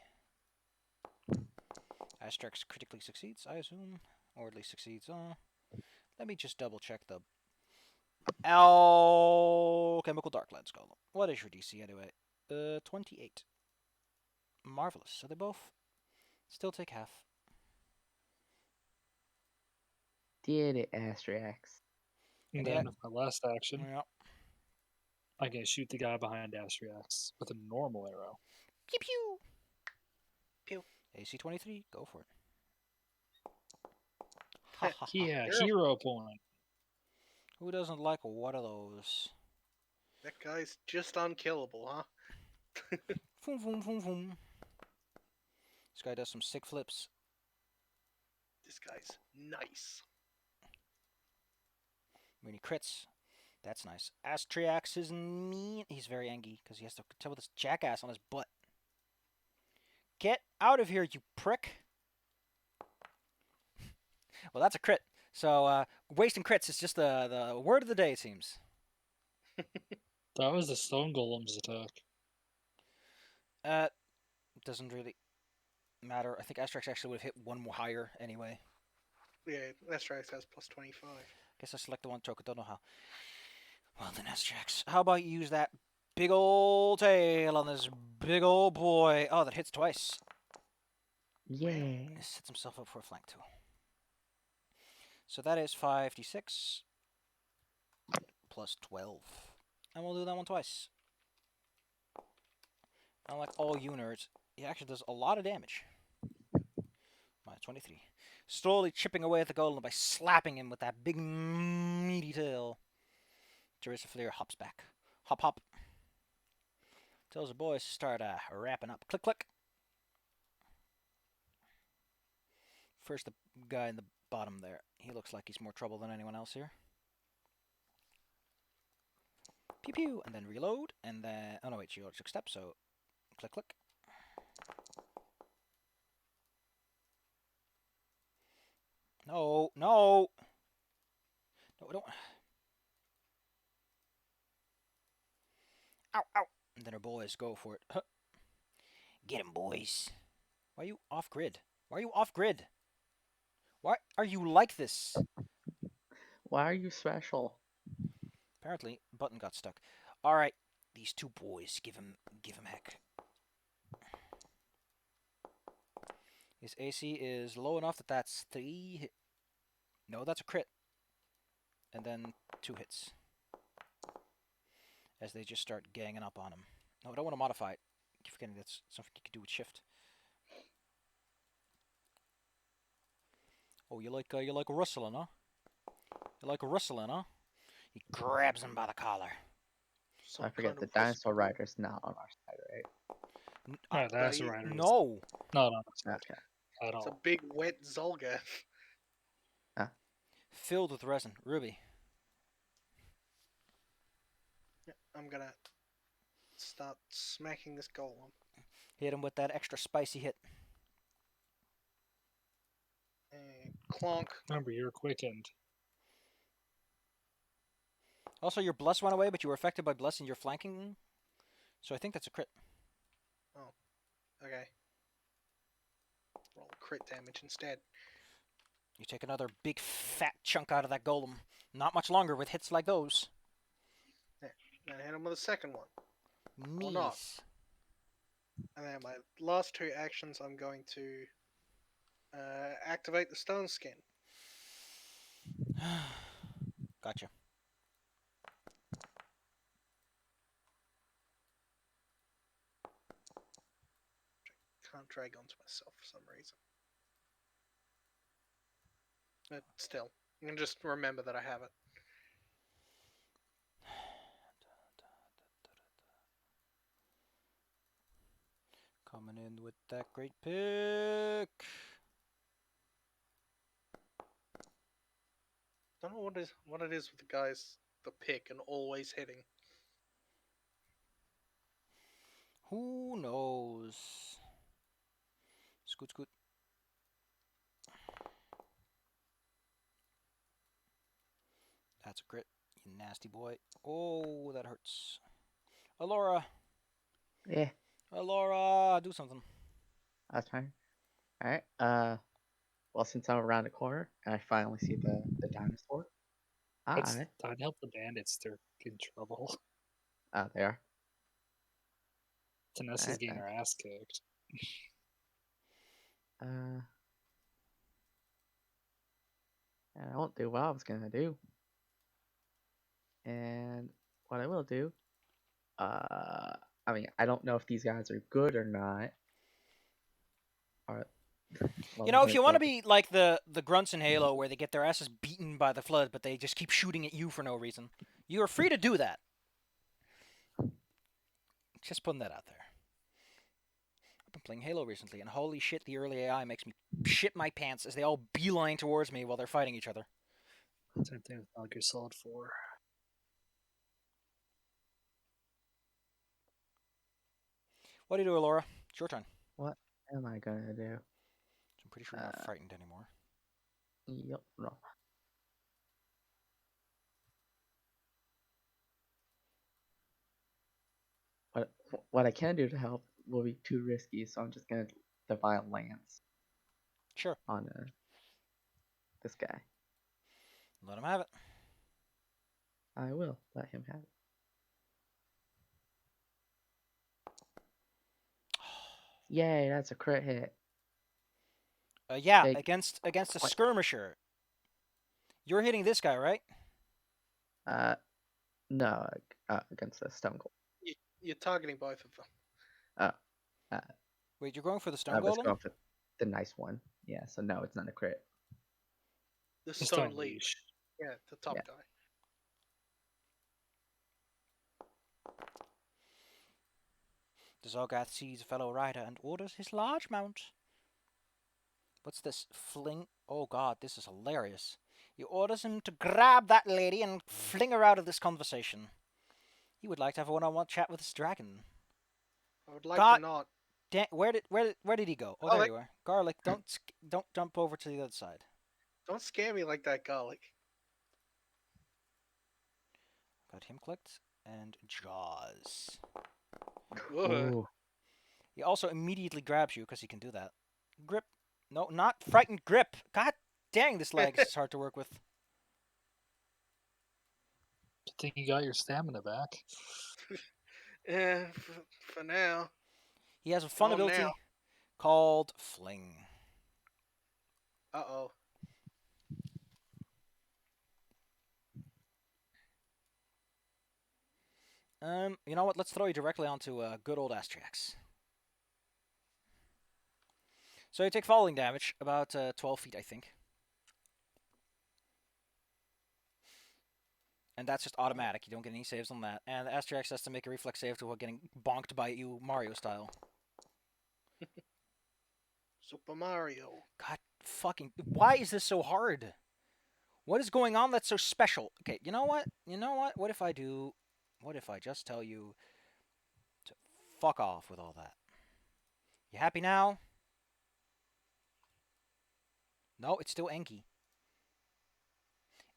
Astrax critically succeeds, I assume. Or at least succeeds. Let me just double check the Alchemical Darklands golem. What is your DC anyway? 28. Marvelous. So they both still take half. Did it, Astrax? And Yeah. then with my last action, Yeah. I can shoot the guy behind Astriax with a normal arrow. Pew pew. Pew. AC 23. Go for it. Ha ha ha. Yeah, Hero. hero point. Who doesn't like one of those? That guy's just unkillable, huh? Boom, boom, boom, boom. This guy does some sick flips. This guy's nice. When he crits, that's nice. Astriax is mean. He's very angry because he has to tell this jackass on his butt. Get out of here, you prick. Well, that's a crit. So, wasting crits is just the word of the day, it seems. That was the stone golem's attack. Doesn't really matter. I think Astrax actually would have hit one more higher anyway. Yeah, Astrax has plus 25. Guess I select the one token. Don't know how. Well then, Astrax, how about you use that big old tail on this big old boy? Oh, that hits twice. Yeah. He sets himself up for a flank too. So that is 5d6 plus 12. And we'll do that one twice. Unlike all units, he actually does a lot of damage. Minus 23. Slowly chipping away at the golem by slapping him with that big meaty tail. Teresa Flair hops back. Hop, hop. Tells the boys to start wrapping up. Click, click. First, the guy in the bottom there. He looks like he's more trouble than anyone else here. Pew pew, and then reload, and then... Oh no, wait, she already took steps, so... Click, click. No, no! No, we don't... Ow, ow! And then our boys go for it. Huh. Get him, boys. Why are you off-grid? Why are you off-grid? Why are you like this? Why are you special? Apparently, button got stuck. Alright, these two boys, give him heck. His AC is low enough that that's 3 hit. No, that's a crit. And then 2 hits. As they just start ganging up on him. No, I don't want to modify it. I keep forgetting that's something you can do with shift. Oh, you like rustling, huh? You like rustling, huh? He grabs him by the collar. So I forget the dinosaur rider's not on our side, right? Alright, that's right. No. Not on its side Okay. at It's a all. big wet Zolga. Filled with resin. Ruby. Yeah, I'm gonna start smacking this golem. Hit him with that extra spicy hit. And clonk. Remember, you're quickened. Also, your bless went away, but you were affected by bless and you're flanking. So I think that's a crit. Okay. Roll crit damage instead. You take another big fat chunk out of that golem. Not much longer with hits like those. And hit him with a second one. Nice. Or not. And then my last 2 actions, I'm going to activate the stone skin. Gotcha. Can't drag onto myself for some reason. But still, you can just remember that I have it. Coming in with that great pick. Don't know what it is with the guys, the pick and always hitting. Who knows? Scoot, scoot. That's a crit, you nasty boy. Oh, that hurts. Alora! Yeah, Alora, do something. that's fine. All right. Well, since I'm around the corner and I finally see the dinosaur, Let's I not help the bandits. They're in trouble. there. Tanessa's Alright, getting her ass kicked. and I won't do what I was gonna do. And what I will do, I mean, I don't know if these guys are good or not. Or, well, You know, if let you want to me- be like the grunts in Halo where they get their asses beaten by the Flood, but they just keep shooting at you for no reason, you are free to do that. Just putting that out there. I've been playing Halo recently, and holy shit, the early AI makes me shit my pants as they all beeline towards me while they're fighting each other. Same thing with Metal Gear Solid 4. What do you do, Alora? It's your turn. what am I gonna do? I'm pretty sure you're not frightened anymore. Yep, no. What I can do to help will be too risky, so I'm just gonna Divine Lance Sure. on this guy. Let him have it. I will let him have it. Yay, that's a crit hit. Yeah, Take against a point. skirmisher. You're hitting this guy, right? No, against the stone golem. You're targeting both of them. Wait, you're going for the I stone was golem? going for the nice one. Yeah, so no, it's not a crit. The Just stone don't leech. leash. Yeah, the top Yeah. guy. The Zolgath sees a fellow rider and orders his large mount. What's this? Fling? Oh god, this is hilarious. He orders him to grab that lady and fling her out of this conversation. He would like to have a one-on-one chat with his dragon. I would like God- to not. Where did he go? Oh, there you are. Garlic, don't jump over to the other side. Don't scare me like that, garlic. Got him clicked. And Jaws. Ugh. Ooh. He also immediately grabs you because he can do that. Grip. No, not frightened grip. God dang, this lag is hard to work with. Good thing you got your stamina back. Yeah, for now. He has a fun Calm ability now. called Fling. Uh-oh. You know what? Let's throw you directly onto good old Astrax. So you take falling damage, about 12 feet, I think. And that's just automatic. You don't get any saves on that. And Astrax has to make a reflex save to avoid getting bonked by you Mario style. Super Mario. God fucking... Why is this so hard? What is going on that's so special? Okay, you know what? You know what? What if I do... What if I just tell you to fuck off with all that? You happy now? No, it's still Enki.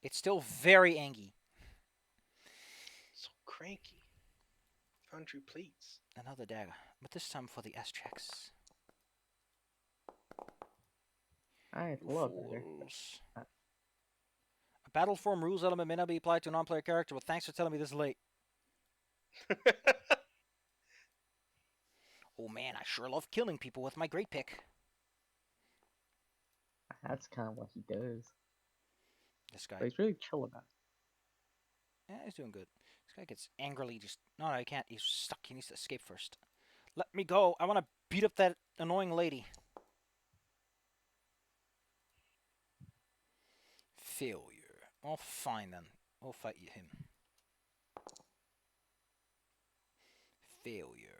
It's still very Enki. So cranky. Country, please. Another dagger, but this time for the Astrax. Alright, You a little better. fools. A battle form rules element may not be applied to a non-player character, but thanks for telling me this late. Oh man, I sure love killing people with my great pick. That's kind of what he does. This guy, But he's really chill about it. yeah, he's doing good. This guy gets angrily just... No, he can't. He's stuck. He needs to escape first. Let me go. I want to beat up that annoying lady. Failure. Oh, fine then. We'll fight him. Failure.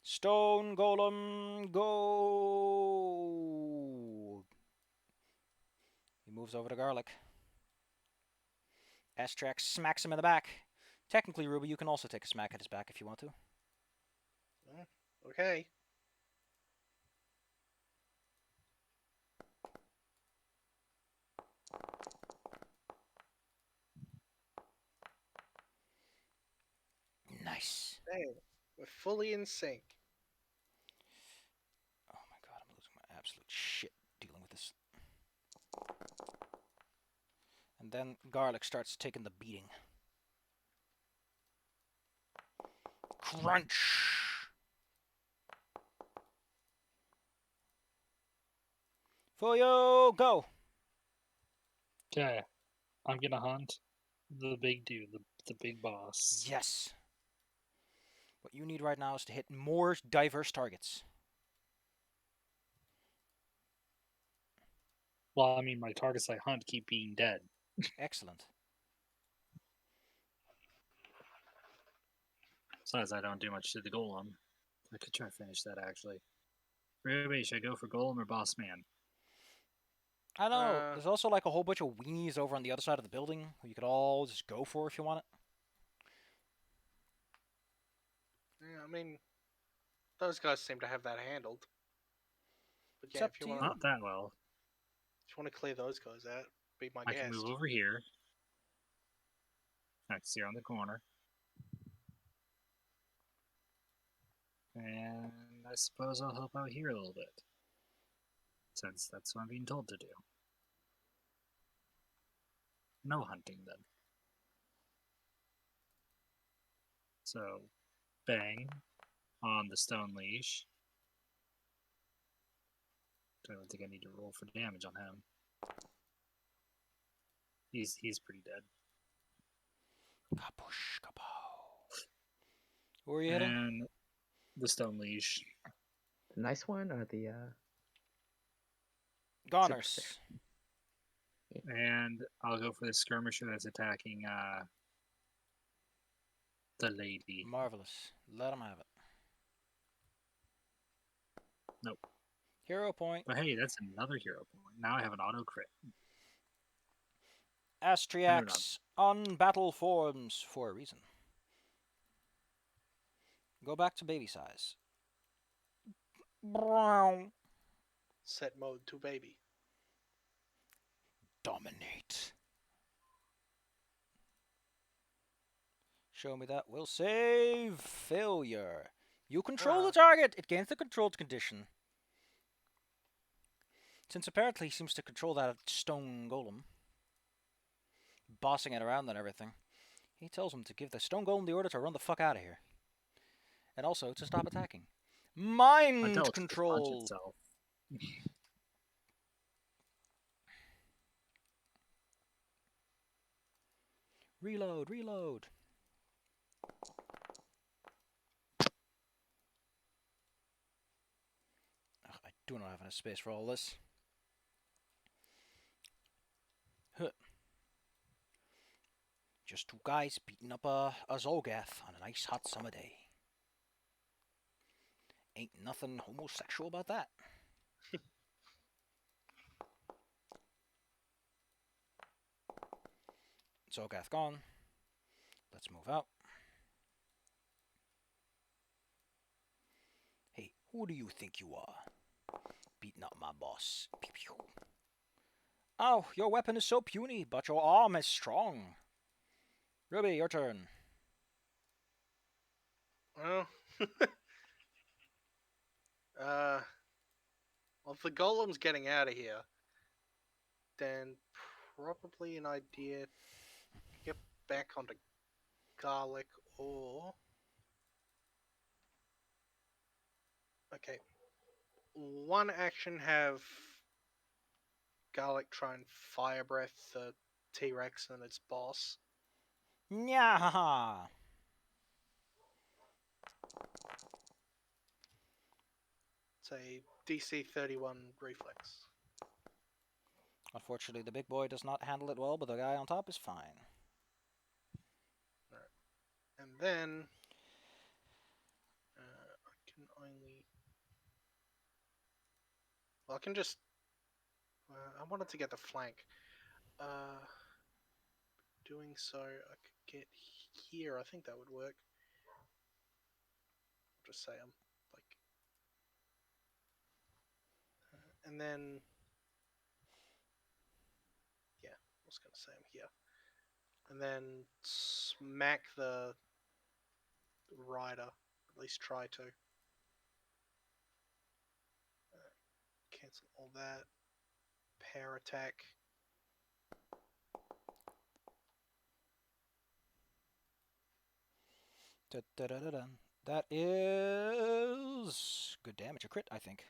Stone Golem, go! moves over to Garlic. S-Track smacks him in the back. Technically, Ruby, you can also take a smack at his back if you want to. Okay. Nice. Hey, we're fully in sync. Oh my god, I'm losing my absolute shit dealing with this. And then Garlic starts taking the beating. Crunch! For you, go! Okay, I'm gonna hunt the big dude, the big boss. Yes. What you need right now is to hit more diverse targets. Well, I mean, my targets I hunt keep being dead. Excellent. Besides, I don't do much to the golem. I could try to finish that, actually. Ruby, should I go for golem or boss man? I know, Uh, there's also like a whole bunch of weenies over on the other side of the building who you could all just go for if you want it. Yeah, I mean, those guys seem to have that handled. But It's yeah, up if you to want you. Not that well. to clear those guys out, be my I guest. can move over here. I can see her on the corner. And I suppose I'll help out here a little bit. Since that's what I'm being told to do. No hunting, then. So, bang on the stone leash. Don't think I need to roll for damage on him. He's pretty dead. Kapush, kapow. Who are you hitting? And the stone leash. The nice one or the Goners. And I'll go for the skirmisher that's attacking the lady. Marvelous. Let him have it. Nope. Hero point. But hey, that's another hero point. Now I have an auto crit. Astriax on battle forms for a reason. Go back to baby size. Brown. Set mode to baby. Dominate. Show me that. Will save. Failure. You control the target. It gains the controlled condition. Since apparently he seems to control that stone golem, bossing it around and everything, he tells him to give the stone golem the order to run the fuck out of here. And also to stop attacking. Mind control! Itself. Reload, reload. Ugh, I do not have enough space for all this. Huh. Just two guys beating up a Zolgath on a nice hot summer day. Ain't nothing homosexual about that. Zolgath gone. Let's move out. Hey, who do you think you are? Beating up my boss. Pew pew. Oh, your weapon is so puny, but your arm is strong. Ruby, your turn. Well, well, if the golem's getting out of here, then probably an idea to get back onto Garlic or... Okay. One action have Garlic try and fire breath the T-Rex and its boss. Nyahaha. It's a DC 31 reflex. Unfortunately, the big boy does not handle it well, but the guy on top is fine. And then I can only... Well, I can just... I wanted to get the flank. Doing so, I could get here. I think that would work. I'll just say I'm like, and then yeah, I was gonna say I'm here, and then smack the rider. At least try to. Cancel all that. Power attack. Da-da-da-da-dun. That is good damage. A crit, I think.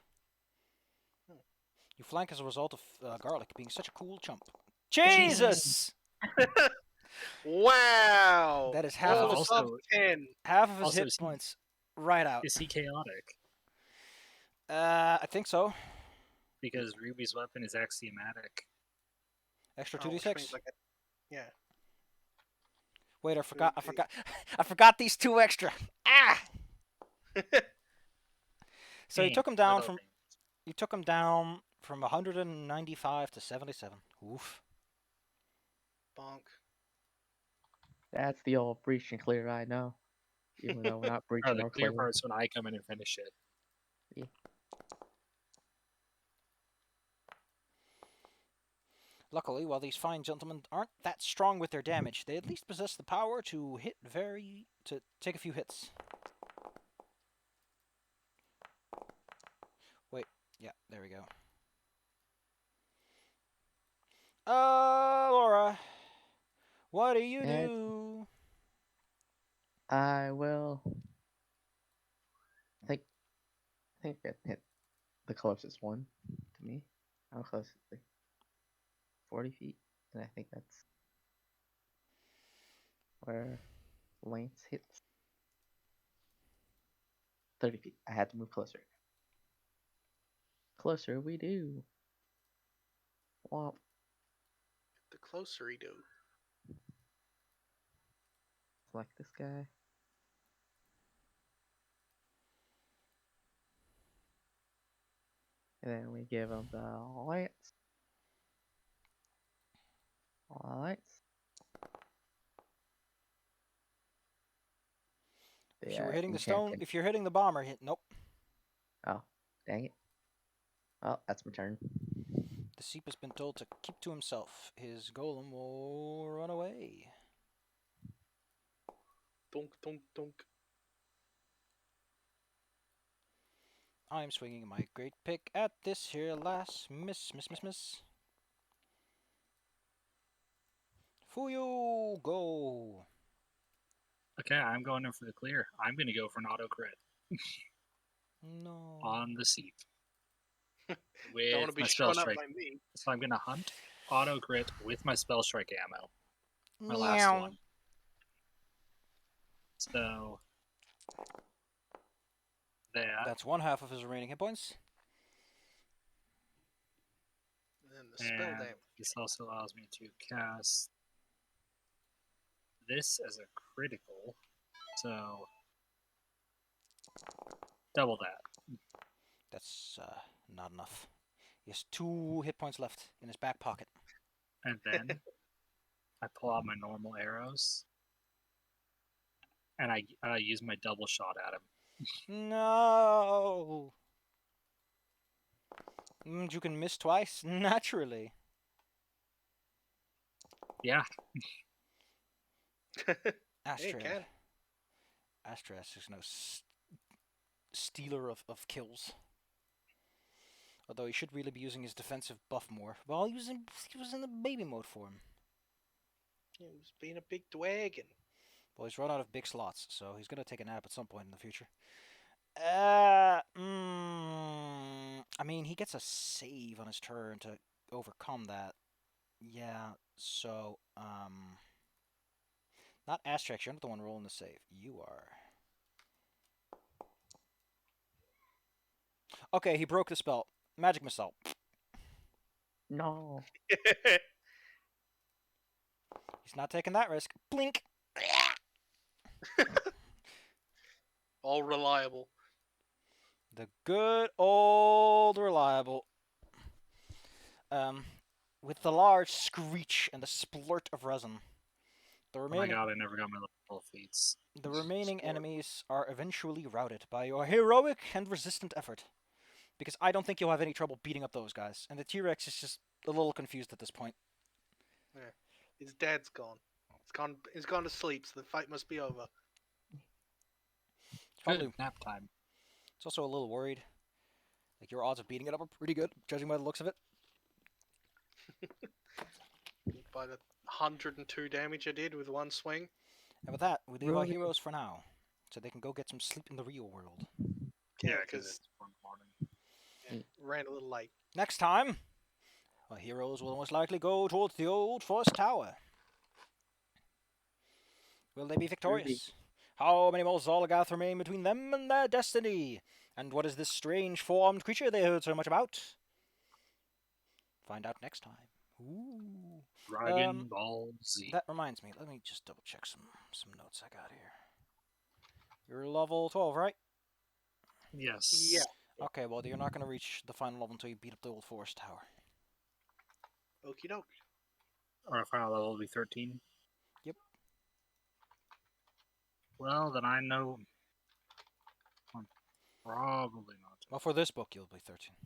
Hmm. You flank as a result of Garlic being such a cool chump. Jesus! Wow! That is half All of his, above Also, 10. half of his also, hit points right out. is he chaotic? I think so. Because Ruby's weapon is axiomatic. Extra Oh, which 2d6. means I get, yeah. Wait, I forgot. Would be- I forgot these 2 extra. Ah! So you Damn, took him little down from thing. 195 to 77. Oof. Bonk. That's the old breach and clear I know. Even though we're not Oh, breaching the or clear clearing. part's when I come in and finish it. Luckily, while these fine gentlemen aren't that strong with their damage, they at least possess the power to take a few hits. Wait, yeah, there we go. Laura, what do you Yes. do? I will. I think it hit the closest one to me. How close is it? 40 feet? And I think that's where Lance hits. 30 feet. I had to move closer. Closer we do. Womp. The closer he do. Select this guy. And then we give him the lance. Lance. If you were hitting the stone, enchanting. if you're hitting the bomber, hit. Nope. Oh, dang it. Well, that's my turn. The Seep has been told to keep to himself. His golem will run away. Dunk, dunk, dunk. I'm swinging my great pick at this here lass. Miss. Fuyo, go. Okay, I'm going in for the clear. I'm going to go for an auto crit No. on the seat. Don't With want to be my spell shown up strike. by me. So I'm going to hunt auto crit with my spell strike ammo. My last Meow. one. So That's one half of his remaining hit points. And then the spell and damage. this also allows me to cast this as a critical. So double that. That's not enough. He has 2 hit points left in his back pocket. And then I pull out my normal arrows. And I use my double shot at him. No. You can miss twice naturally. Yeah. Astra. can. Astra is no stealer of kills. Although he should really be using his defensive buff more. Well, he was in the baby mode form. He was being a big dragon. Well, he's run out of big slots, so he's gonna take a nap at some point in the future. I mean, he gets a save on his turn to overcome that. Yeah, so, not Astrax, you're not the one rolling the save. You are. Okay, he broke the spell. Magic Missile. No. He's not taking that risk. Blink! All reliable. The good old reliable. with the large screech and the splurt of resin. The Oh my remaining, god, I never got my level feats. the remaining Splurt. enemies are eventually routed by your heroic and resistant effort. Because I don't think you'll have any trouble beating up those guys. And the T-Rex is just a little confused at this point. His dad's gone. He's gone to sleep, so the fight must be over. It's probably, Good nap time. it's also a little worried. Like, your odds of beating it up are pretty good, judging by the looks of it. By the 102 damage I did with one swing. And with that, we leave our Really? heroes for now. So they can go get some sleep in the real world. Yeah, because 'cause- it's 1 morning. Ran a little late. Next time, our heroes will most likely go towards the old forest tower. Will they be victorious? How many more Zolgath remain between them and their destiny? And what is this strange formed creature they heard so much about? Find out next time. Ooh. Dragon Ball Z. That reminds me, let me just double check some notes I got here. You're level 12, right? Yes. Yeah. Okay, well, you're not going to reach the final level until you beat up the old forest tower. Okie doke. Our final level will be 13. Yep. Well, then I know. Probably not. Well, for this book, you'll be 13.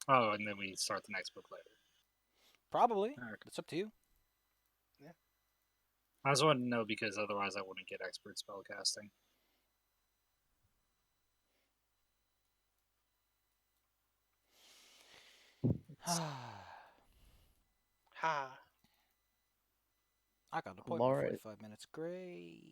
Oh, and then we start the next book later. Probably. Okay. It's up to you. I just wanted to know because otherwise I wouldn't get expert spell casting. Ha. I got an appointment Laura- in 45 minutes. Great.